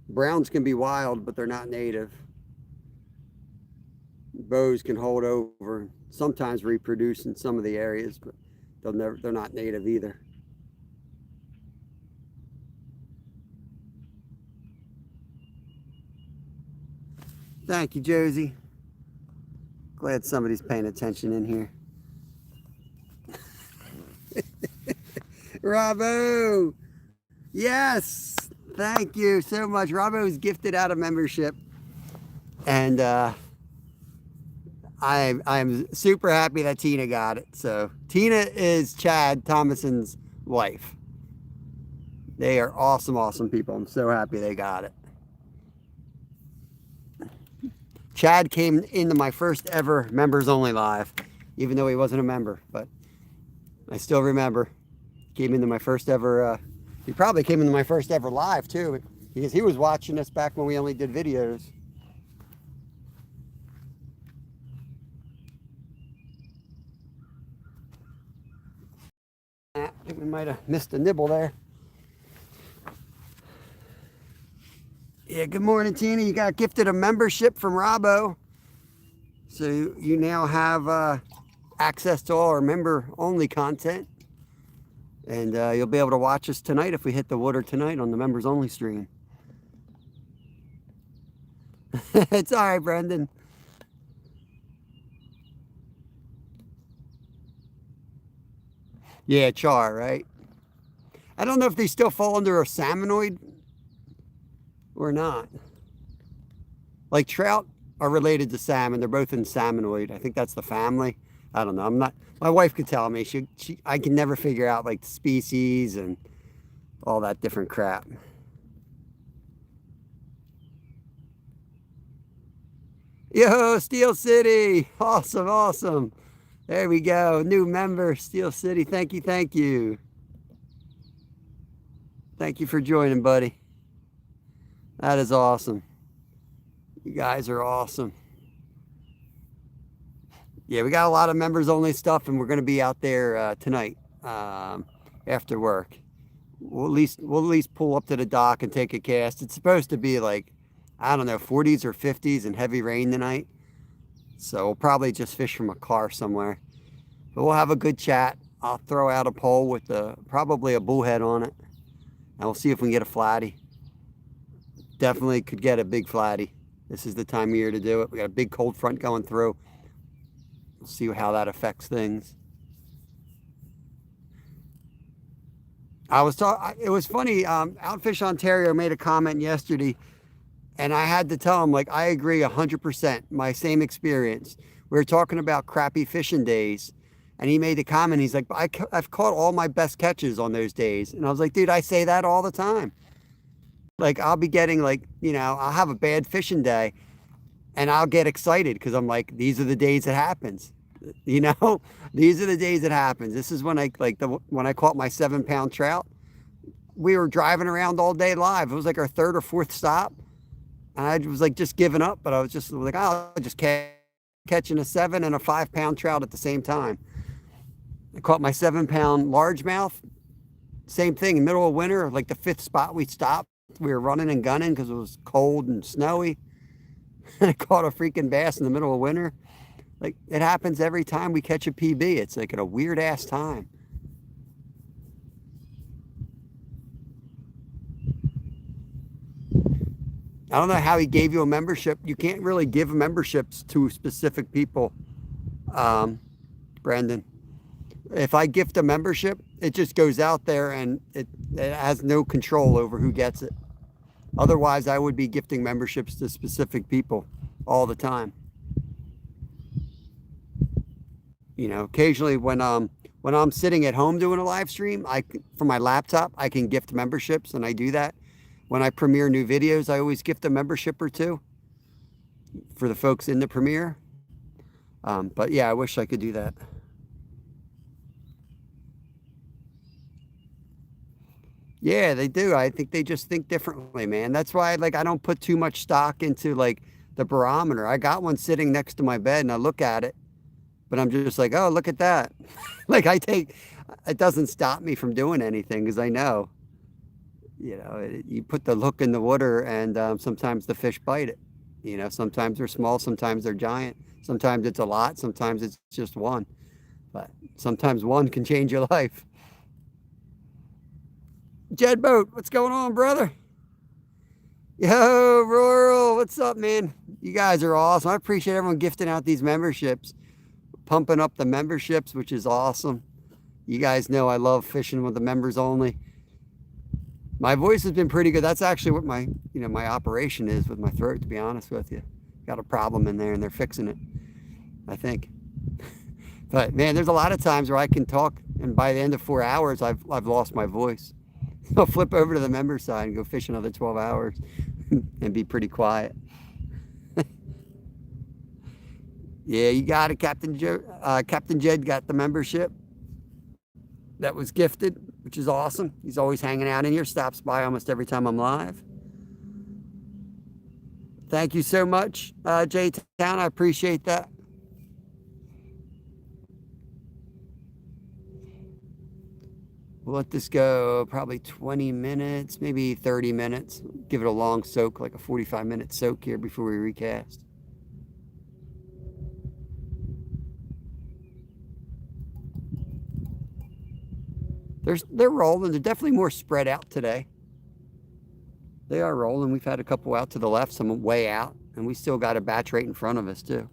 Browns can be wild, but they're not native. Bows can hold over, sometimes reproduce in some of the areas, but they're not native either. Thank you, Josie. Glad somebody's paying attention in here. Robbo! Yes! Thank you so much. Robbo was gifted out of membership. And I'm super happy that Tina got it. So Tina is Chad Thomason's wife. They are awesome, awesome people. I'm so happy they got it. Chad came into my first ever members only live, even though he wasn't a member, but I still remember. Came into my first ever, he probably came into my first ever live too, because he was watching us back when we only did videos. I think we might have missed a nibble there. Yeah, good morning, Tina. You got gifted a membership from Robbo. So you now have access to all our member-only content. And you'll be able to watch us tonight if we hit the water tonight on the members-only stream. It's all right, Brendan. Yeah, char, right? I don't know if they still fall under a salmonoid or not. Like trout are related to salmon. They're both in salmonoid. I think that's the family. I don't know. I'm not. My wife could tell me. I can never figure out like the species and all that different crap. Yo, Steel City. Awesome, awesome. There we go. New member, Steel City. Thank you, thank you. Thank you for joining, buddy. That is awesome. You guys are awesome. Yeah, we got a lot of members only stuff, and we're going to be out there tonight after work. We'll at least pull up to the dock and take a cast. It's supposed to be like, I don't know, 40s or 50s and heavy rain tonight. So we'll probably just fish from a car somewhere. But we'll have a good chat. I'll throw out a pole with probably a bullhead on it. And we'll see if we can get a flatty. Definitely could get a big flatty. This is the time of year to do it. We got a big cold front going through. We'll see how that affects things. It was funny, Outfish Ontario made a comment yesterday, and I had to tell him, like, I agree 100%, my same experience. We were talking about crappie fishing days, and he made a comment, he's like, I've caught all my best catches on those days. And I was like, dude, I say that all the time. Like, I'll be getting, like, you know, I'll have a bad fishing day, and I'll get excited because I'm like, these are the days it happens. You know, these are the days it happens. This is when when I caught my 7-pound trout. We were driving around all day live. It was like our third or fourth stop. And I was like just giving up, but I was just like, oh, just catching a 7 and a 5-pound trout at the same time. I caught my 7-pound largemouth. Same thing, in the middle of winter, like the 5th spot we stopped. We were running and gunning because it was cold and snowy. And I caught a freaking bass in the middle of winter. Like, it happens every time we catch a PB. It's like at a weird ass time. I don't know how he gave you a membership. You can't really give memberships to specific people, Brandon. If I gift a membership, it just goes out there and it has no control over who gets it. Otherwise, I would be gifting memberships to specific people all the time. You know, occasionally when I'm sitting at home doing a live stream, from my laptop, I can gift memberships, and I do that. When I premiere new videos, I always gift a membership or two for the folks in the premiere. But yeah, I wish I could do that. Yeah, they do. I think they just think differently, man. That's why, like, I don't put too much stock into, like, the barometer. I got one sitting next to my bed, and I look at it, but I'm just like, oh, look at that. Like, it doesn't stop me from doing anything because I know, you put the hook in the water and sometimes the fish bite it. Sometimes they're small, sometimes they're giant. Sometimes it's a lot, sometimes it's just one. But sometimes one can change your life. Jed Boat, what's going on, brother? Yo, Rural, what's up, man? You guys are awesome. I appreciate everyone gifting out these memberships, pumping up the memberships, which is awesome. You guys know I love fishing with the members only. My voice has been pretty good. That's actually what my operation is with my throat, to be honest with you. Got a problem in there and they're fixing it, I think. But man, there's a lot of times where I can talk and by the end of 4 hours, I've lost my voice. I'll flip over to the member side and go fish another 12 hours and be pretty quiet. Yeah, you got it, Captain Joe. Captain Jed got the membership that was gifted, which is awesome. He's always hanging out in here, stops by almost every time I'm live. Thank you so much, J-Town. I appreciate that. We'll let this go probably 20 minutes, maybe 30 minutes. Give it a long soak, like a 45-minute soak here before we recast. They're rolling. They're definitely more spread out today. They are rolling. We've had a couple out to the left, some way out, and we still got a batch right in front of us too.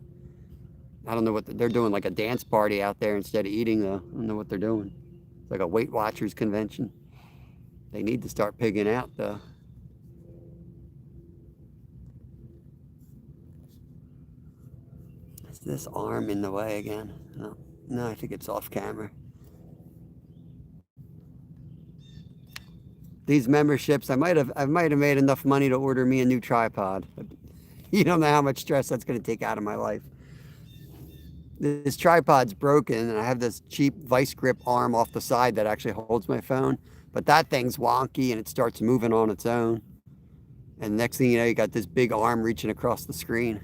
I don't know what they're doing, like a dance party out there instead of eating though. I don't know what they're doing. It's like a Weight Watchers convention. They need to start pigging out though. Is this arm in the way again? No, I think it's off camera. These memberships, I might have made enough money to order me a new tripod. You don't know how much stress that's going to take out of my life. This tripod's broken, and I have this cheap vice grip arm off the side that actually holds my phone. But that thing's wonky, and it starts moving on its own. And next thing you know, you got this big arm reaching across the screen.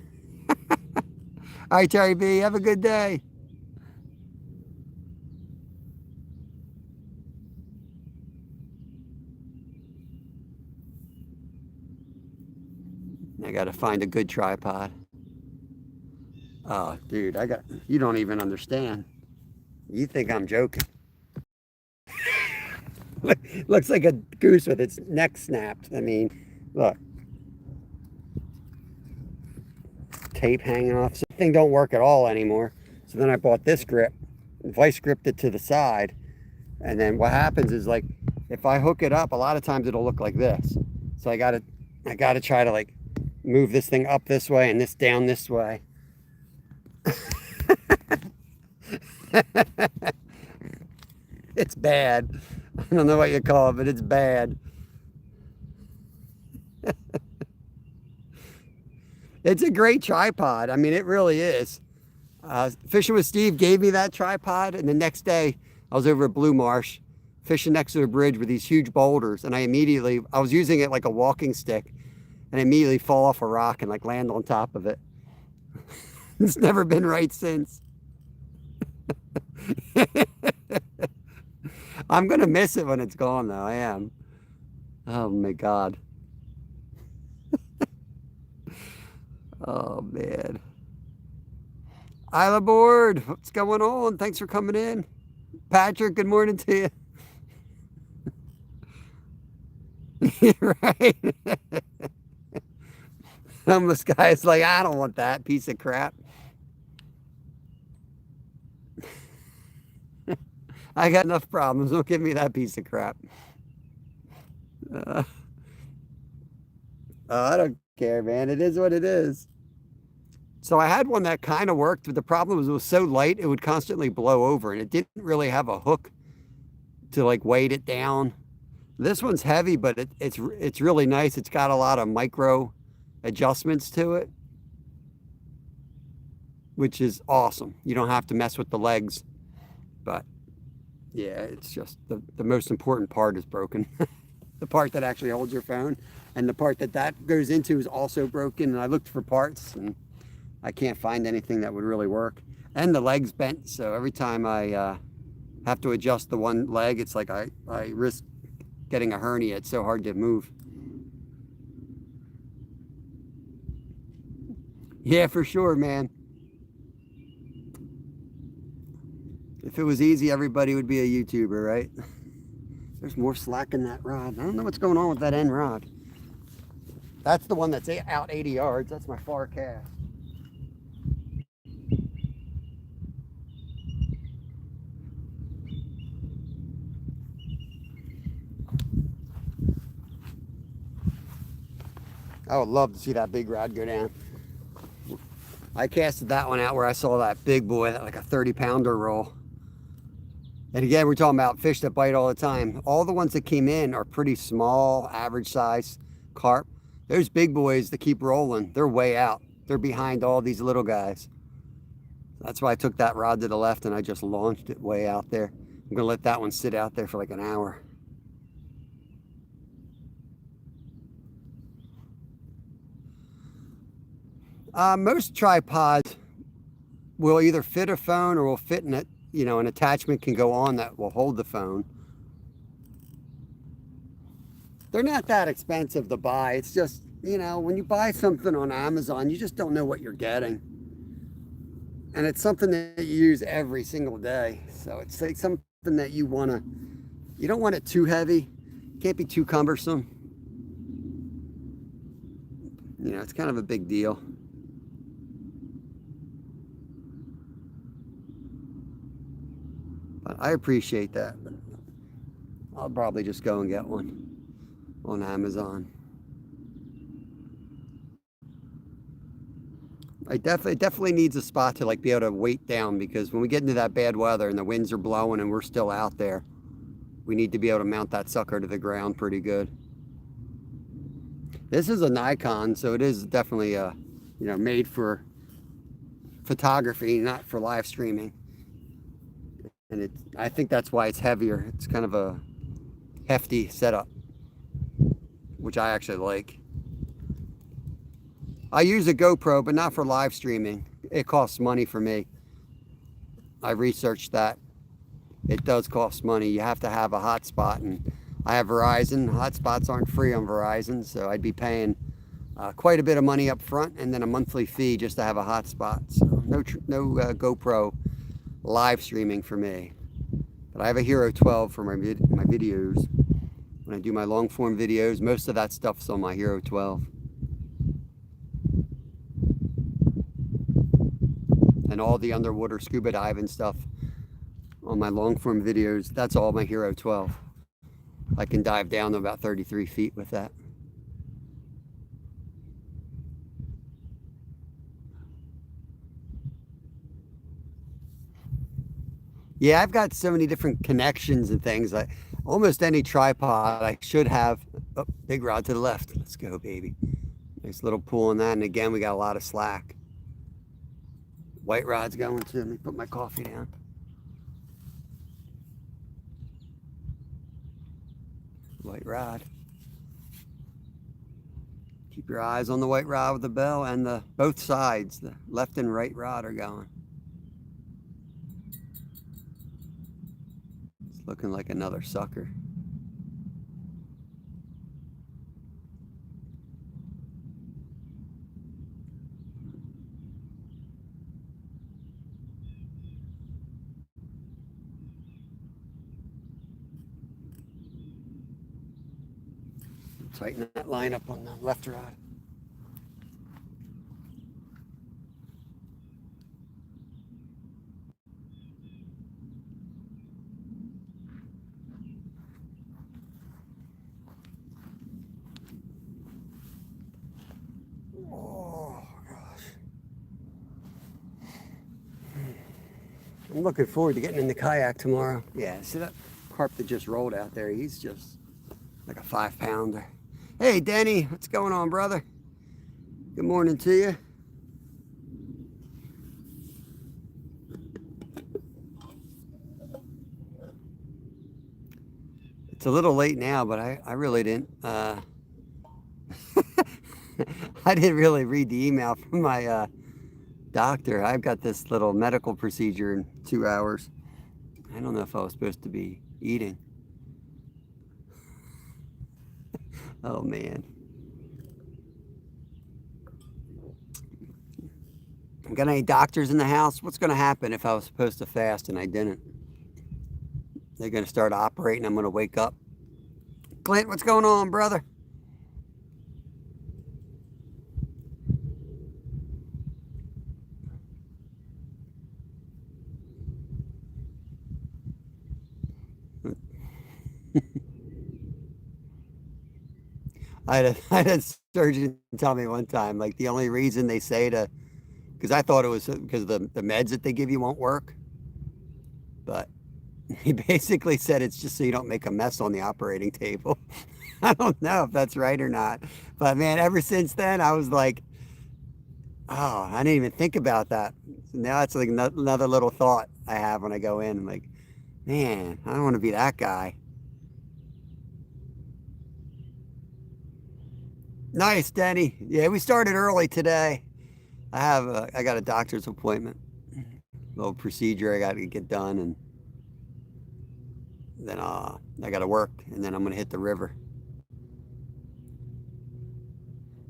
All right, Terry B, have a good day. I got to find a good tripod. Oh, dude, you don't even understand. You think I'm joking. Looks like a goose with its neck snapped. I mean, look. Tape hanging off. So the thing don't work at all anymore. So then I bought this grip, vice gripped it to the side. And then what happens is, like, if I hook it up, a lot of times it'll look like this. So I gotta try to like move this thing up this way and this down this way. It's bad. I don't know what you call it, but it's bad. It's a great tripod. I mean, it really is. Fishing with Steve gave me that tripod, and the next day I was over at Blue Marsh fishing next to a bridge with these huge boulders, and I was using it like a walking stick, and I immediately fall off a rock and like land on top of it. It's never been right since. I'm gonna miss it when it's gone though. I am. Oh my God. Oh man. Isla Board, what's going on? Thanks for coming in. Patrick, good morning to you. Right. Homeless guy's like, I don't want that piece of crap. I got enough problems. Don't give me that piece of crap. I don't care, man. It is what it is. So I had one that kind of worked, but the problem was it was so light, it would constantly blow over, and it didn't really have a hook to like weight it down. This one's heavy, but it's really nice. It's got a lot of micro adjustments to it, which is awesome. You don't have to mess with the legs, but yeah, it's just the most important part is broken. The part that actually holds your phone, and the part that goes into is also broken. And I looked for parts, and I can't find anything that would really work. And the leg's bent, so every time I have to adjust the one leg. It's like I risk getting a hernia. It's so hard to move. Yeah, for sure, man. If it was easy, everybody would be a YouTuber, right? There's more slack in that rod. I don't know what's going on with that end rod. That's the one that's out 80 yards. That's my far cast. I would love to see that big rod go down. I casted that one out where I saw that big boy, that like a 30-pounder roll. And again, we're talking about fish that bite all the time. All the ones that came in are pretty small, average size carp. Those big boys that keep rolling, they're way out. They're behind all these little guys. That's why I took that rod to the left and I just launched it way out there. I'm gonna let that one sit out there for like an hour. Most tripods will either fit a phone or will fit in it. You know, an attachment can go on that will hold the phone. They're not that expensive to buy. It's just, you know, when you buy something on Amazon, you just don't know what you're getting. And it's something that you use every single day. So it's like something that you don't want it too heavy. Can't be too cumbersome. You know, it's kind of a big deal. But I appreciate that. But I'll probably just go and get one on Amazon. It definitely needs a spot to like be able to weight down, because when we get into that bad weather and the winds are blowing and we're still out there, we need to be able to mount that sucker to the ground pretty good. This is a Nikon, so it is definitely you know, made for photography, not for live streaming. And I think that's why it's heavier. It's kind of a hefty setup, which I actually like. I use a GoPro, but not for live streaming. It costs money for me. I researched that. It does cost money. You have to have a hotspot, and I have Verizon. Hotspots aren't free on Verizon, so I'd be paying quite a bit of money up front and then a monthly fee just to have a hotspot. So no GoPro live streaming for me. But I have a Hero 12 for my videos. When I do my long form videos, most of that stuff's on my Hero 12. And all the underwater scuba diving stuff on my long form videos, that's all my Hero 12. I can dive down to about 33 feet with that. Yeah, I've got so many different connections and things. Almost any tripod I should have. Oh, big rod to the left. Let's go, baby. Nice little pull on that. And again, we got a lot of slack. White rod's going too. Let me put my coffee down. White rod. Keep your eyes on the white rod with the bell, and both sides, the left and right rod, are going. It's looking like another sucker. Tighten that line up on the left rod. Oh gosh. I'm looking forward to getting in the kayak tomorrow. Yeah, see that carp that just rolled out there? He's just like a 5-pounder. Hey, Denny, what's going on, brother? Good morning to you. It's a little late now, but I really didn't. I didn't really read the email from my doctor. I've got this little medical procedure in 2 hours. I don't know if I was supposed to be eating. Oh man. Got any doctors in the house? What's going to happen if I was supposed to fast and I didn't? They're going to start operating. I'm going to wake up. Clint, what's going on, brother? I had a surgeon tell me one time, like the only reason they say to, because I thought it was because the meds that they give you won't work. But he basically said it's just so you don't make a mess on the operating table. I don't know if that's right or not. But man, ever since then, I was like, oh, I didn't even think about that. So now it's like another little thought I have when I go in. I'm like, man, I don't want to be that guy. Nice, Denny. Yeah, we started early today. I got a doctor's appointment, little procedure I got to get done, and then I got to work, and then I'm gonna hit the river.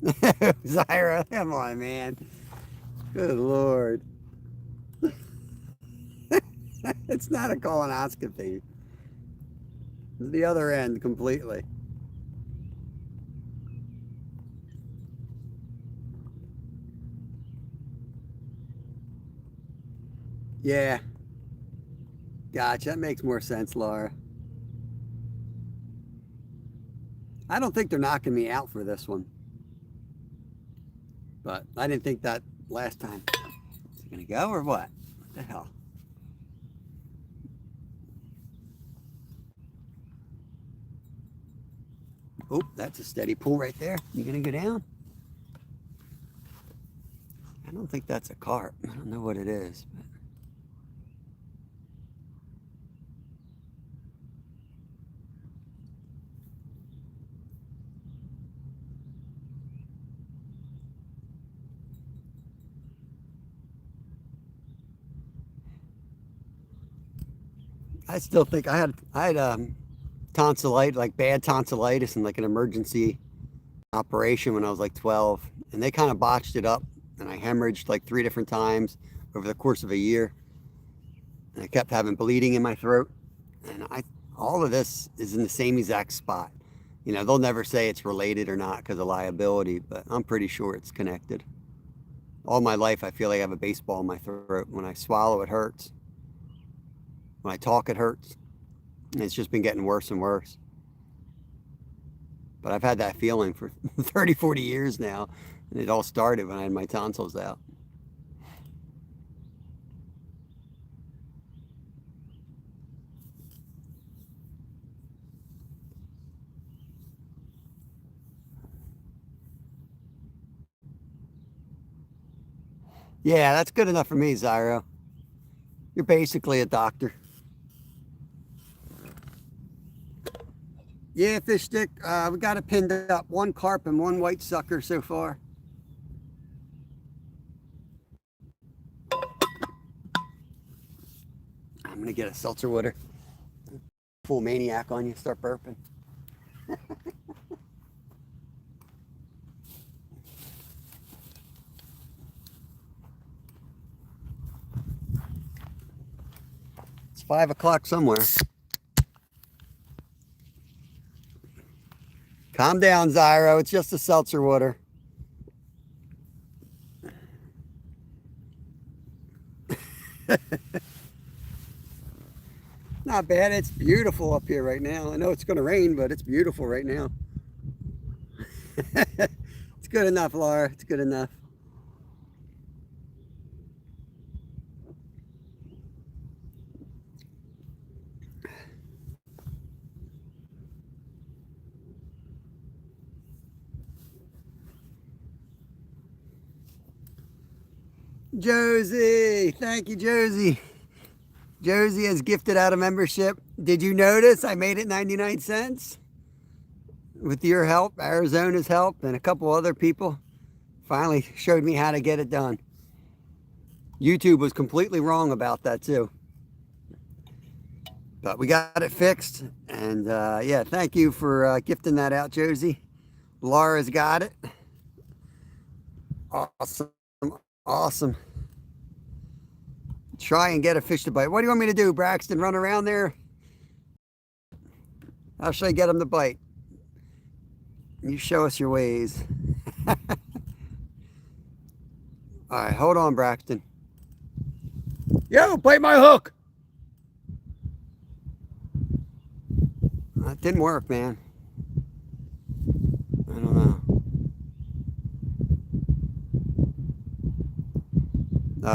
Zyra, come on, man. Good Lord. It's not a colonoscopy. It's the other end completely. Yeah. Gotcha. That makes more sense, Laura. I don't think they're knocking me out for this one. But I didn't think that last time. Is it going to go or what? What the hell? Oh, that's a steady pull right there. You going to go down? I don't think that's a carp. I don't know what it is. But... I still think I had tonsillitis, like bad tonsillitis, and like an emergency operation when I was like 12, and they kind of botched it up, and I hemorrhaged like 3 different times over the course of a year, and I kept having bleeding in my throat, and all of this is in the same exact spot. You know, they'll never say it's related or not because of liability, but I'm pretty sure it's connected. All my life, I feel like I have a baseball in my throat. When I swallow, it hurts. When I talk, it hurts. And it's just been getting worse and worse. But I've had that feeling for 30, 40 years now. And it all started when I had my tonsils out. Yeah, that's good enough for me, Zyro. You're basically a doctor. Yeah, fish stick. We got it pinned up. 1 carp and 1 white sucker so far. I'm gonna get a seltzer water. Full maniac on you. Start burping. It's 5 o'clock somewhere. Calm down, Zyro. It's just a seltzer water. Not bad. It's beautiful up here right now. I know it's going to rain, but it's beautiful right now. It's good enough, Laura. It's good enough. Josie, thank you, Josie. Josie has gifted out a membership. Did you notice I made it 99 cents? With your help, Arizona's help, and a couple other people finally showed me how to get it done. YouTube was completely wrong about that too. But we got it fixed. And yeah, thank you for gifting that out, Josie. Laura's got it. Awesome. Awesome. Try and get a fish to bite. What do you want me to do, Braxton? Run around there? How should I get him to bite? You show us your ways. All right, hold on, Braxton. Yo, bite my hook. That didn't work, man. I don't know.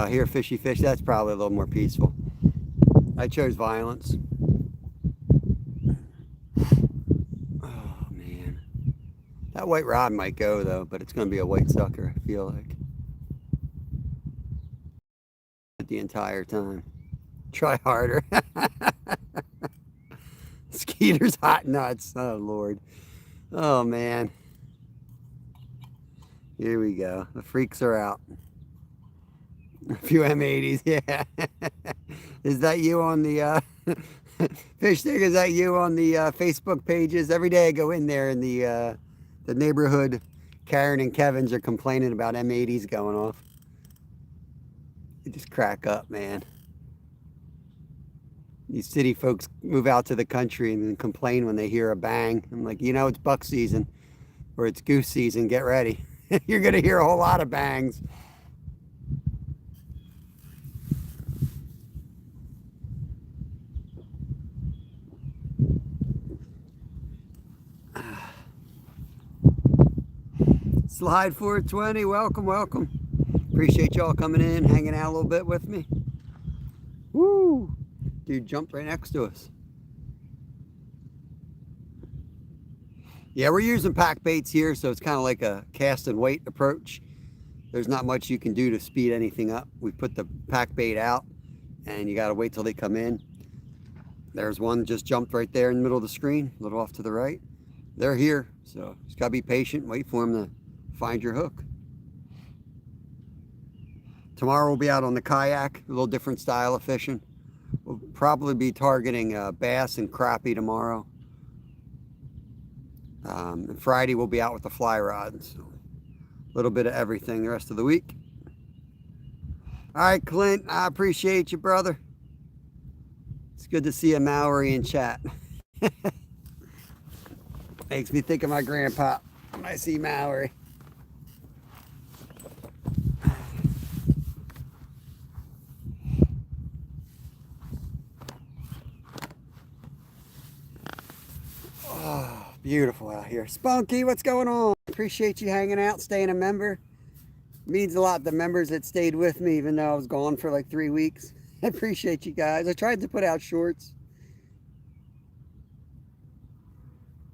Here, fishy fish. That's probably a little more peaceful. I chose violence. Oh, man. That white rod might go, though, but it's going to be a white sucker, I feel like. The entire time. Try harder. Skeeter's hot nuts. Oh, Lord. Oh, man. Here we go. The freaks are out. A few M80s, yeah. Is that you on the fish stick? Is that you on the Facebook pages? Every day I go in there and the neighborhood Karen and Kevin's are complaining about M80s going off. They just crack up, man. These city folks move out to the country and then complain when they hear a bang. I'm like, you know, it's buck season or it's goose season. Get ready. You're going to hear a whole lot of bangs. Slide 420, welcome, welcome. Appreciate y'all coming in, hanging out a little bit with me. Woo! Dude jumped right next to us. Yeah, we're using pack baits here, so it's kind of like a cast and wait approach. There's not much you can do to speed anything up. We put the pack bait out, and you got to wait till they come in. There's one just jumped right there in the middle of the screen, a little off to the right. They're here, so just got to be patient, wait for them to find your hook. Tomorrow we'll be out on the kayak, a little different style of fishing. We'll probably be targeting bass and crappie tomorrow. And Friday we'll be out with the fly rods. So a little bit of everything the rest of the week. All right, Clint, I appreciate you, brother. It's good to see a Maori in chat. Makes me think of my grandpa when I see Maori. Oh, beautiful out here. Spunky, what's going on? Appreciate you hanging out, staying a member. Means a lot, the members that stayed with me, even though I was gone for like 3 weeks. I appreciate you guys. I tried to put out shorts,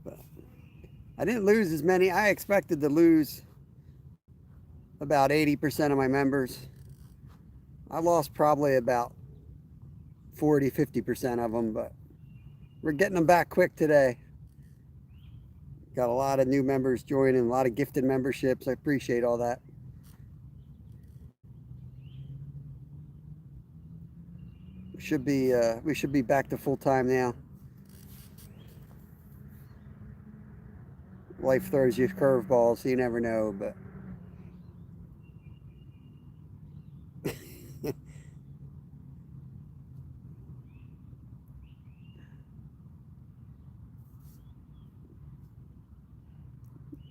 but I didn't lose as many. I expected to lose about 80% of my members. I lost probably about 40, 50% of them, but we're getting them back quick today. Got a lot of new members joining, a lot of gifted memberships. I appreciate all that. We should be back to full time now. Life throws you curveballs, so you never know, but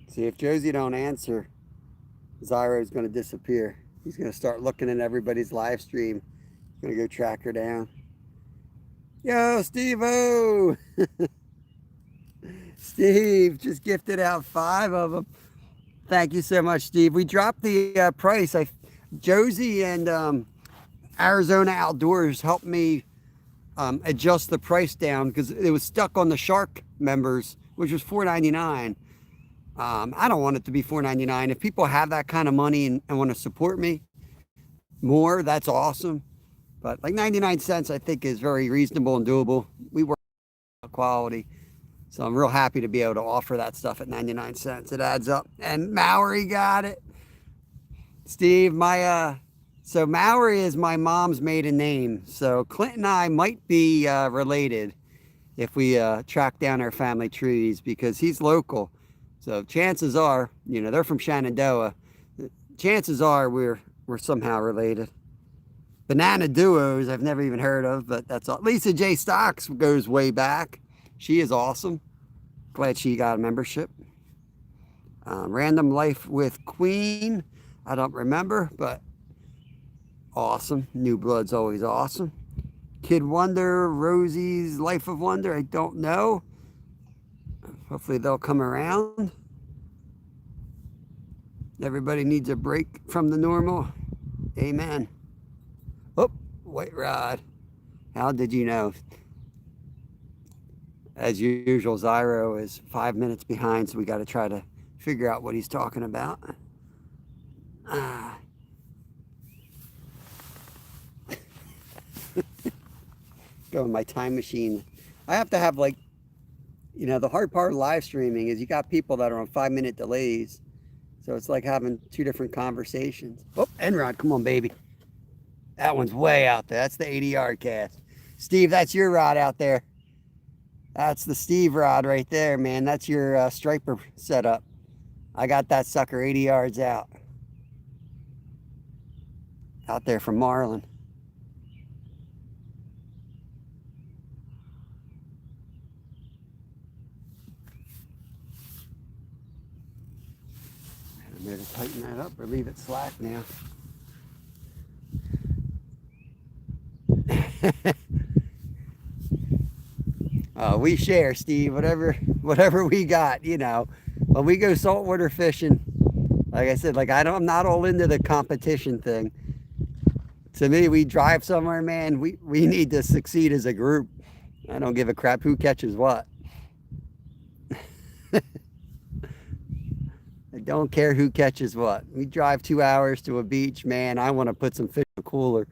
see, if Josie don't answer, Zyro's going to disappear. He's going to start looking at everybody's live stream. He's going to go track her down. Yo, Steve-O! Steve just gifted out 5 of them. Thank you so much, Steve. We dropped the price. Josie and Arizona Outdoors helped me adjust the price down because it was stuck on the Shark members, which was $4.99. I don't want it to be $4.99. If people have that kind of money and want to support me more, that's awesome. But like 99 cents, I think, is very reasonable and doable. We work on quality. So I'm real happy to be able to offer that stuff at 99 cents. It adds up. And Maori got it. Steve, my So Maury is my mom's maiden name. So Clint and I might be related if we track down our family trees because he's local. So chances are, you know, they're from Shenandoah. Chances are we're somehow related. Banana Duos I've never even heard of, but that's all. Lisa J. Stocks goes way back. She is awesome. Glad she got a membership. Random Life with Queen. I don't remember, but awesome. New Blood's always awesome. Kid Wonder, Rosie's Life of Wonder. I don't know. Hopefully they'll come around. Everybody needs a break from the normal. Amen. Oh, White Rod. How did you know? As usual, Zyro is 5 minutes behind, so we got to try to figure out what he's talking about. Go in my time machine. I have to have, like, you know, the hard part of live streaming is you got people that are on 5 minute delays. So it's like having two different conversations. Oh, Enrod, come on, baby. That one's way out there. That's the 80-yard cast. Steve, that's your rod out there. That's the Steve rod right there, man. That's your striper setup. I got that sucker 80 yards out. Out there from Marlin. I'm there to tighten that up or leave it slack now. We share, Steve, whatever we got, you know. When we go saltwater fishing, like I said, like I'm not all into the competition thing. To me, we drive somewhere, man, we need to succeed as a group. I don't give a crap who catches what. I don't care who catches what. We drive 2 hours to a beach, man, I want to put some fish in a cooler.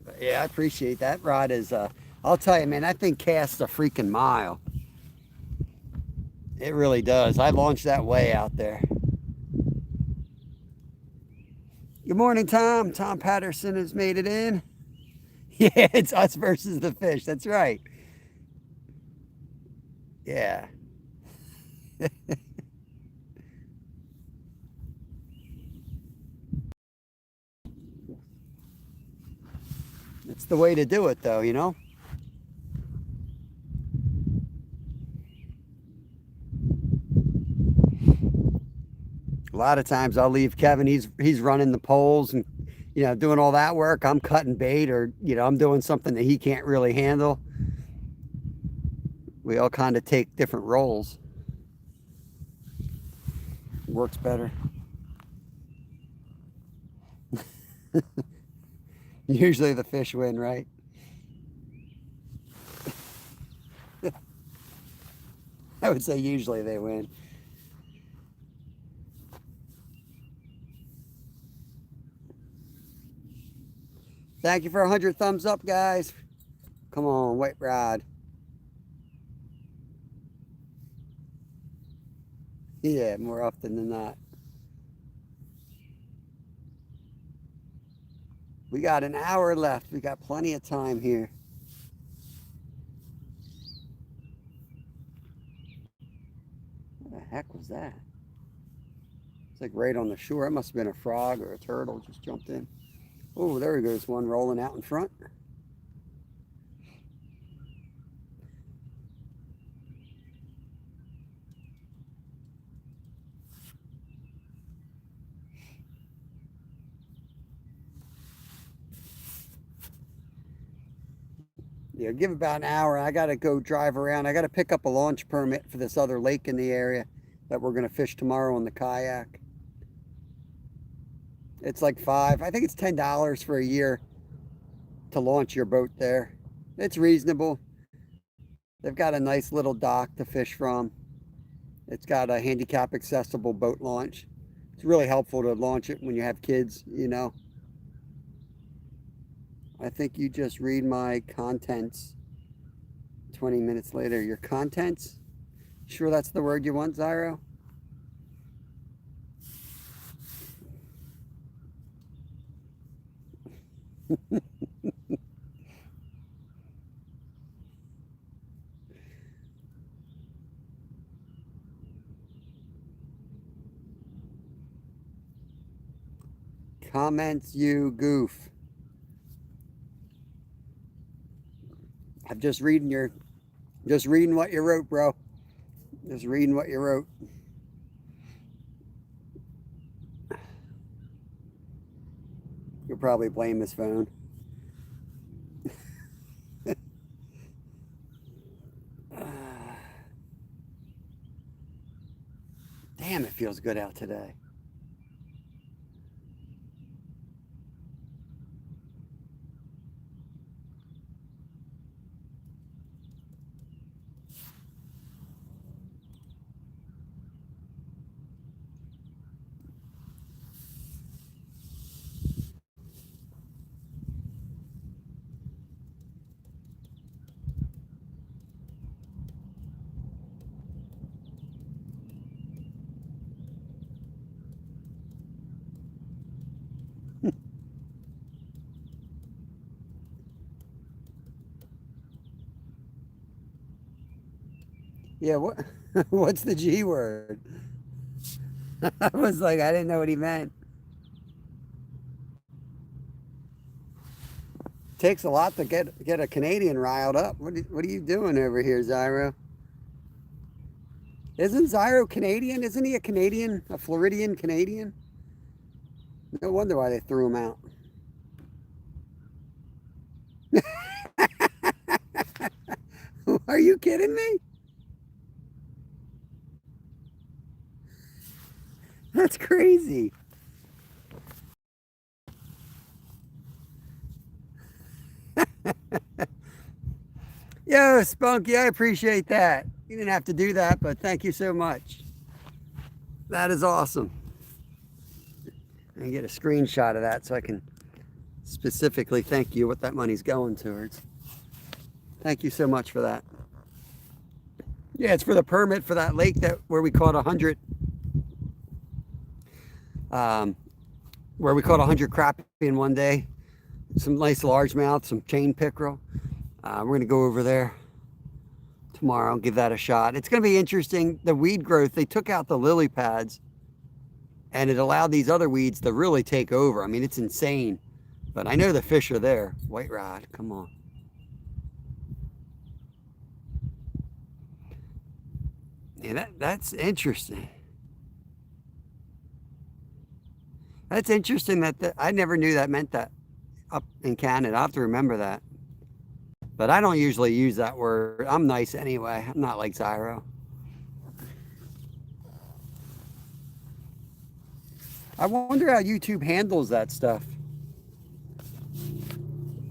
But yeah, I appreciate that. Rod is I'll tell you, man, that thing casts a freaking mile. It really does. I launched that way out there. Good morning, Tom. Tom Patterson has made it in. Yeah, it's us versus the fish. That's right. Yeah. It's the way to do it, though, you know? A lot of times I'll leave Kevin. He's running the poles and, you know, doing all that work. I'm cutting bait or, you know, I'm doing something that he can't really handle. We all kind of take different roles. Works better. Usually the fish win, right? I would say usually they win. Thank you for 100 thumbs up, guys. Come on, White Rod. Yeah, more often than not. We got an hour left. We got plenty of time here. What the heck was that? It's like right on the shore. It must have been a frog or a turtle just jumped in. Oh, there goes one rolling out in front. Yeah, give about an hour. I got to go drive around. I got to pick up a launch permit for this other lake in the area that we're going to fish tomorrow on the kayak. It's like I think it's $10 for a year to launch your boat there. It's reasonable. They've got a nice little dock to fish from. It's got a handicap accessible boat launch. It's really helpful to launch it when you have kids, you know. I think you just read my contents 20 minutes later. Your contents? Sure that's the word you want, Zyro? Comments, you goof. I'm just reading what you wrote, bro. Just reading what you wrote. You'll probably blame his phone. Damn, it feels good out today. Yeah, what what's the G word? I was like, I didn't know what he meant. Takes a lot to get a Canadian riled up. What are you doing over here, Zyro? Isn't Zyro Canadian? Isn't he a Canadian? A Floridian Canadian? No wonder why they threw him out. Are you kidding me? That's crazy. Yo, Spunky, I appreciate that. You didn't have to do that, but thank you so much. That is awesome. I get a screenshot of that so I can specifically thank you what that money's going towards. Thank you so much for that. Yeah, it's for the permit for that lake where we caught 100. Where we caught 100 crappie in one day. Some nice largemouth, some chain pickerel. We're going to go over there tomorrow and give that a shot. It's going to be interesting. The weed growth, they took out the lily pads and it allowed these other weeds to really take over. I mean, it's insane. But I know the fish are there. White rod, come on. Yeah, that's interesting. That's interesting I never knew that meant that up in Canada. I'll have to remember that. But I don't usually use that word. I'm nice anyway. I'm not like Zyro. I wonder how YouTube handles that stuff.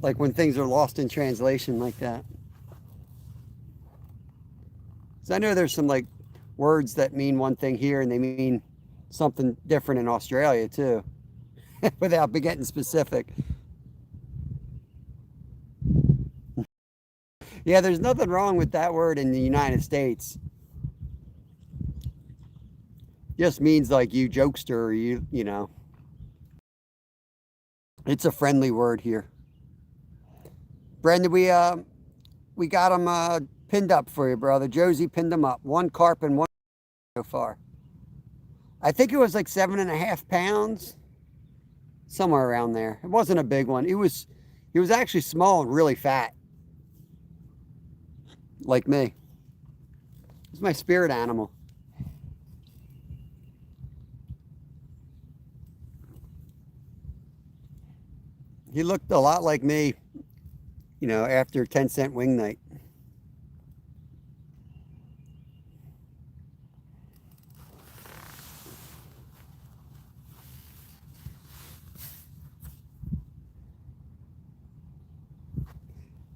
Like when things are lost in translation like that. So I know there's some like words that mean one thing here and they mean something different in Australia too. Without getting specific. Yeah, there's nothing wrong with that word in the United States. Just means like you jokester or you know. It's a friendly word here. Brendan, we got them pinned up for you, brother. Josie pinned them up. 1 carp and 1 so far. I think it was like 7.5 pounds. Somewhere around there. It wasn't a big one. He was actually small and really fat. Like me. It's my spirit animal. He looked a lot like me, you know, after 10-cent wing night.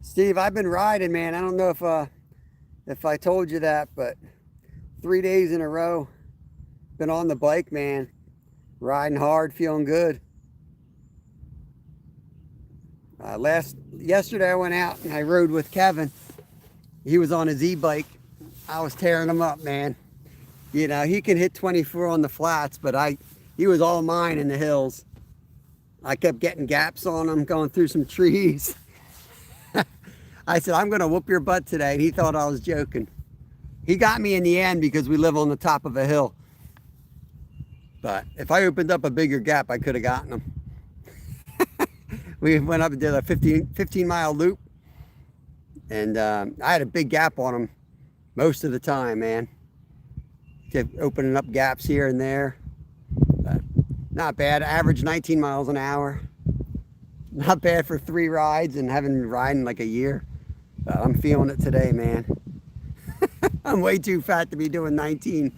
Steve, I've been riding, man. I don't know if I told you that, but 3 days in a row, been on the bike, man. Riding hard, feeling good. Yesterday I went out and I rode with Kevin. He was on his e-bike. I was tearing him up, man. You know, he can hit 24 on the flats, but he was all mine in the hills. I kept getting gaps on him, going through some trees. I said, I'm going to whoop your butt today. And he thought I was joking. He got me in the end because we live on the top of a hill. But if I opened up a bigger gap, I could have gotten him. We went up and did a 15-mile loop. And I had a big gap on him most of the time, man. Kept opening up gaps here and there. But not bad. Average 19 miles an hour. Not bad for 3 rides and haven't been riding like a year. But I'm feeling it today, man. I'm way too fat to be doing 19.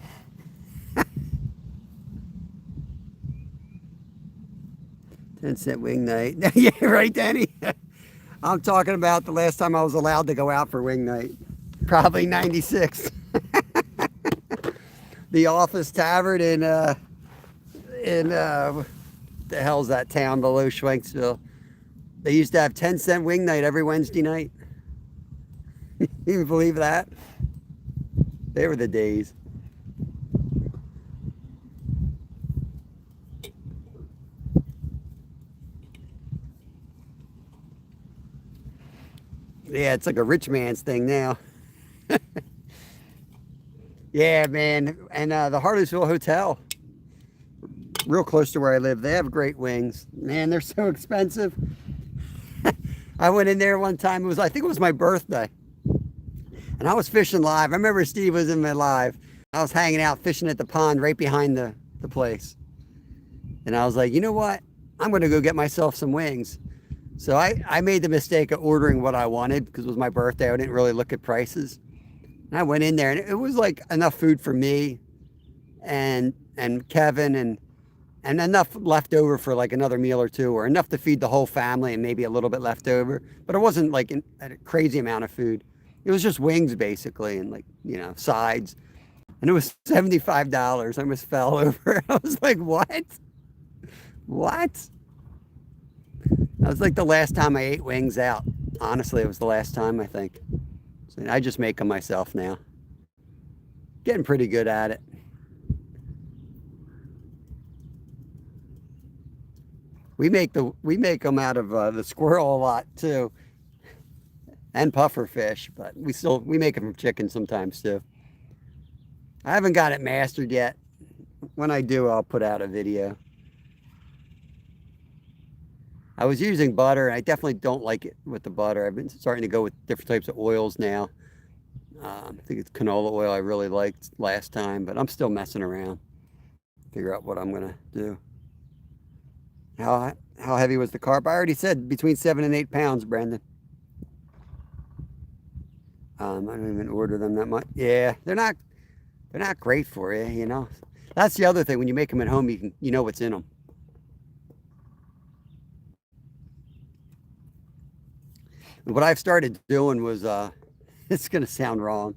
10-cent wing night. Yeah, right, Danny? I'm talking about the last time I was allowed to go out for wing night. Probably 96. The Office Tavern in the hell's that town below Schwenksville? They used to have 10-cent wing night every Wednesday night. You can believe that? They were the days. Yeah, it's like a rich man's thing now. Yeah, man. And the Harleysville Hotel, real close to where I live, they have great wings. Man, they're so expensive. I went in there one time. I think it was my birthday. And I was fishing live. I remember Steve was in my live. I was hanging out fishing at the pond right behind the place. And I was like, you know what? I'm going to go get myself some wings. So I made the mistake of ordering what I wanted because it was my birthday. I didn't really look at prices. And I went in there and it was like enough food for me and Kevin and enough left over for like another meal or two, or enough to feed the whole family and maybe a little bit left over. But it wasn't like a crazy amount of food. It was just wings basically and like, you know, sides. And it was $75. I almost fell over. I was like, what? What? That was like the last time I ate wings out. Honestly, it was the last time, I think. So I just make them myself now. Getting pretty good at it. We make them out of the squirrel a lot too, and puffer fish, but we make them from chicken sometimes too. I haven't got it mastered yet. When I do, I'll put out a video. I was using butter, and I definitely don't like it with the butter. I've been starting to go with different types of oils now. I think it's canola oil I really liked last time, but I'm still messing around. Figure out what I'm gonna do. How heavy was the carp? I already said between 7 and 8 pounds, Brandon. I don't even order them that much. Yeah, they're not great for you, you know. That's the other thing. When you make them at home, you know what's in them. What I've started doing was, it's going to sound wrong,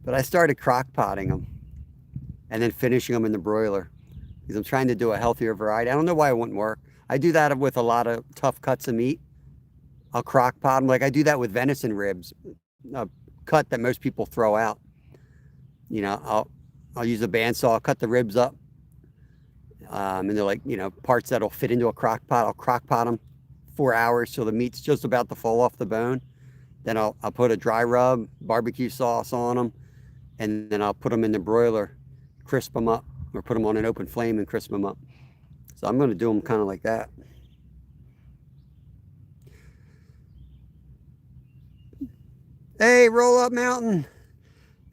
but I started crock potting them and then finishing them in the broiler because I'm trying to do a healthier variety. I don't know why it wouldn't work. I do that with a lot of tough cuts of meat. I'll crock pot them. Like I do that with venison ribs, a cut that most people throw out. You know, I'll use a bandsaw, cut the ribs up, and they're like, you know, parts that'll fit into a crock pot. I'll crock pot them 4 hours till the meat's just about to fall off the bone. Then I'll put a dry rub, barbecue sauce on them, and then I'll put them in the broiler, crisp them up, or put them on an open flame and crisp them up. So I'm going to do them kind of like that. Hey, Roll Up Mountain.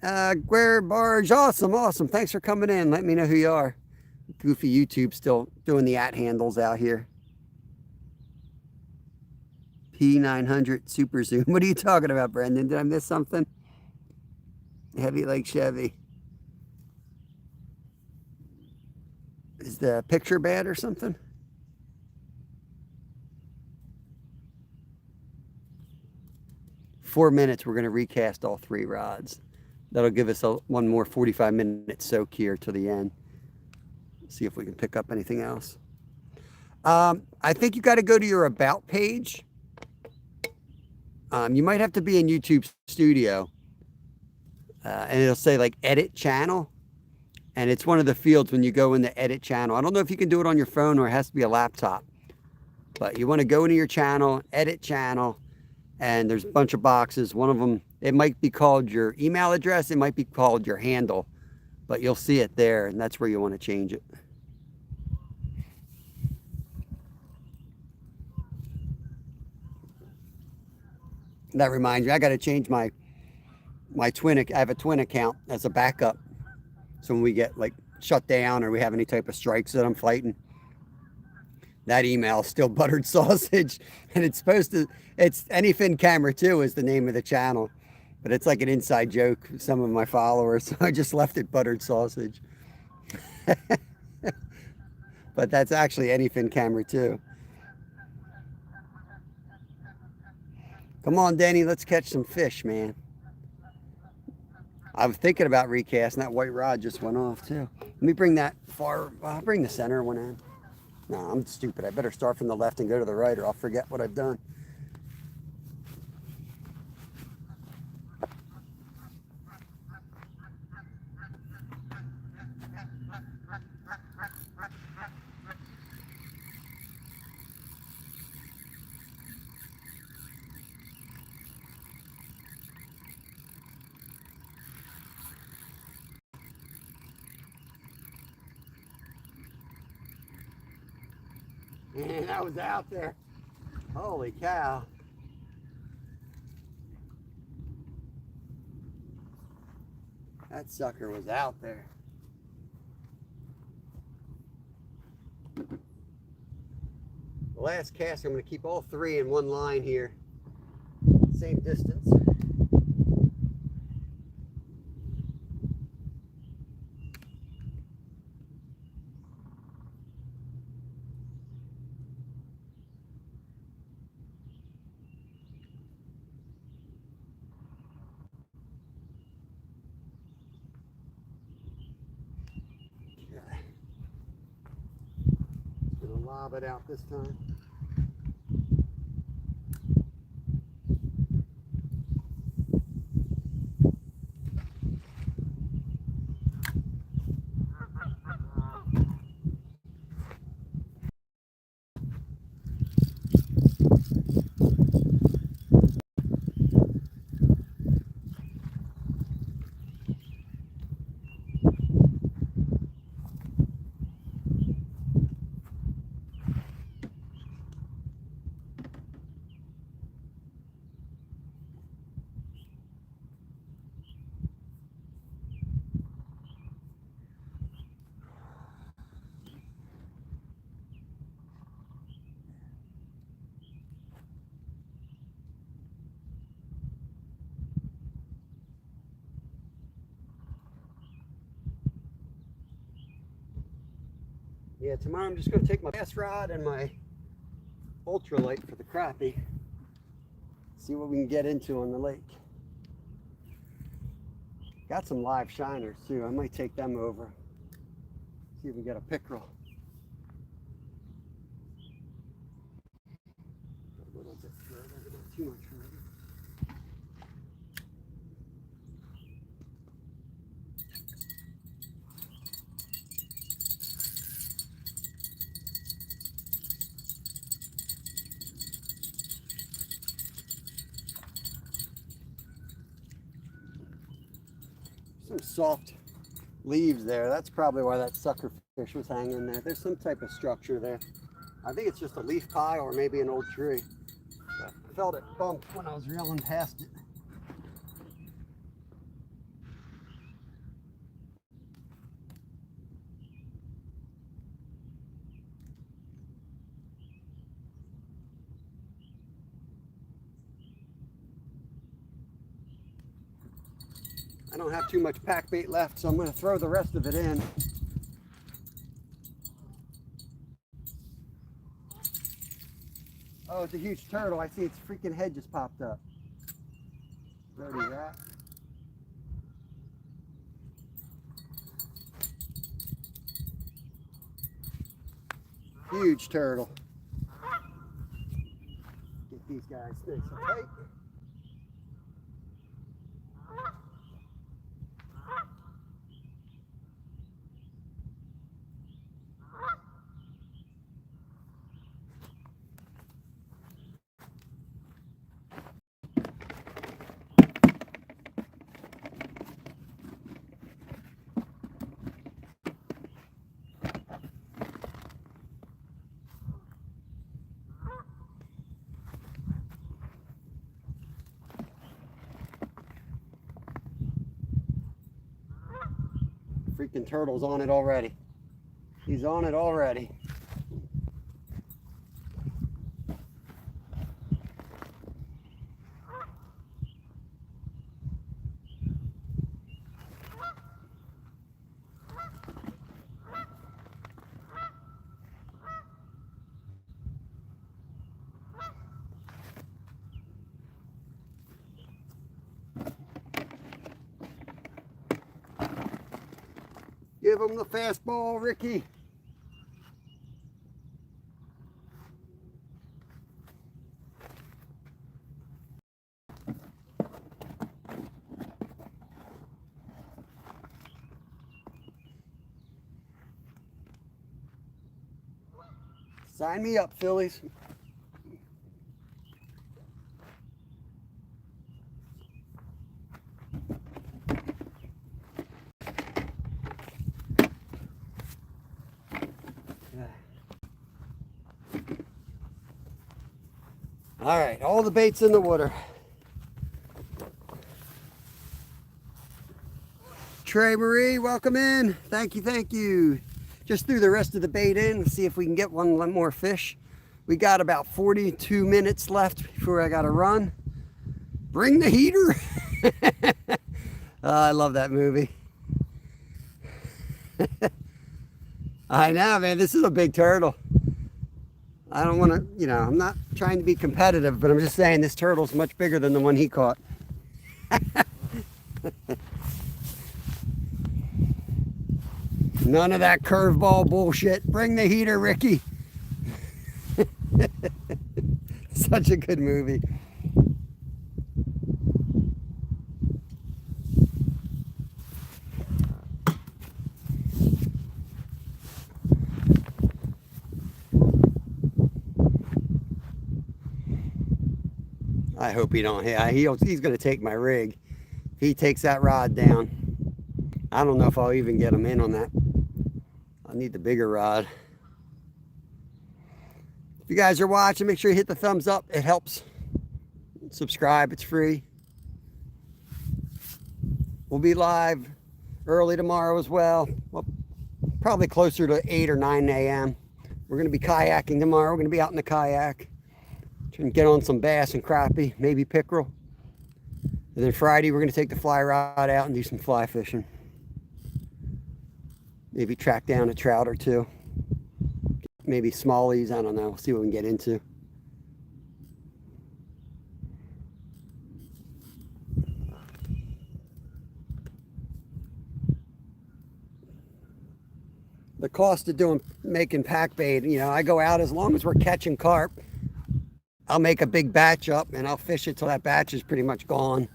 Guerre Barge, awesome. Thanks for coming in. Let me know who you are. Goofy YouTube still doing the @handles out here. P900 Super Zoom. What are you talking about, Brendan? Did I miss something? Heavy like Chevy. Is the picture bad or something? Four minutes, we're going to recast all 3 rods. That'll give us one more 45-minute soak here to the end. See if we can pick up anything else. I think you got to go to your About page. You might have to be in YouTube Studio. And it'll say like Edit Channel. And it's one of the fields when you go in the Edit Channel. I don't know if you can do it on your phone or it has to be a laptop. But you want to go into your channel, edit channel, and there's a bunch of boxes. One of them, it might be called your email address, it might be called your handle, but you'll see it there, and that's where you want to change it. That reminds me, I got to change my twin. I have a twin account as a backup. So when we get like shut down or we have any type of strikes that I'm fighting, that email is still buttered sausage, and it's supposed to. It's Anyfin Camera 2 is the name of the channel, but it's like an inside joke with some of my followers. So I just left it buttered sausage. But that's actually Anyfin Camera 2. Come on, Denny, let's catch some fish, man. I was thinking about recasting. That white rod just went off too. Let me bring that far. I'll bring the center one in. No, I'm stupid. I better start from the left and go to the right, or I'll forget what I've done. Man, I was out there. Holy cow. That sucker was out there. The last cast, I'm going to keep all three in one line here. Same distance. Gonna lob it out this time. Yeah, tomorrow I'm just going to take my bass rod and my ultralight for the crappie. See what we can get into on the lake. Got some live shiners too. I might take them over. See if we get a pickerel. A little bit further, but not too much further. Some soft leaves there. That's probably why that sucker fish was hanging there. There's some type of structure there. I think it's just a leaf pile or maybe an old tree. But I felt it bump when I was reeling past it. I don't have too much pack bait left, so I'm going to throw the rest of it in. Oh, it's a huge turtle. I see its freaking head just popped up. Dirty rat. Huge turtle. Get these guys nice and tight. freaking turtle's on it already. He's on it already. Give him the fastball, Ricky. Sign me up, Phillies. All right, all the bait's in the water. Trey Marie, welcome in. Thank you, thank you. Just threw the rest of the bait in, see if we can get one more fish. We got about 42 minutes left before I gotta run. Bring the heater. I love that movie. I know, man, this is a big turtle. I don't want to, you know, I'm not trying to be competitive, but I'm just saying this turtle's much bigger than the one he caught. None of that curveball bullshit. Bring the heater, Ricky. Such a good movie. I hope he don't. He's going to take my rig. If he takes that rod down, I don't know if I'll even get him in on that. I need the bigger rod. If you guys are watching, make sure you hit the thumbs up. It helps. Subscribe. It's free. We'll be live early tomorrow as well. Probably closer to 8 or 9 a.m. We're going to be kayaking tomorrow. We're going to be out in the kayak. Trying to get on some bass and crappie, maybe pickerel. And then Friday, we're going to take the fly rod out and do some fly fishing. Maybe track down a trout or two. Maybe smallies, I don't know. We'll see what we can get into. The cost of making pack bait, you know, I go out as long as we're catching carp. I'll make a big batch up and I'll fish it till that batch is pretty much gone.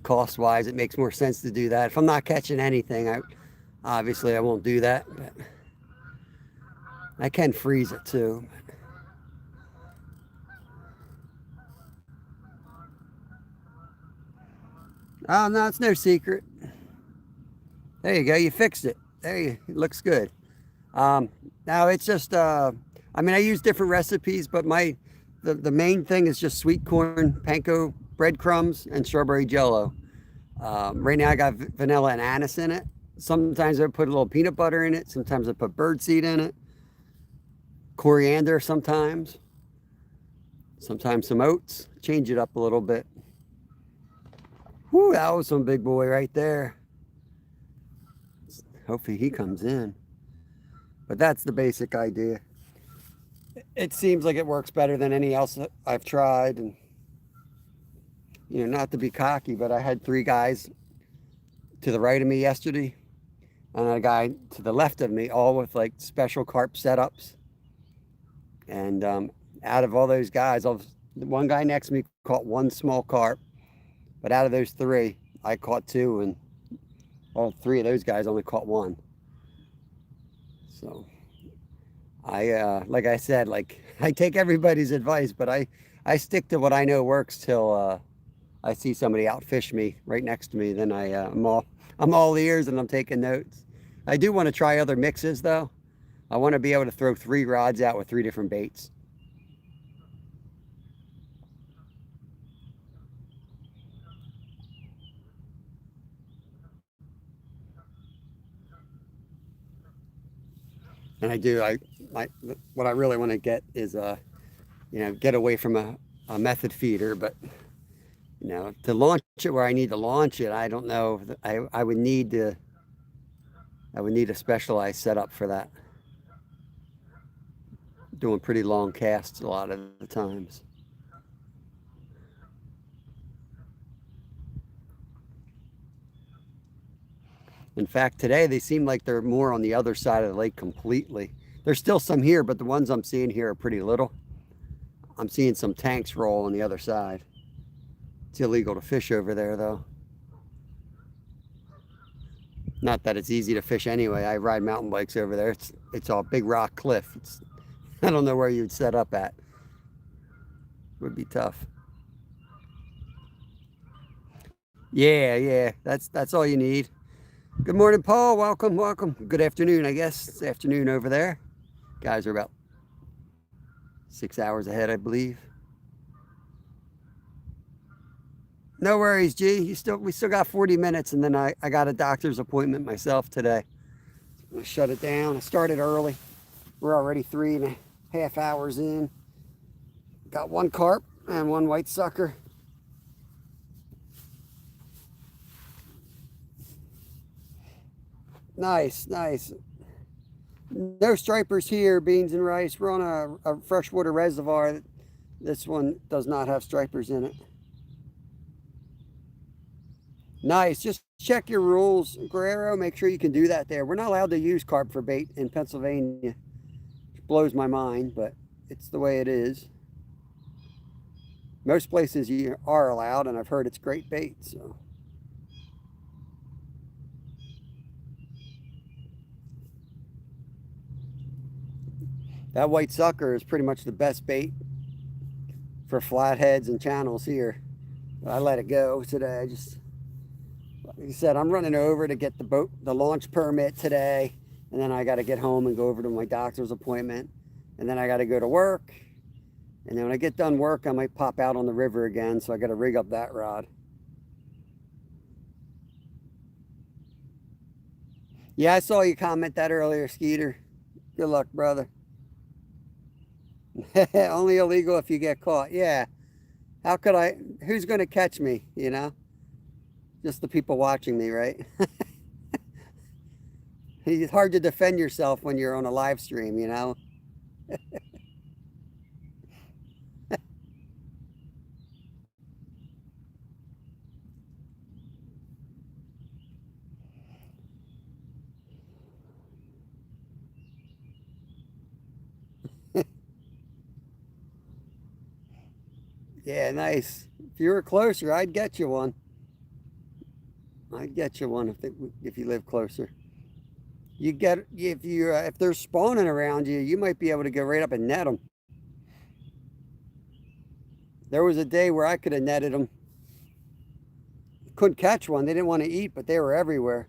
Cost wise, it makes more sense to do that. If I'm not catching anything, obviously I won't do that. But I can freeze it too. Oh no, it's no secret. There you go, you fixed it. It looks good. Now it's just, I mean, I use different recipes, but the main thing is just sweet corn, panko breadcrumbs, and strawberry jello. Right now I got vanilla and anise in it. Sometimes I put a little peanut butter in it. Sometimes I put birdseed in it. Coriander sometimes. Sometimes some oats. Change it up a little bit. Whoo, that was some big boy right there. Hopefully he comes in. But that's the basic idea. It seems like it works better than any else that I've tried. And, you know, not to be cocky, but I had 3 guys to the right of me yesterday and a guy to the left of me, all with like special carp setups. And out of all those guys, the one guy next to me caught 1 small carp, but out of those 3, I caught 2, and all 3 of those guys only caught 1. So like I said, like I take everybody's advice, but I stick to what I know works till I see somebody outfish me right next to me. Then I'm all ears and I'm taking notes. I do want to try other mixes though. I want to be able to throw 3 rods out with 3 different baits. And I do. What I really want to get is get away from a method feeder, but to launch it where I need to launch it, I don't know. I would need a specialized setup for that. Doing pretty long casts a lot of the times. In fact, today they seem like they're more on the other side of the lake completely. There's still some here, but the ones I'm seeing here are pretty little. I'm seeing some tanks roll on the other side. It's illegal to fish over there, though. Not that it's easy to fish anyway. I ride mountain bikes over there. It's all big rock cliff. I don't know where you'd set up at. It would be tough. Yeah. That's all you need. Good morning, Paul. Welcome. Good afternoon, I guess. It's afternoon over there. Guys are about 6 hours ahead, I believe. No worries, G. We still got 40 minutes, and then I got a doctor's appointment myself today. I'm gonna shut it down. I started early. We're already 3.5 hours in. Got one carp and one white sucker. Nice. No stripers here, beans and rice. We're on a freshwater reservoir. This one does not have stripers in it. Nice. Just check your rules, Guerrero. Make sure you can do that there. We're not allowed to use carp for bait in Pennsylvania. Which blows my mind, but it's the way it is. Most places you are allowed, and I've heard it's great bait, so. That white sucker is pretty much the best bait for flatheads and channels here. But I let it go today. Like I said, I'm running over to get the launch permit today. And then I got to get home and go over to my doctor's appointment. And then I got to go to work. And then when I get done work, I might pop out on the river again. So I got to rig up that rod. Yeah, I saw you comment that earlier, Skeeter. Good luck, brother. Only illegal if you get caught. Yeah. Who's going to catch me, Just the people watching me, right? It's hard to defend yourself when you're on a live stream, Yeah, nice. If you were closer, I'd get you one. If you live closer. If they're spawning around you, you might be able to go right up and net them. There was a day where I could have netted them. Couldn't catch one. They didn't want to eat, but they were everywhere.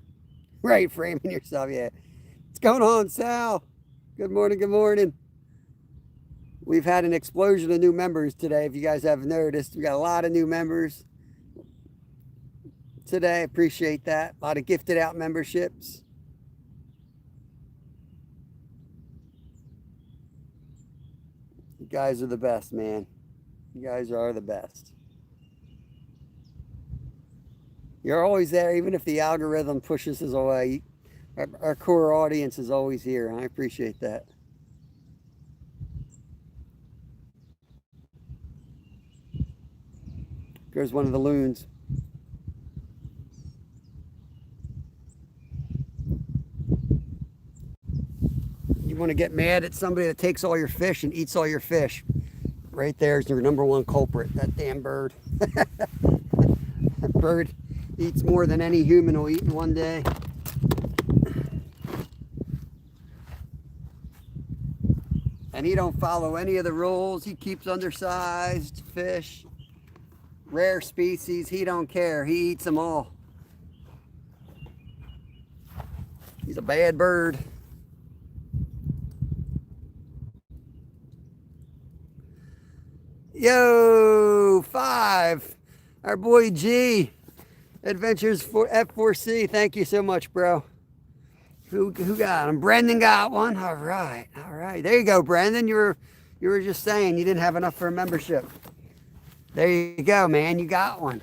Right, framing yourself. Yeah. What's going on, Sal? Good morning. We've had an explosion of new members today. If you guys haven't noticed, we got a lot of new members today. Appreciate that. A lot of gifted out memberships. You guys are the best, man. You guys are the best. You're always there, even if the algorithm pushes us away. Our core audience is always here. I appreciate that. There's one of the loons. You want to get mad at somebody that takes all your fish and eats all your fish. Right there's your number one culprit, that damn bird. That bird eats more than any human will eat in one day. And he don't follow any of the rules. He keeps undersized fish. Rare species, he don't care. He eats them all. He's a bad bird. Yo, 5. Our boy G. Adventures for F4C. Thank you so much, bro. Who got him? Brendan got one. All right. There you go, Brendan. You were just saying you didn't have enough for a membership. There you go, man. You got one.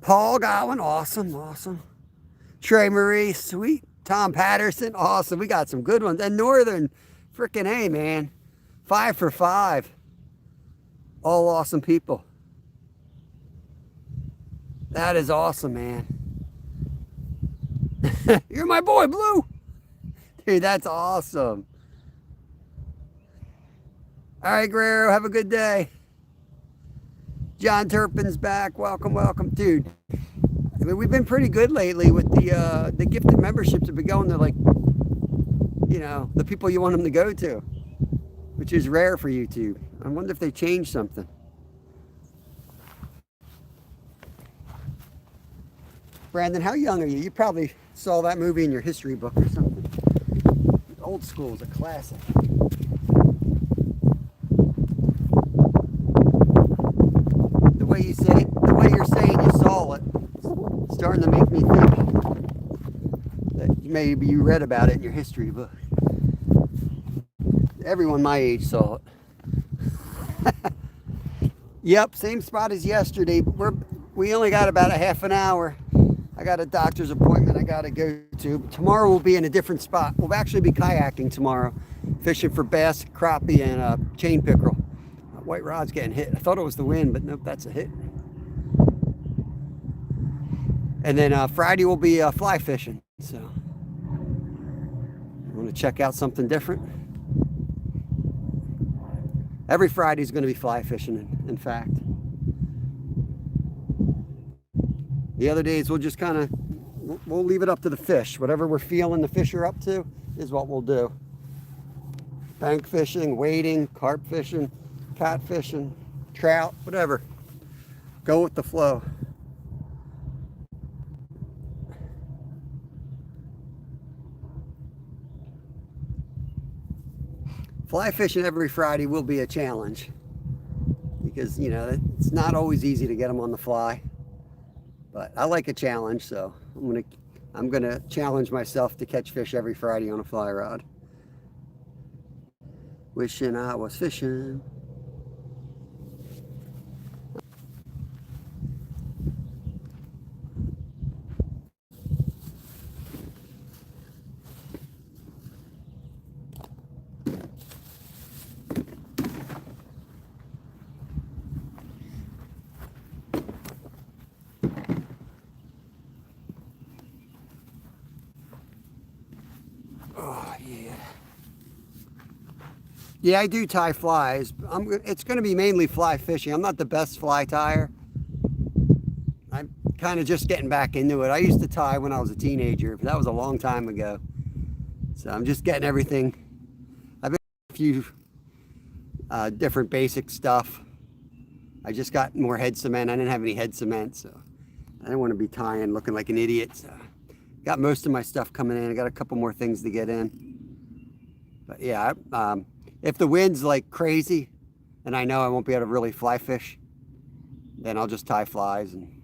Paul got one. Awesome. Trey Marie, sweet. Tom Patterson, awesome. We got some good ones. And Northern, freaking A, man. 5 for 5. All awesome people. That is awesome, man. You're my boy, Blue. Dude, that's awesome. All right, Guerrero, have a good day. John Turpin's back. Welcome. Dude, I mean, we've been pretty good lately with the gifted memberships have been going to, like, you know, the people you want them to go to, which is rare for YouTube. I wonder if they changed something. Brandon, how young are you? You probably saw that movie in your history book or something. Old School is a classic. The way you're saying you saw it, it's starting to make me think that maybe you read about it in your history book. Everyone my age saw it. Yep, same spot as yesterday, but we only got about a half an hour. I got a doctor's appointment I got to go to. Tomorrow we'll be in a different spot. We'll actually be kayaking tomorrow, fishing for bass, crappie, and chain pickerel. White rod's getting hit. I thought it was the wind, but nope, that's a hit. And then Friday we'll be fly fishing. So, you want to check out something different? Every Friday is going to be fly fishing, in fact. The other days we'll just we'll leave it up to the fish. Whatever we're feeling the fish are up to is what we'll do. Bank fishing, wading, carp fishing, cat fishing, trout, whatever. Go with the flow. Fly fishing every Friday will be a challenge because, you know, it's not always easy to get them on the fly. But I like a challenge, so I'm gonna challenge myself to catch fish every Friday on a fly rod. Wishing I was fishing. Oh, yeah. Yeah, I do tie flies. It's going to be mainly fly fishing. I'm not the best fly tyer. I'm kind of just getting back into it. I used to tie when I was a teenager, but that was a long time ago. So I'm just getting everything. I've been a few different basic stuff. I just got more head cement. I didn't have any head cement, so I didn't want to be tying looking like an idiot. So got most of my stuff coming in. I got a couple more things to get in. But yeah, if the wind's like crazy and I know I won't be able to really fly fish, then I'll just tie flies. And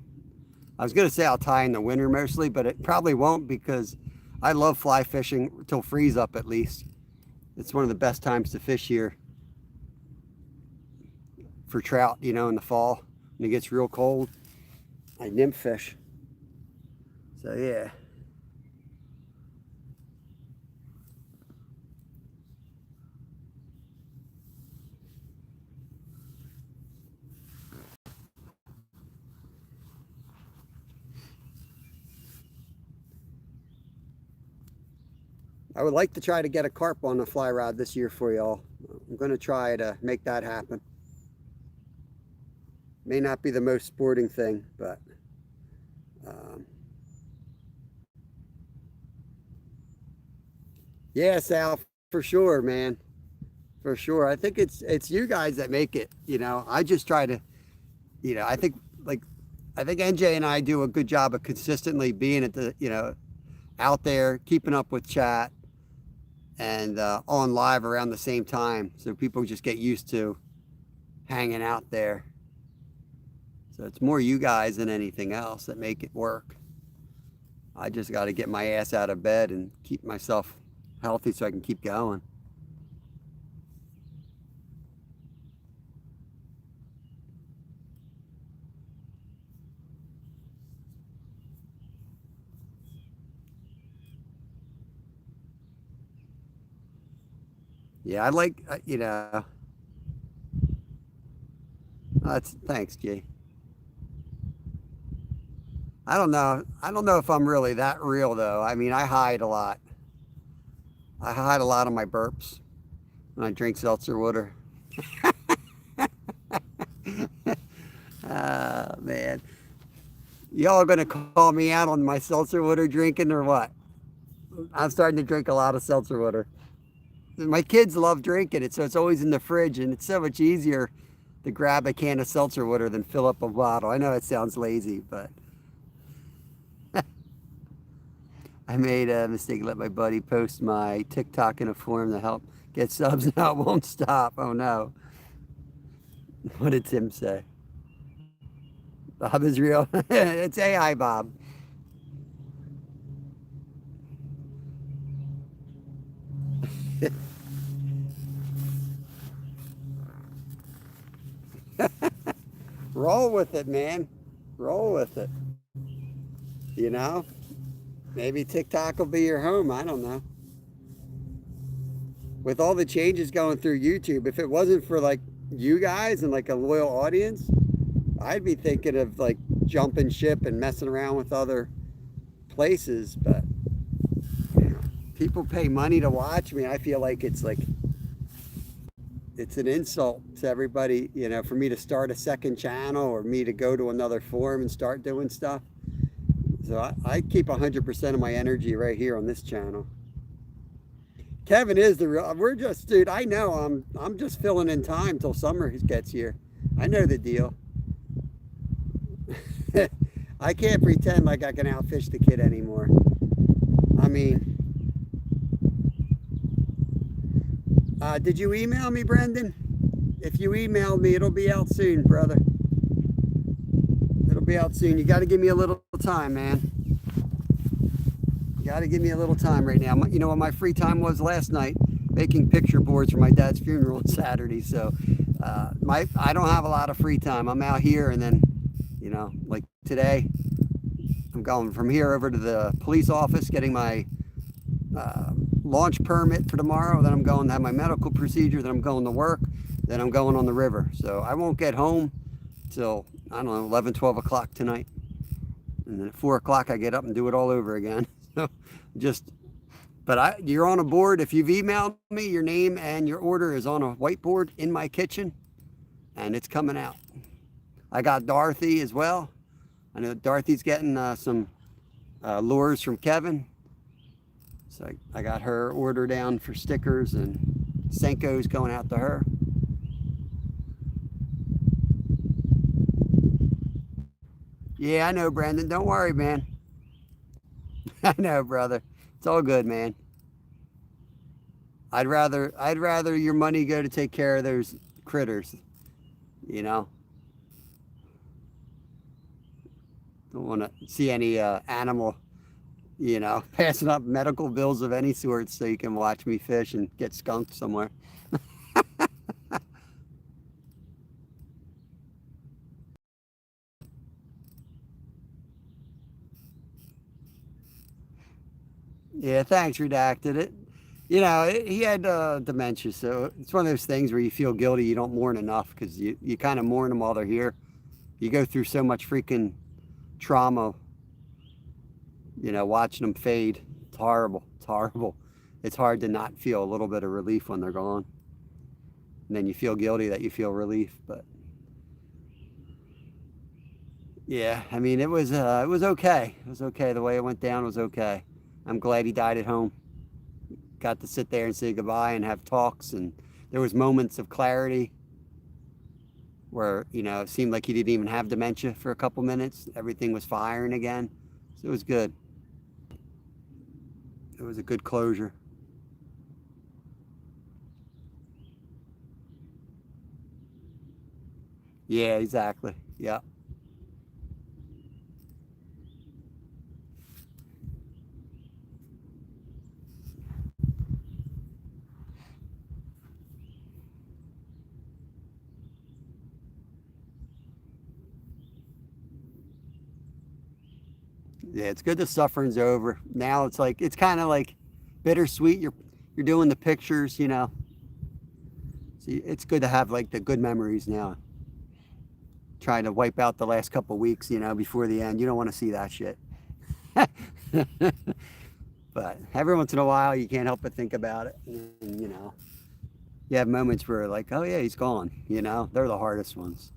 I was going to say I'll tie in the winter mostly, but it probably won't because I love fly fishing till freeze up at least. It's one of the best times to fish here for trout, you know, in the fall when it gets real cold. I nymph fish. So yeah. I would like to try to get a carp on the fly rod this year for y'all. I'm going to try to make that happen. May not be the most sporting thing, but yeah, Sal, for sure, man. For sure. I think it's you guys that make it, you know. I just try to, you know, I think NJ and I do a good job of consistently being at the, you know, out there, keeping up with chat and on live around the same time. So people just get used to hanging out there. So it's more you guys than anything else that make it work. I just got to get my ass out of bed and keep myself healthy so I can keep going. Yeah, I like, that's thanks, G. I don't know. I don't know if I'm really that real though. I mean, I hide a lot. I hide a lot of my burps when I drink seltzer water. Ah, man. Y'all are gonna call me out on my seltzer water drinking or what? I'm starting to drink a lot of seltzer water. My kids love drinking it, so it's always in the fridge, and it's so much easier to grab a can of seltzer water than fill up a bottle. I know it sounds lazy, but I made a mistake. Let my buddy post my TikTok in a form to help get subs. Now it won't stop. Oh no. What did Tim say? Bob is real. It's AI, Bob. Roll with it, man. Roll with it. You know? Maybe TikTok will be your home. I don't know. With all the changes going through YouTube, if it wasn't for like you guys and like a loyal audience, I'd be thinking of like jumping ship and messing around with other places. But people pay money to watch me. I feel like it's an insult to everybody, for me to start a second channel or me to go to another forum and start doing stuff. So I keep 100% of my energy right here on this channel. Kevin is the real. We're just, dude. I know. I'm just filling in time till summer gets here. I know the deal. I can't pretend like I can outfish the kid anymore. I mean, did you email me, Brendan? If you emailed me, it'll be out soon, brother. It'll be out soon. You got to give me a little time, man. You got to give me a little time right now. You know what my free time was last night? Making picture boards for my dad's funeral on Saturday. So I don't have a lot of free time. I'm out here, and then, like today, I'm going from here over to the police office, getting my launch permit for tomorrow. Then I'm going to have my medical procedure. Then I'm going to work. Then I'm going on the river. So I won't get home till, I don't know, 11, 12 o'clock tonight. And then at 4 o'clock, I get up and do it all over again. So you're on a board. If you've emailed me, your name and your order is on a whiteboard in my kitchen, and it's coming out. I got Dorothy as well. I know Dorothy's getting some lures from Kevin. So I got her order down for stickers, and Senko's going out to her. Yeah, I know, Brandon. Don't worry, man. I know, brother. It's all good, man. I'd rather your money go to take care of those critters, you know. Don't want to see any animal, passing up medical bills of any sort so you can watch me fish and get skunked somewhere. Yeah, thanks, redacted it. He had dementia, so it's one of those things where you feel guilty. You don't mourn enough because you kind of mourn them while they're here. You go through so much freaking trauma, watching them fade. It's horrible. It's horrible. It's hard to not feel a little bit of relief when they're gone. And then you feel guilty that you feel relief. But yeah, I mean, it was okay. It was okay. The way it went down was okay. I'm glad he died at home. Got to sit there and say goodbye and have talks, and there was moments of clarity where it seemed like he didn't even have dementia for a couple minutes. Everything was firing again, so it was good. It was a good closure. Yeah, exactly. Yeah. Yeah, it's good the suffering's over. Now it's like it's kind of like bittersweet. You're doing the pictures, you know. See, it's good to have like the good memories now. Trying to wipe out the last couple weeks, you know, before the end. You don't want to see that shit. But every once in a while, you can't help but think about it. And, you know, you have moments where like, oh yeah, he's gone. You know, they're the hardest ones.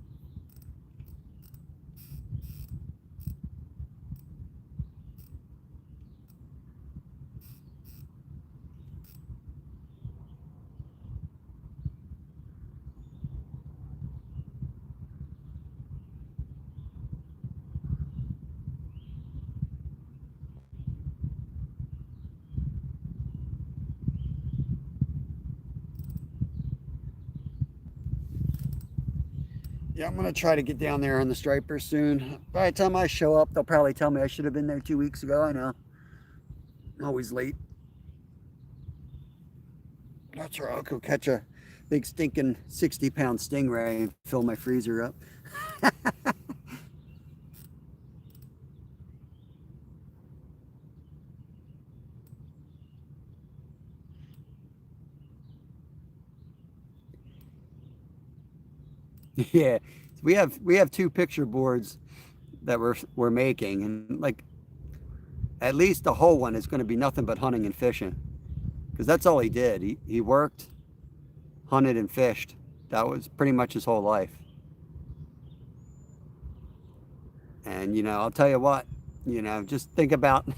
Yeah, I'm gonna try to get down there on the striper soon. By the time I show up, they'll probably tell me I should have been there 2 weeks ago. I know, I'm always late. That's right. I'll go catch a big stinking 60-pound stingray and fill my freezer up. Yeah, we have two picture boards that we're making, and like at least the whole one is going to be nothing but hunting and fishing because that's all he did. He worked, hunted, and fished. That was pretty much his whole life. And you know, I'll tell you what, you know, just think about if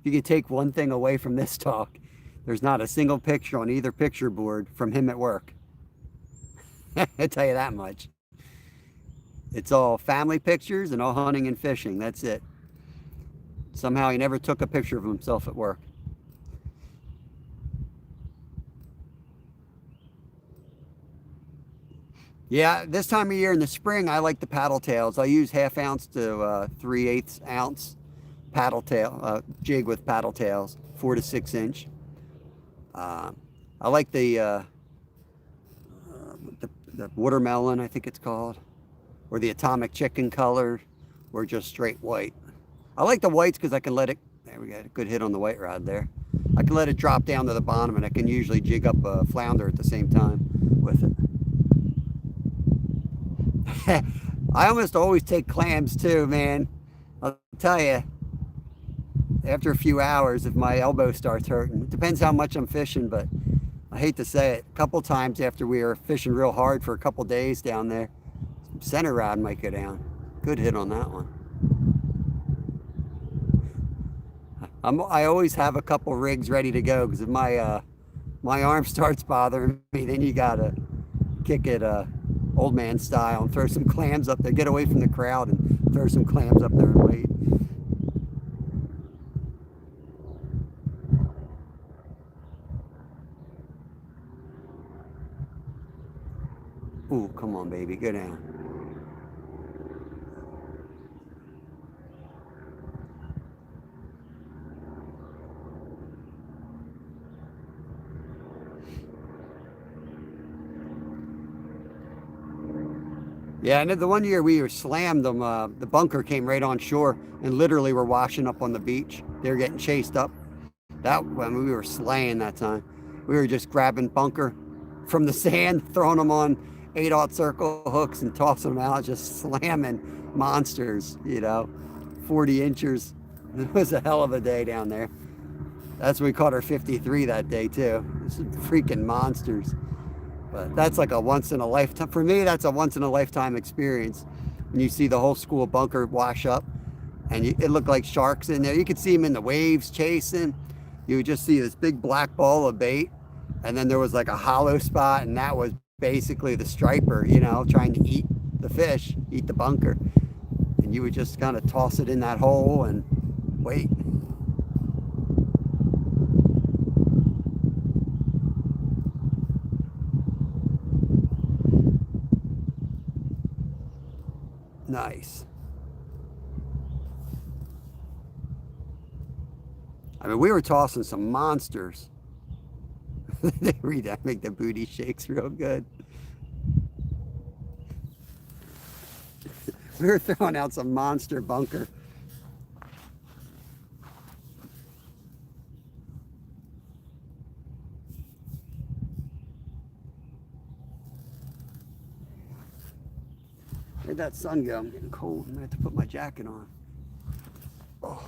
you could take one thing away from this talk. There's not a single picture on either picture board from him at work. I tell you that much. It's all family pictures and all hunting and fishing. That's it. Somehow he never took a picture of himself at work. Yeah, this time of year in the spring, I like the paddle tails. I use half ounce to 3/8 ounce paddle tail jig with paddle tails, 4 to 6 inch. Uh, I like the watermelon, I think it's called, or the atomic chicken color, or just straight white. I like the whites because I can let it. There we got a good hit on the white rod there. I can let it drop down to the bottom, and I can usually jig up a flounder at the same time with it. I almost always take clams too, man. I'll tell you, after a few hours, if my elbow starts hurting, it depends how much I'm fishing, but I hate to say it, a couple times after we were fishing real hard for a couple days down there, center rod might go down. Good hit on that one. I always have a couple rigs ready to go because if my arm starts bothering me, then you gotta kick it old man style and throw some clams up there. Get away from the crowd and throw some clams up there and wait. Ooh, come on, baby, go down. Yeah, and the one year we were slammed them, the bunker came right on shore and literally were washing up on the beach. They were getting chased up. That when we were slaying that time, we were just grabbing bunker from the sand, throwing them on 8/0 circle hooks and tossing them out, just slamming monsters. You know, 40 inchers. It was a hell of a day down there. That's when we caught our 53 that day too. Some freaking monsters. But that's like a once in a lifetime. For me, that's a once in a lifetime experience. When you see the whole school bunker wash up, and it looked like sharks in there. You could see them in the waves chasing. You would just see this big black ball of bait, and then there was like a hollow spot, and that was basically the striper, you know, trying to eat the fish, eat the bunker. And you would just kind of toss it in that hole and wait. Nice. I mean, we were tossing some monsters. They read that, make the booty shakes real good. We were throwing out some monster bunker. Where'd that sun go? I'm getting cold. I'm gonna have to put my jacket on. Oh.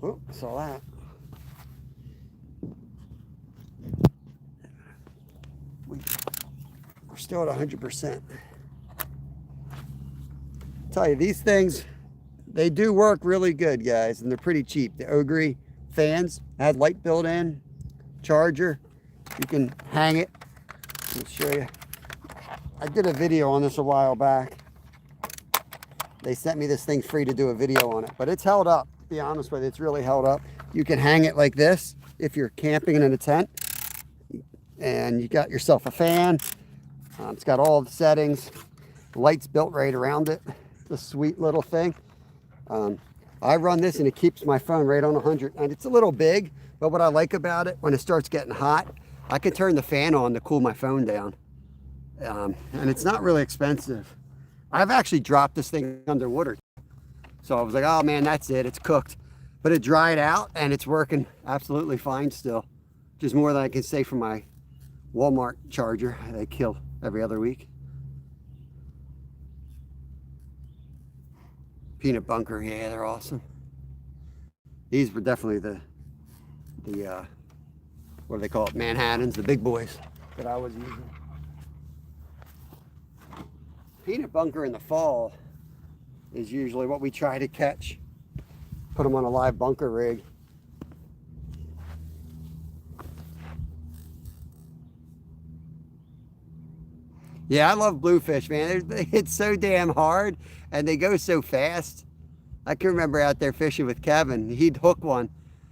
Oh, saw that. We're still at 100%. Tell you, these things, they do work really good, guys, and they're pretty cheap. The Ogre fans had light built in, charger. You can hang it. I'll show you. I did a video on this a while back. They sent me this thing free to do a video on it, but it's held up. To be honest with you, it's really held up. You can hang it like this if you're camping in a tent, and you got yourself a fan. It's got all the settings. Lights built right around it. The sweet little thing. I run this and it keeps my phone right on 100, and it's a little big, but what I like about it, when it starts getting hot, I can turn the fan on to cool my phone down. And it's not really expensive. I've actually dropped this thing underwater. So I was like, oh man, that's it, it's cooked. But it dried out and it's working absolutely fine still. Just more than I can say for my Walmart charger they kill every other week. Peanut bunker, yeah, they're awesome. These were definitely the what do they call it, Manhattans, the big boys that I was using. Peanut bunker in the fall is usually what we try to catch. Put them on a live bunker rig. Yeah, I love bluefish, man. It's so damn hard and they go so fast. I can remember out there fishing with Kevin. He'd hook one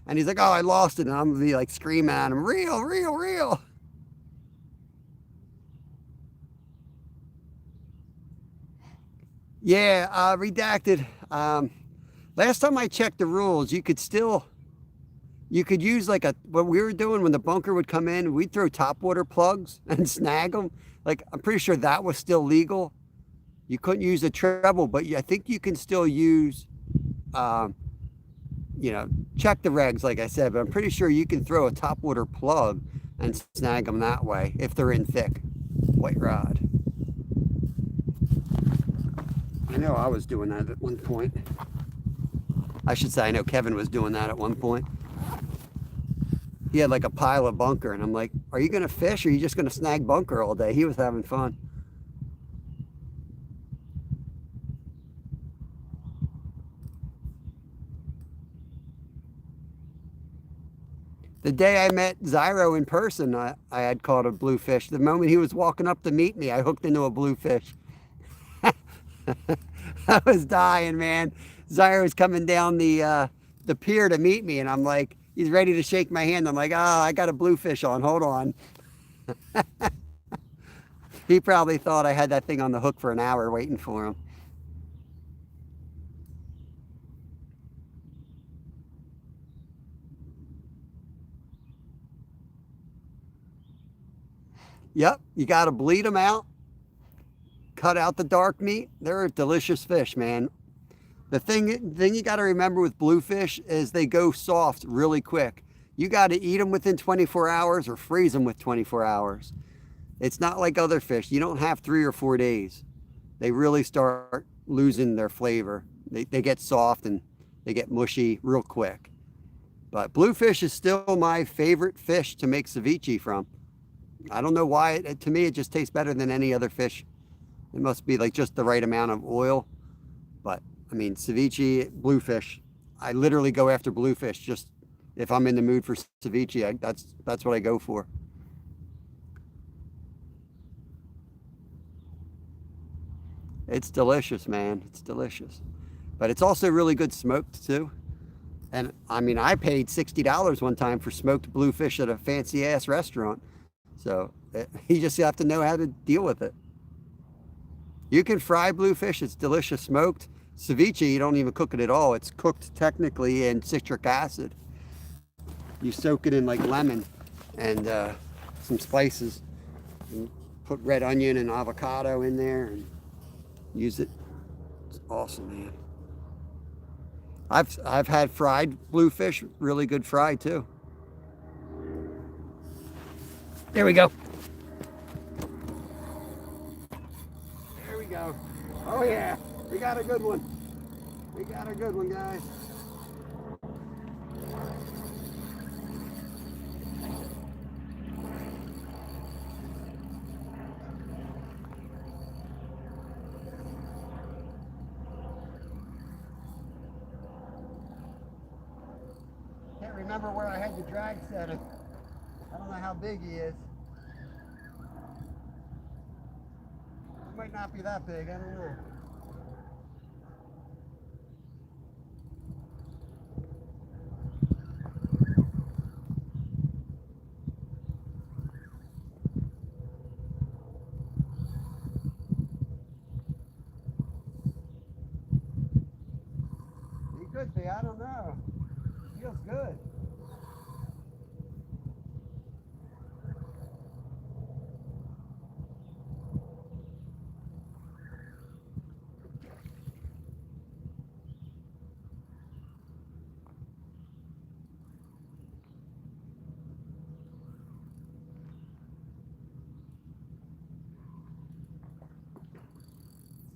and he's like, oh, I lost it. And I'm gonna be like screaming at him, reel, reel, reel. Yeah, redacted. Last time I checked the rules, you could use like what we were doing when the bunker would come in, we'd throw topwater plugs and snag them. Like, I'm pretty sure that was still legal. You couldn't use a treble, but I think you can still use, you know, check the regs, like I said, but I'm pretty sure you can throw a topwater plug and snag them that way if they're in thick white rod. I know I was doing that at one point. I should say I know Kevin was doing that at one point. He had like a pile of bunker and I'm like, are you gonna fish or are you just gonna snag bunker all day? He was having fun. The day I met Zyro in person, I had caught a bluefish. The moment he was walking up to meet me, I hooked into a bluefish. I was dying, man. Zyro's coming down the pier to meet me and I'm like, he's ready to shake my hand. I'm like, oh, I got a bluefish on. Hold on. He probably thought I had that thing on the hook for an hour waiting for him. Yep, you got to bleed them out. Cut out the dark meat. They're a delicious fish, man. The thing you got to remember with bluefish is they go soft really quick. You got to eat them within 24 hours or freeze them with 24 hours. It's not like other fish. You don't have 3 or 4 days. They really start losing their flavor. They get soft and they get mushy real quick. But bluefish is still my favorite fish to make ceviche from. I don't know why. To me, it just tastes better than any other fish. It must be like just the right amount of oil. But I mean, ceviche, bluefish. I literally go after bluefish just if I'm in the mood for ceviche. That's what I go for. It's delicious, man. It's delicious. But it's also really good smoked too. And I mean, I paid $60 one time for smoked bluefish at a fancy ass restaurant. So you just have to know how to deal with it. You can fry bluefish. It's delicious smoked. Ceviche, you don't even cook it at all. It's cooked technically in citric acid. You soak it in like lemon and some spices. And put red onion and avocado in there and use it. It's awesome, man. I've had fried bluefish, really good fried too. There we go. There we go. Oh yeah, we got a good one. We got a good one, guys. Can't remember where I had the drag setting. I don't know how big he is. He might not be that big, I don't know. He could be, I don't know. Feels good.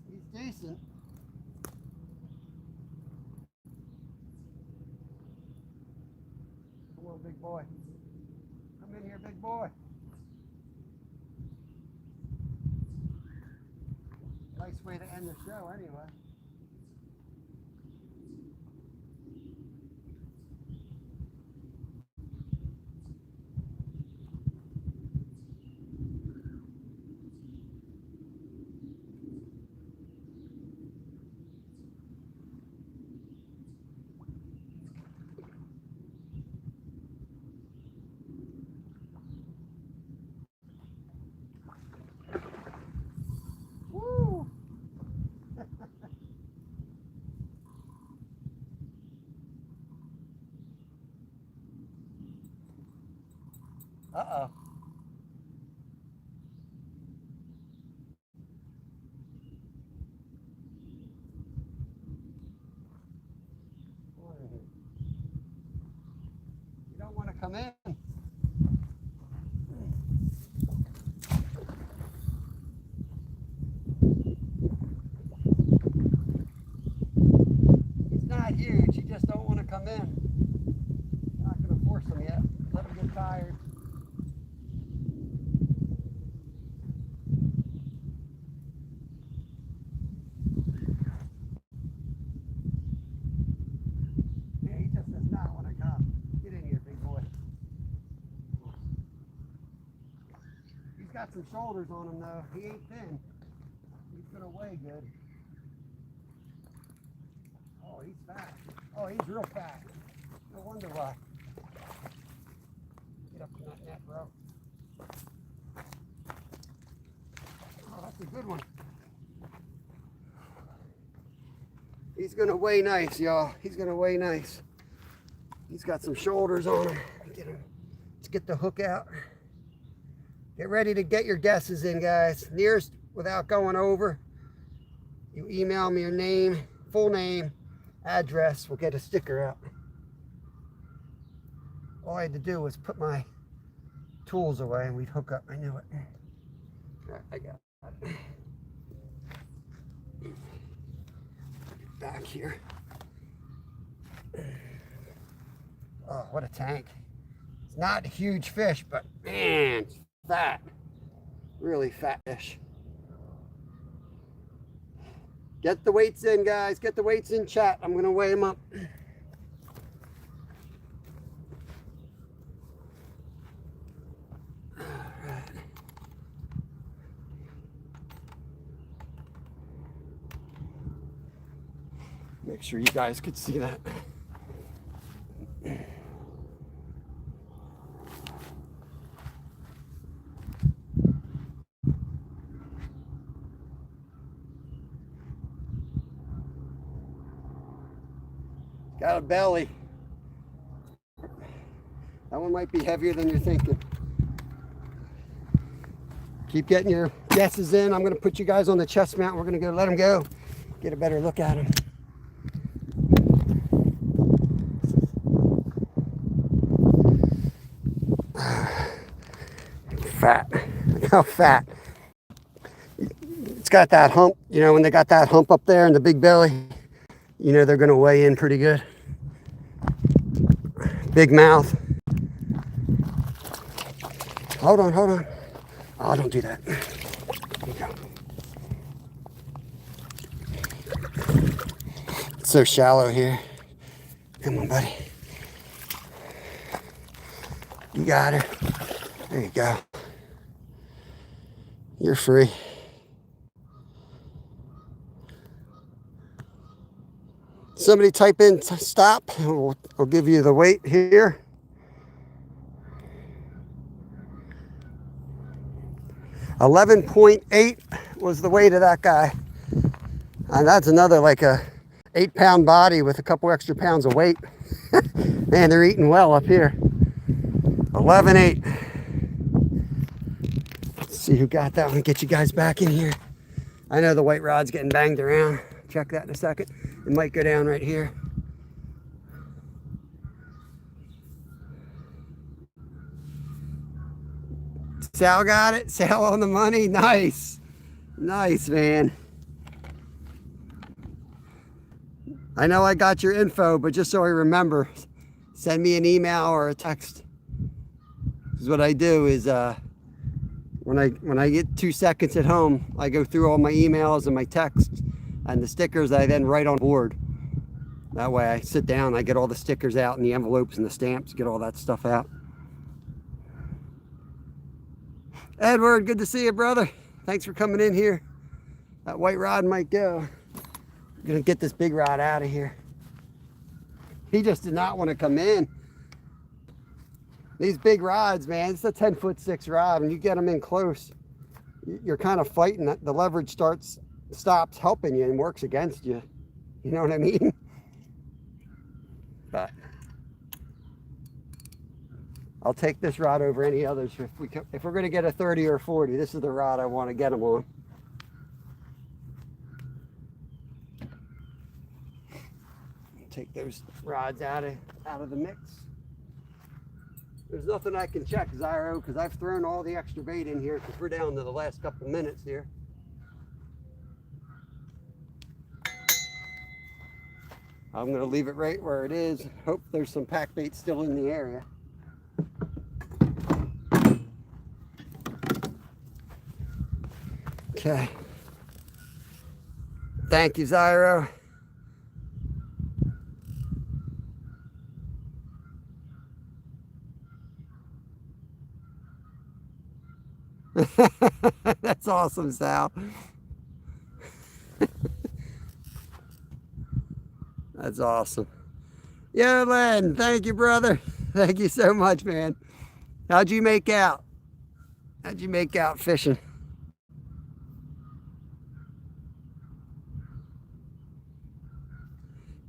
He's decent. Come on, big boy. Come in here, big boy. Nice way to end the show, anyway. Woo! Uh-oh. You don't want to come in. He's not huge, he just don't want to come in. Not going to force him yet. Let him get tired. Yeah, he just does not want to come. Get in here, big boy. He's got some shoulders on him though. He ain't thin. He's going to weigh good. Oh, he's fat. Oh, he's real fat. No wonder why. Get up in that net, bro. Oh, that's a good one. He's gonna weigh nice, y'all. He's gonna weigh nice. He's got some shoulders on him. Let's get the hook out. Get ready to get your guesses in, guys. Nearest without going over. You email me your name, full name, address. We'll get a sticker out. All I had to do was put my tools away and we'd hook up. I knew it. All right, I got it. Back here. Oh, what a tank. It's not a huge fish, but man, it's fat. Really fat fish. Get the weights in, guys. Get the weights in, chat. I'm going to weigh them up. All right. Make sure you guys could see that. Got a belly. That one might be heavier than you're thinking. Keep getting your guesses in. I'm going to put you guys on the chest mount. We're going to go let them go. Get a better look at them. fat. Look how fat. It's got that hump. You know, when they got that hump up there in the big belly, you know they're going to weigh in pretty good. Big mouth. Hold on, hold on. Oh, don't do that. There you go. It's so shallow here. Come on, buddy. You got her. There you go. You're free. Somebody type in stop. We'll give you the weight here. $11.8 was the weight of that guy. And that's another like a 8-pound body with a couple extra pounds of weight. Man, they're eating well up here. 11.8. Let's see who got that one. Get you guys back in here. I know the white rod's getting banged around. Check that in a second. It might go down right here. Sal got it. Sal on the money. Nice. Nice, man. I know I got your info, but just so I remember, send me an email or a text. Because what I do is when I get 2 seconds at home, I go through all my emails and my texts and the stickers I then write on board. That way I sit down, I get all the stickers out and the envelopes and the stamps, get all that stuff out. Edward, good to see you, brother. Thanks for coming in here. That white rod might go. I'm gonna get this big rod out of here. He just did not want to come in. These big rods, man, it's a 10'6" rod. When you get them in close, you're kind of fighting. The leverage stops helping you and works against you. You know what I mean? But I'll take this rod over any others. If we're going to get a 30 or a 40, this is the rod I want to get them on. Take those rods out of the mix. There's nothing I can check, Zyro, because I've thrown all the extra bait in here because we're down to the last couple minutes here. I'm going to leave it right where it is. Hope there's some pack bait still in the area. Okay. Thank you, Zyro. That's awesome, Sal. That's awesome. Yeah, Len, thank you, brother. Thank you so much, man. How'd you make out? How'd you make out fishing?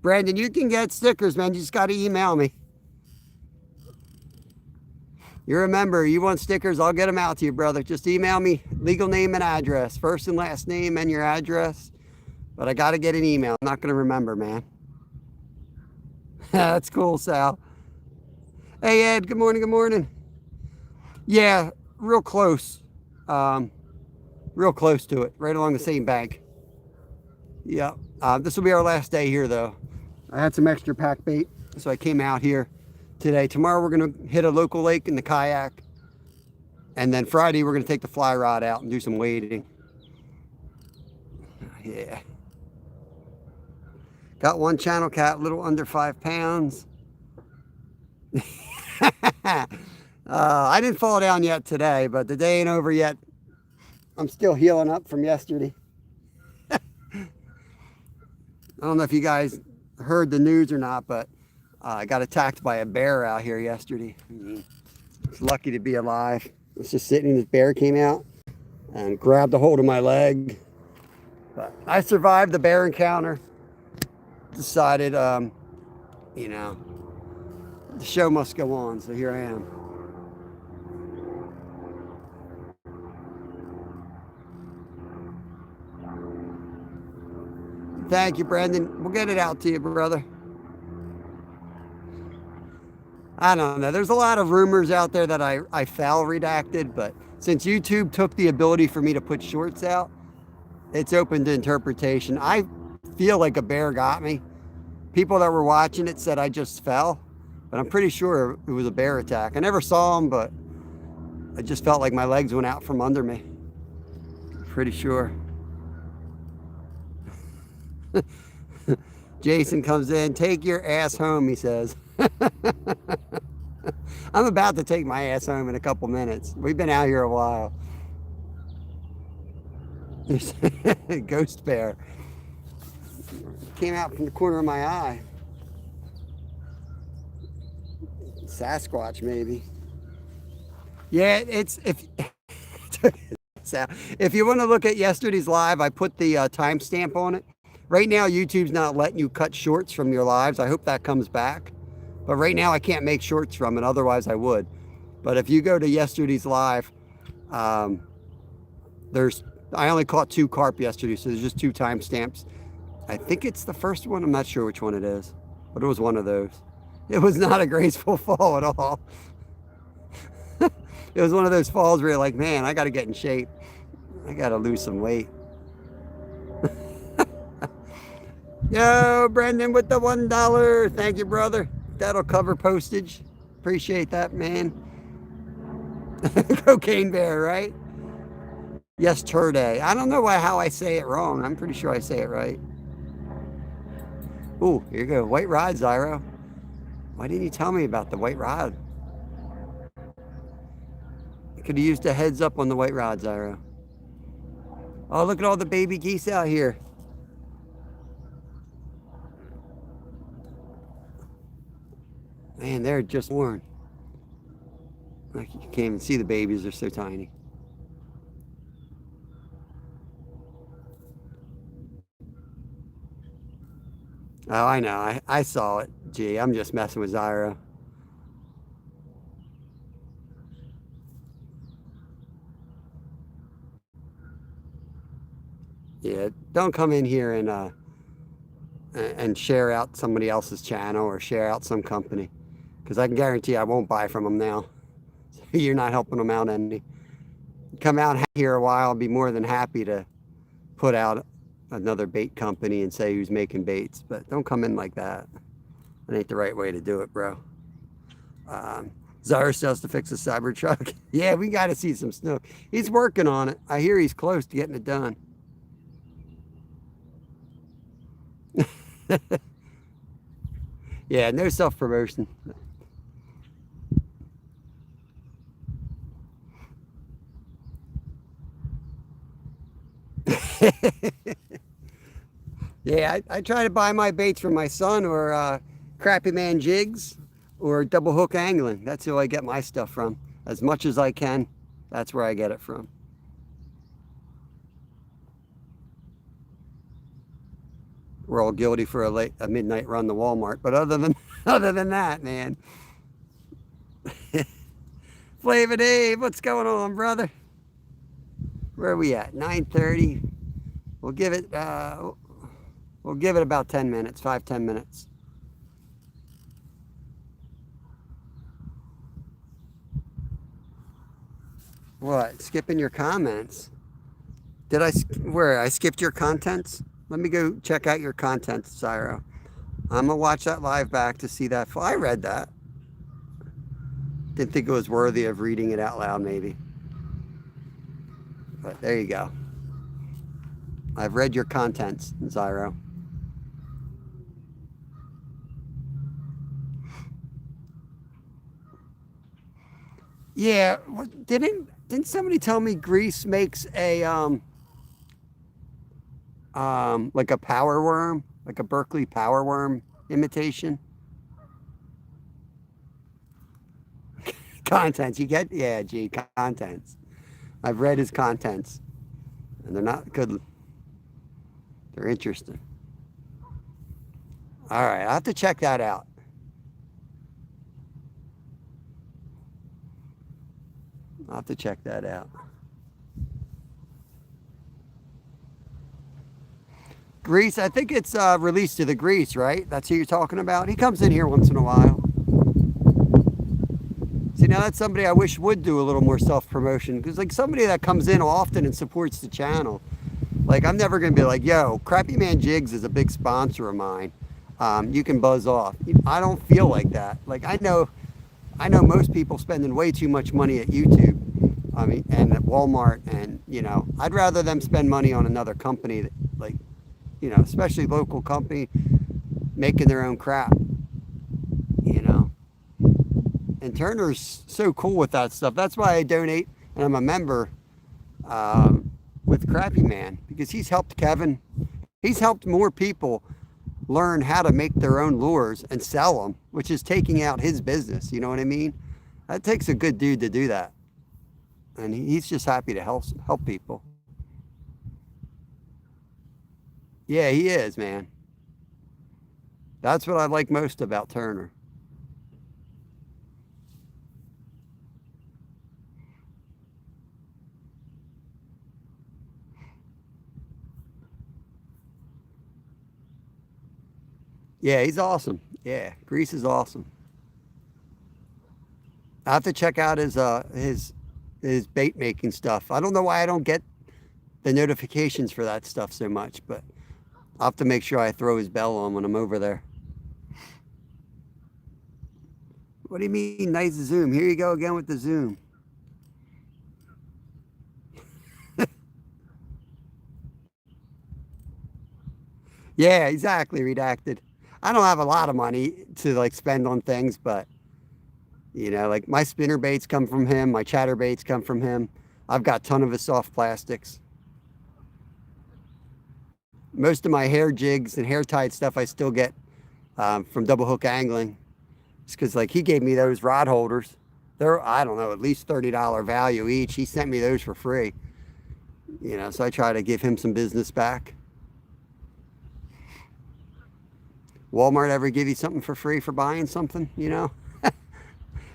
Brandon, you can get stickers, man. You just got to email me. You remember, you want stickers, I'll get them out to you, brother. Just email me legal name and address, first and last name and your address. But I got to get an email. I'm not going to remember, man. That's cool, Sal. Hey, Ed, good morning, good morning. Yeah, real close. Real close to it, right along the same bank. Yeah, this will be our last day here, though. I had some extra pack bait, so I came out here today. Tomorrow we're going to hit a local lake in the kayak. And then Friday we're going to take the fly rod out and do some wading. Yeah. Got one channel cat, a little under 5 pounds. I didn't fall down yet today, but the day ain't over yet. I'm still healing up from yesterday. I don't know if you guys heard the news or not, but I got attacked by a bear out here yesterday. I was lucky to be alive. I was just sitting, this bear came out and grabbed a hold of my leg. But I survived the bear encounter. Decided, you know, the show must go on, so here I am. Thank you, Brandon. We'll get it out to you, brother. I don't know. There's a lot of rumors out there that I fell redacted, but since YouTube took the ability for me to put shorts out, it's open to interpretation. I feel like a bear got me. People that were watching it said I just fell, but I'm pretty sure it was a bear attack. I never saw him, but I just felt like my legs went out from under me. Pretty sure. Jason comes in, take your ass home, he says. I'm about to take my ass home in a couple minutes. We've been out here a while. Ghost bear. Came out from the corner of my eye. Sasquatch, maybe. Yeah, it's if you want to look at yesterday's live, I put the timestamp on it. Right now, YouTube's not letting you cut shorts from your lives. I hope that comes back. But right now, I can't make shorts from it. Otherwise, I would. But if you go to yesterday's live, I only caught 2 carp yesterday, so there's just 2 timestamps. I think it's the first one. I'm not sure which one it is, but it was one of those. It was not a graceful fall at all. It was one of those falls where you're like, man, I got to get in shape. I got to lose some weight. Yo, Brendan with the $1. Thank you, brother. That'll cover postage. Appreciate that, man. Cocaine bear, right? Yesterday. I don't know how I say it wrong. I'm pretty sure I say it right. Ooh, here you go. White rod, Zyro. Why didn't you tell me about the white rod? I could have used a heads up on the white rod, Zyro. Oh, look at all the baby geese out here. Man, they're just born. Like you can't even see the babies, they're so tiny. Oh, I know. I saw it. Gee, I'm just messing with Zyro. Yeah, don't come in here and share out somebody else's channel or share out some company, because I can guarantee I won't buy from them now. You're not helping them out any. Come out here a while, I'll be more than happy to put out another bait company and say who's making baits, but don't come in like that. That ain't the right way to do it, bro. Zara sells to fix a Cybertruck. Yeah, we got to see some snook. He's working on it. I hear he's close to getting it done. Yeah, no self-promotion. Yeah, I try to buy my baits from my son or Crappy Man Jigs or Double Hook Angling. That's who I get my stuff from. As much as I can, that's where I get it from. We're all guilty for a midnight run to Walmart, but other than that, man. Flavor Dave, what's going on, brother? Where are we at? 9:30. We'll give it about 10 minutes, 5-10 minutes. What? Skipping your comments? Did I? Where? I skipped your contents? Let me go check out your contents, Zyro. I'm gonna watch that live back to see that. I read that. Didn't think it was worthy of reading it out loud, maybe. But there you go. I've read your contents, Zyro. Yeah, didn't somebody tell me Greece makes a like a power worm, like a Berkeley power worm imitation? Contents, you get? Yeah, gee, contents. I've read his contents, and they're not good. They're interesting. All right, I'll have to check that out. I'll have to check that out. Grease, I think it's released to the Grease, right? That's who you're talking about? He comes in here once in a while. now that's somebody I wish would do a little more self-promotion, because like somebody that comes in often and supports the channel. Like I'm never gonna be like, yo, Crappy Man Jigs is a big sponsor of mine. You can buzz off. I don't feel like that. Like I know most people spending way too much money at YouTube. I mean, and at Walmart, and I'd rather them spend money on another company that, like, especially local company making their own crap. You know, and Turner's so cool with that stuff. That's why I donate, and I'm a member with Crappy Man, because he's helped Kevin. He's helped more people learn how to make their own lures and sell them, which is taking out his business. You know what I mean? That takes a good dude to do that. And he's just happy to help people. Yeah, he is, man. That's what I like most about Turner. Yeah, he's awesome. Yeah, Grease is awesome. I have to check out his bait making stuff. I don't know why I don't get the notifications for that stuff so much, but I'll have to make sure I throw his bell on when I'm over there. What do you mean, nice zoom? Here you go again with the zoom. Yeah, exactly, redacted. I don't have a lot of money to like spend on things, but like my spinner baits come from him, my chatter baits come from him. I've got a ton of his soft plastics. Most of my hair jigs and hair tied stuff I still get from Double Hook Angling. It's because like he gave me those rod holders. They're, I don't know, at least $30 value each. He sent me those for free. So I try to give him some business back. Walmart ever give you something for free for buying something,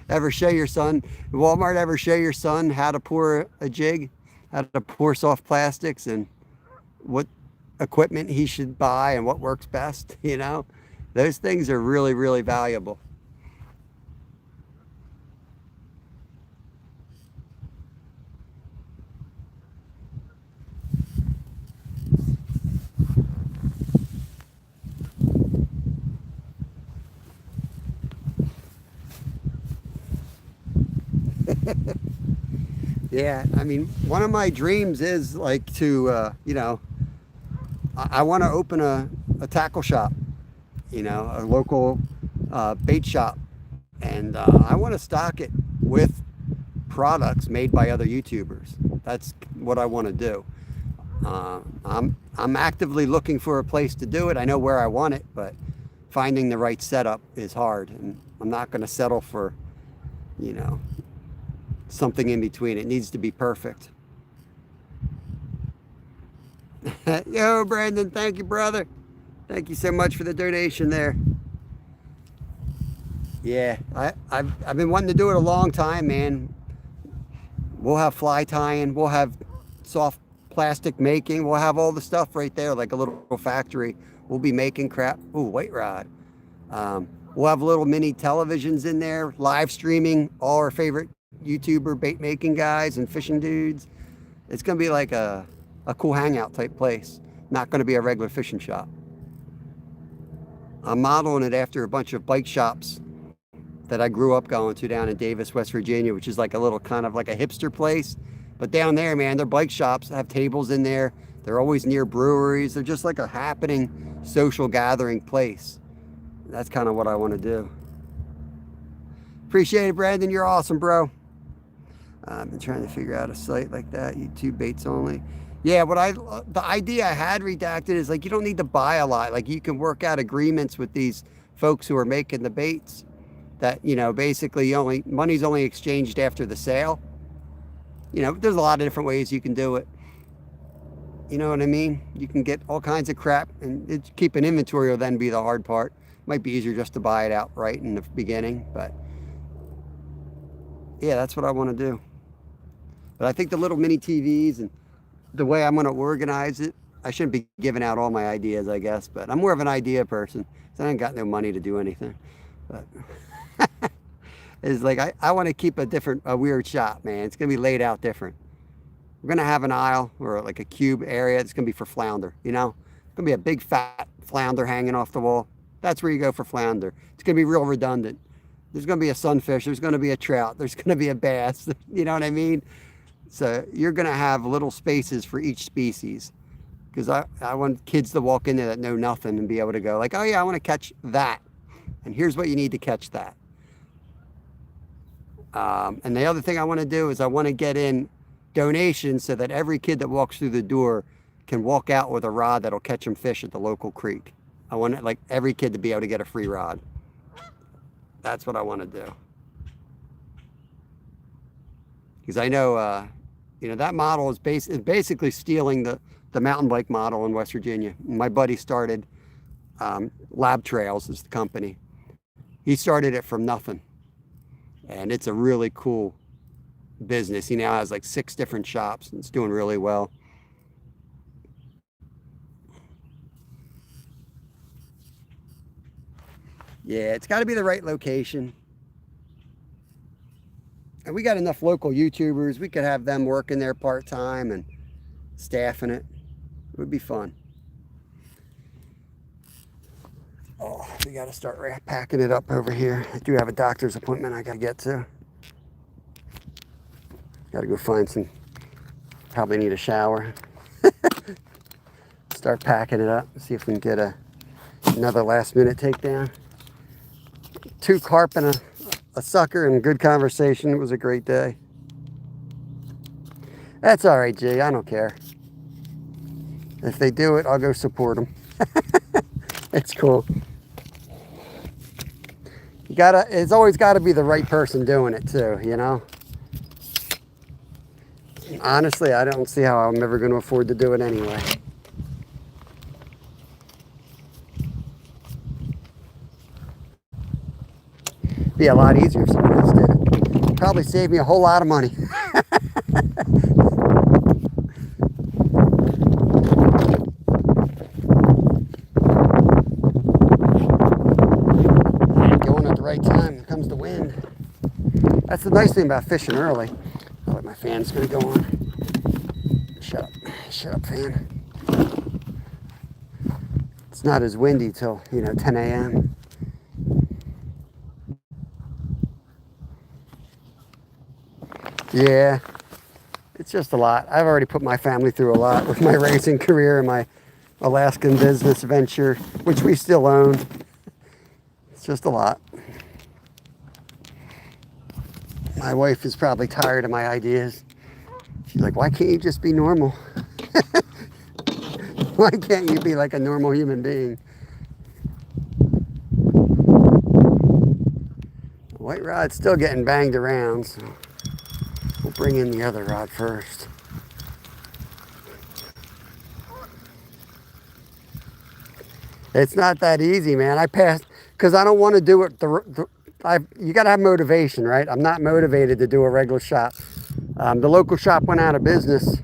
Ever show your son, Walmart ever show your son how to pour a jig, how to pour soft plastics, and what equipment he should buy and what works best, Those things are really, really valuable. Yeah, I mean, one of my dreams is like to, I want to open a tackle shop, a local bait shop. And I want to stock it with products made by other YouTubers. That's what I want to do. I'm actively looking for a place to do it. I know where I want it, but finding the right setup is hard. And I'm not going to settle for, something in between. It needs to be perfect. Yo, Brandon, thank you, brother. Thank you so much for the donation there. Yeah, I've been wanting to do it a long time, man. We'll have fly tying, we'll have soft plastic making, we'll have all the stuff right there, like a little factory. We'll be making crap. Ooh, white rod. We'll have little mini televisions in there, live streaming all our favorite YouTuber bait making guys and fishing dudes. It's gonna be like a cool hangout type place. Not gonna be a regular fishing shop. I'm modeling it after a bunch of bike shops that I grew up going to down in Davis, West Virginia, which is like a little kind of like a hipster place. But down there, man, their bike shops have tables in there. They're always near breweries. They're just like a happening social gathering place. That's kind of what I want to do. Appreciate it, Brandon. You're awesome, bro. I've been trying to figure out a site like that. YouTube baits only. Yeah, the idea I had redacted is like you don't need to buy a lot. Like you can work out agreements with these folks who are making the baits that, basically money's only exchanged after the sale. There's a lot of different ways you can do it. You know what I mean? You can get all kinds of crap, and keep an inventory will then be the hard part. Might be easier just to buy it outright in the beginning, but yeah, that's what I want to do. But I think the little mini TVs and the way I'm going to organize it, I shouldn't be giving out all my ideas, I guess, but I'm more of an idea person. So I ain't got no money to do anything. But is like, I want to keep a weird shop, man. It's going to be laid out different. We're going to have an aisle or like a cube area. It's going to be for flounder, you know? It's going to be a big fat flounder hanging off the wall. That's where you go for flounder. It's going to be real redundant. There's going to be a sunfish. There's going to be a trout. There's going to be a bass. You know what I mean? So you're going to have little spaces for each species. Because I want kids to walk in there that know nothing and be able to go like, oh yeah, I want to catch that. And here's what you need to catch that. And the other thing I want to do is I want to get in donations so that every kid that walks through the door can walk out with a rod that'll catch them fish at the local creek. I want like every kid to be able to get a free rod. That's what I want to do. Because I know, you know, that model is basically stealing the mountain bike model in West Virginia. My buddy started Lab Trails is the company. He started it from nothing. And it's a really cool business. He now has like 6 different shops and it's doing really well. Yeah, it's got to be the right location. And we got enough local YouTubers. We could have them working there part-time and staffing it. It would be fun. Oh, we got to start packing it up over here. I do have a doctor's appointment I got to get to. Got to go find some, probably need a shower. Start packing it up. See if we can get another last minute takedown. 2 carp and a sucker and good conversation. It was a great day. That's all right, G. I don't care. If they do it, I'll go support them. It's cool. It's always gotta be the right person doing it too, you know? Honestly, I don't see how I'm ever gonna afford to do it anyway. Be a lot easier if someone else did it. Probably save me a whole lot of money. Going at the right time, here comes the wind. That's the nice thing about fishing early. Oh, my fan's gonna go on. Shut up, fan. It's not as windy till, 10 a.m. Yeah, it's just a lot. I've already put my family through a lot with my racing career and my Alaskan business venture, which we still own. It's just a lot. My wife is probably tired of my ideas. She's like, why can't you just be normal? Why can't you be like a normal human being? The white rod's still getting banged around, so we'll bring in the other rod first. It's not that easy, man. I passed because I don't want to do it. You got to have motivation, right? I'm not motivated to do a regular shop. The local shop went out of business,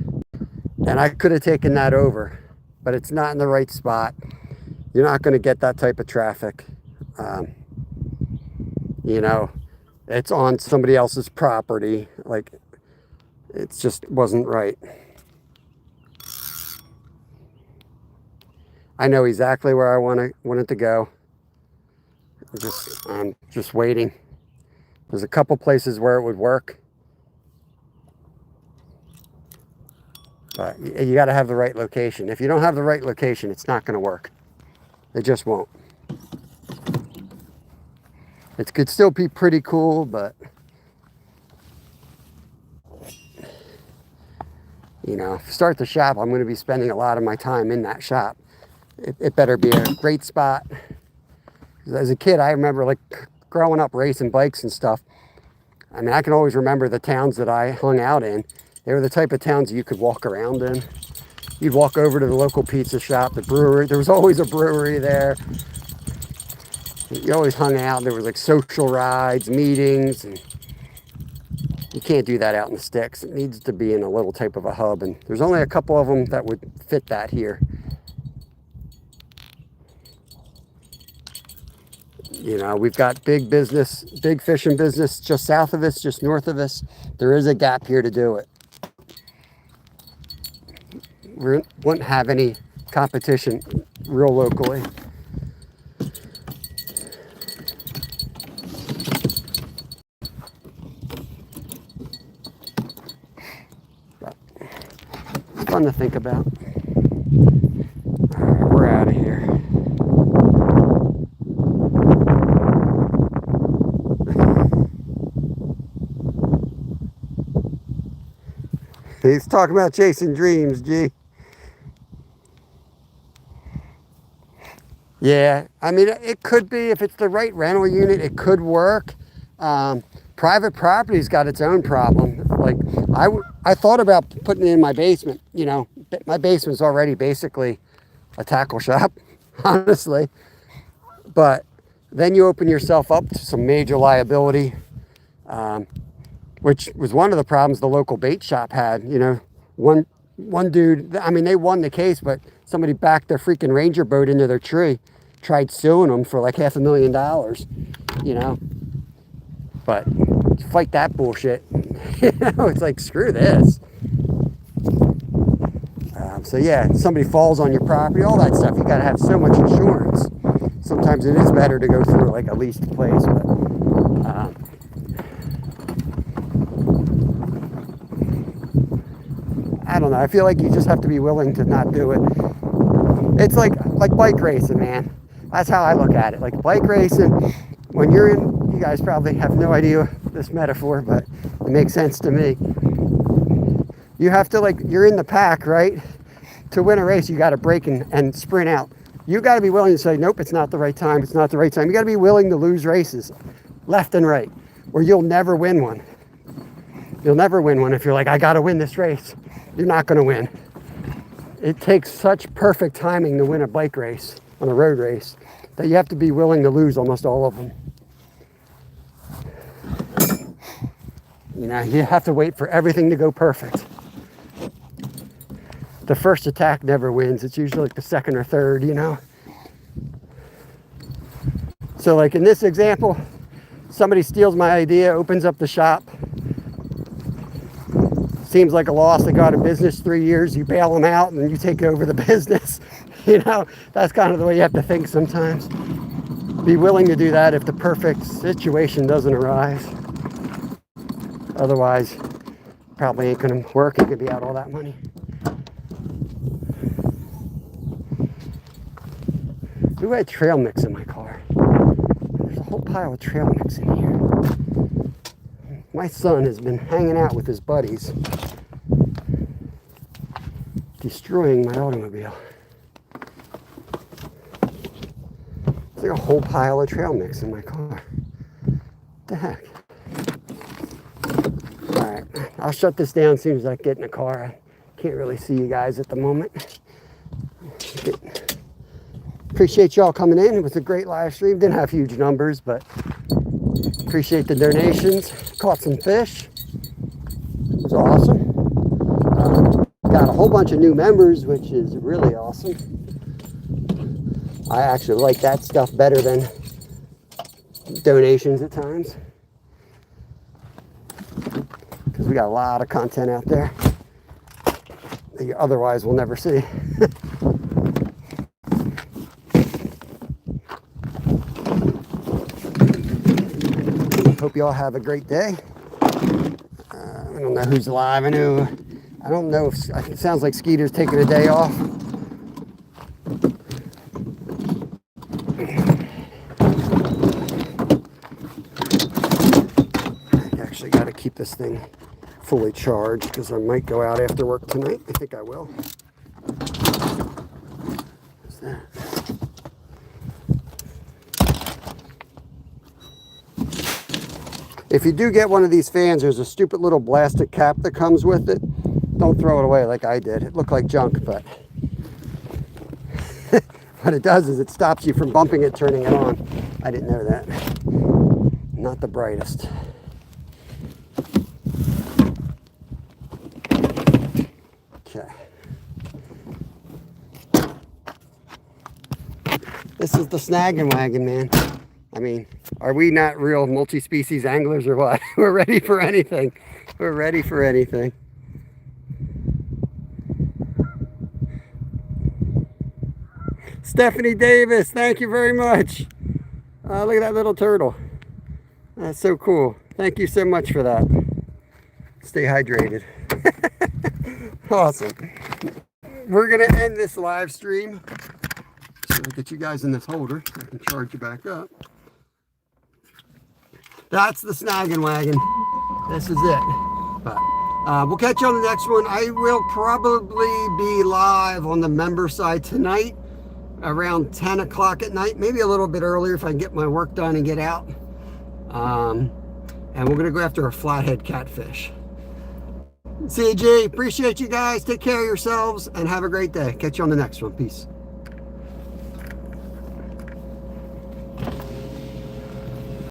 and I could have taken that over, but it's not in the right spot. You're not going to get that type of traffic. It's on somebody else's property. Like, it just wasn't right. I know exactly where I want it to go. I'm just waiting. There's a couple places where it would work. But you got to have the right location. If you don't have the right location, it's not going to work. It just won't. It could still be pretty cool, but if you start the shop, I'm going to be spending a lot of my time in that shop. It better be a great spot. As a kid, I remember like growing up racing bikes and stuff. I mean, I can always remember the towns that I hung out in. They were the type of towns you could walk around in. You'd walk over to the local pizza shop, the brewery. There was always a brewery there. You always hung out. There was like social rides, meetings, and you can't do that out in the sticks. It needs to be in a little type of a hub, and there's only a couple of them that would fit that here. You know, we've got big business, big fishing business just south of us, just north of us. There is a gap here to do it. We wouldn't have any competition real locally. But it's fun to think about. All right, we're out of here. He's talking about chasing dreams, G. Yeah, I mean, it could be, if it's the right rental unit, it could work. Private property's got its own problem. Like, I thought about putting it in my basement. You know, my basement's already basically a tackle shop, honestly. But then you open yourself up to some major liability, which was one of the problems the local bait shop had. You know, one dude, I mean, they won the case, but somebody backed their freaking Ranger boat into their tree, tried suing them for like $500,000, you know. But fight that bullshit. You know, it's like, screw this. So yeah, somebody falls on your property, all that stuff, you gotta have so much insurance. Sometimes it is better to go through like a leased place, but I don't know. I feel like you just have to be willing to not do it. It's like bike racing, man. That's how I look at it. Like bike racing, when you're in, you guys probably have no idea this metaphor, but it makes sense to me. You have to, like, you're in the pack, right? To win a race, you got to break and sprint out. You got to be willing to say, nope, it's not the right time. It's not the right time. You got to be willing to lose races left and right, or you'll never win one. You'll never win one if you're like, I got to win this race. You're not going to win. It takes such perfect timing to win a bike race, on a road race, that you have to be willing to lose almost all of them. You know, you have to wait for everything to go perfect. The first attack never wins. It's usually like the second or third, you know. So like in this example, somebody steals my idea, opens up the shop. Seems like a loss. They go out of business 3 years. You bail them out and you take over the business. You know, that's kind of the way you have to think sometimes. Be willing to do that if the perfect situation doesn't arise. Otherwise, probably ain't gonna work. It could be out all that money. Ooh, I had trail mix in my car. There's a whole pile of trail mix in here. My son has been hanging out with his buddies, destroying my automobile. There's like a whole pile of trail mix in my car. What the heck? Alright, I'll shut this down as soon as I get in the car. I can't really see you guys at the moment. Appreciate y'all coming in. It was a great live stream. Didn't have huge numbers, but appreciate the donations. Caught some fish. It was awesome. Got a whole bunch of new members, which is really awesome. I actually like that stuff better than donations at times, because we got a lot of content out there that you otherwise will never see. Hope you all have a great day. I don't know who's live. I don't know if it sounds like Skeeter's taking a day off. I actually got to keep this thing fully charged because I might go out after work tonight. I think I will. What's that? If you do get one of these fans, there's a stupid little plastic cap that comes with it. Don't throw it away like I did. It looked like junk, but what it does is it stops you from bumping it, turning it on. I didn't know that. Not the brightest. Okay. This is the snagging wagon, man. I mean, are we not real multi-species anglers or what? We're ready for anything. We're ready for anything. Stephanie Davis, thank you very much. Look at that little turtle. That's so cool. Thank you so much for that. Stay hydrated. Awesome. We're going to end this live stream. So I'll get you guys in this holder so I can charge you back up. That's the snagging wagon. This is it. But we'll catch you on the next one. I will probably be live on the member side tonight around 10 o'clock at night, maybe a little bit earlier if I can get my work done and get out. And we're going to go after a flathead catfish. CG, appreciate you guys. Take care of yourselves and have a great day. Catch you on the next one. Peace.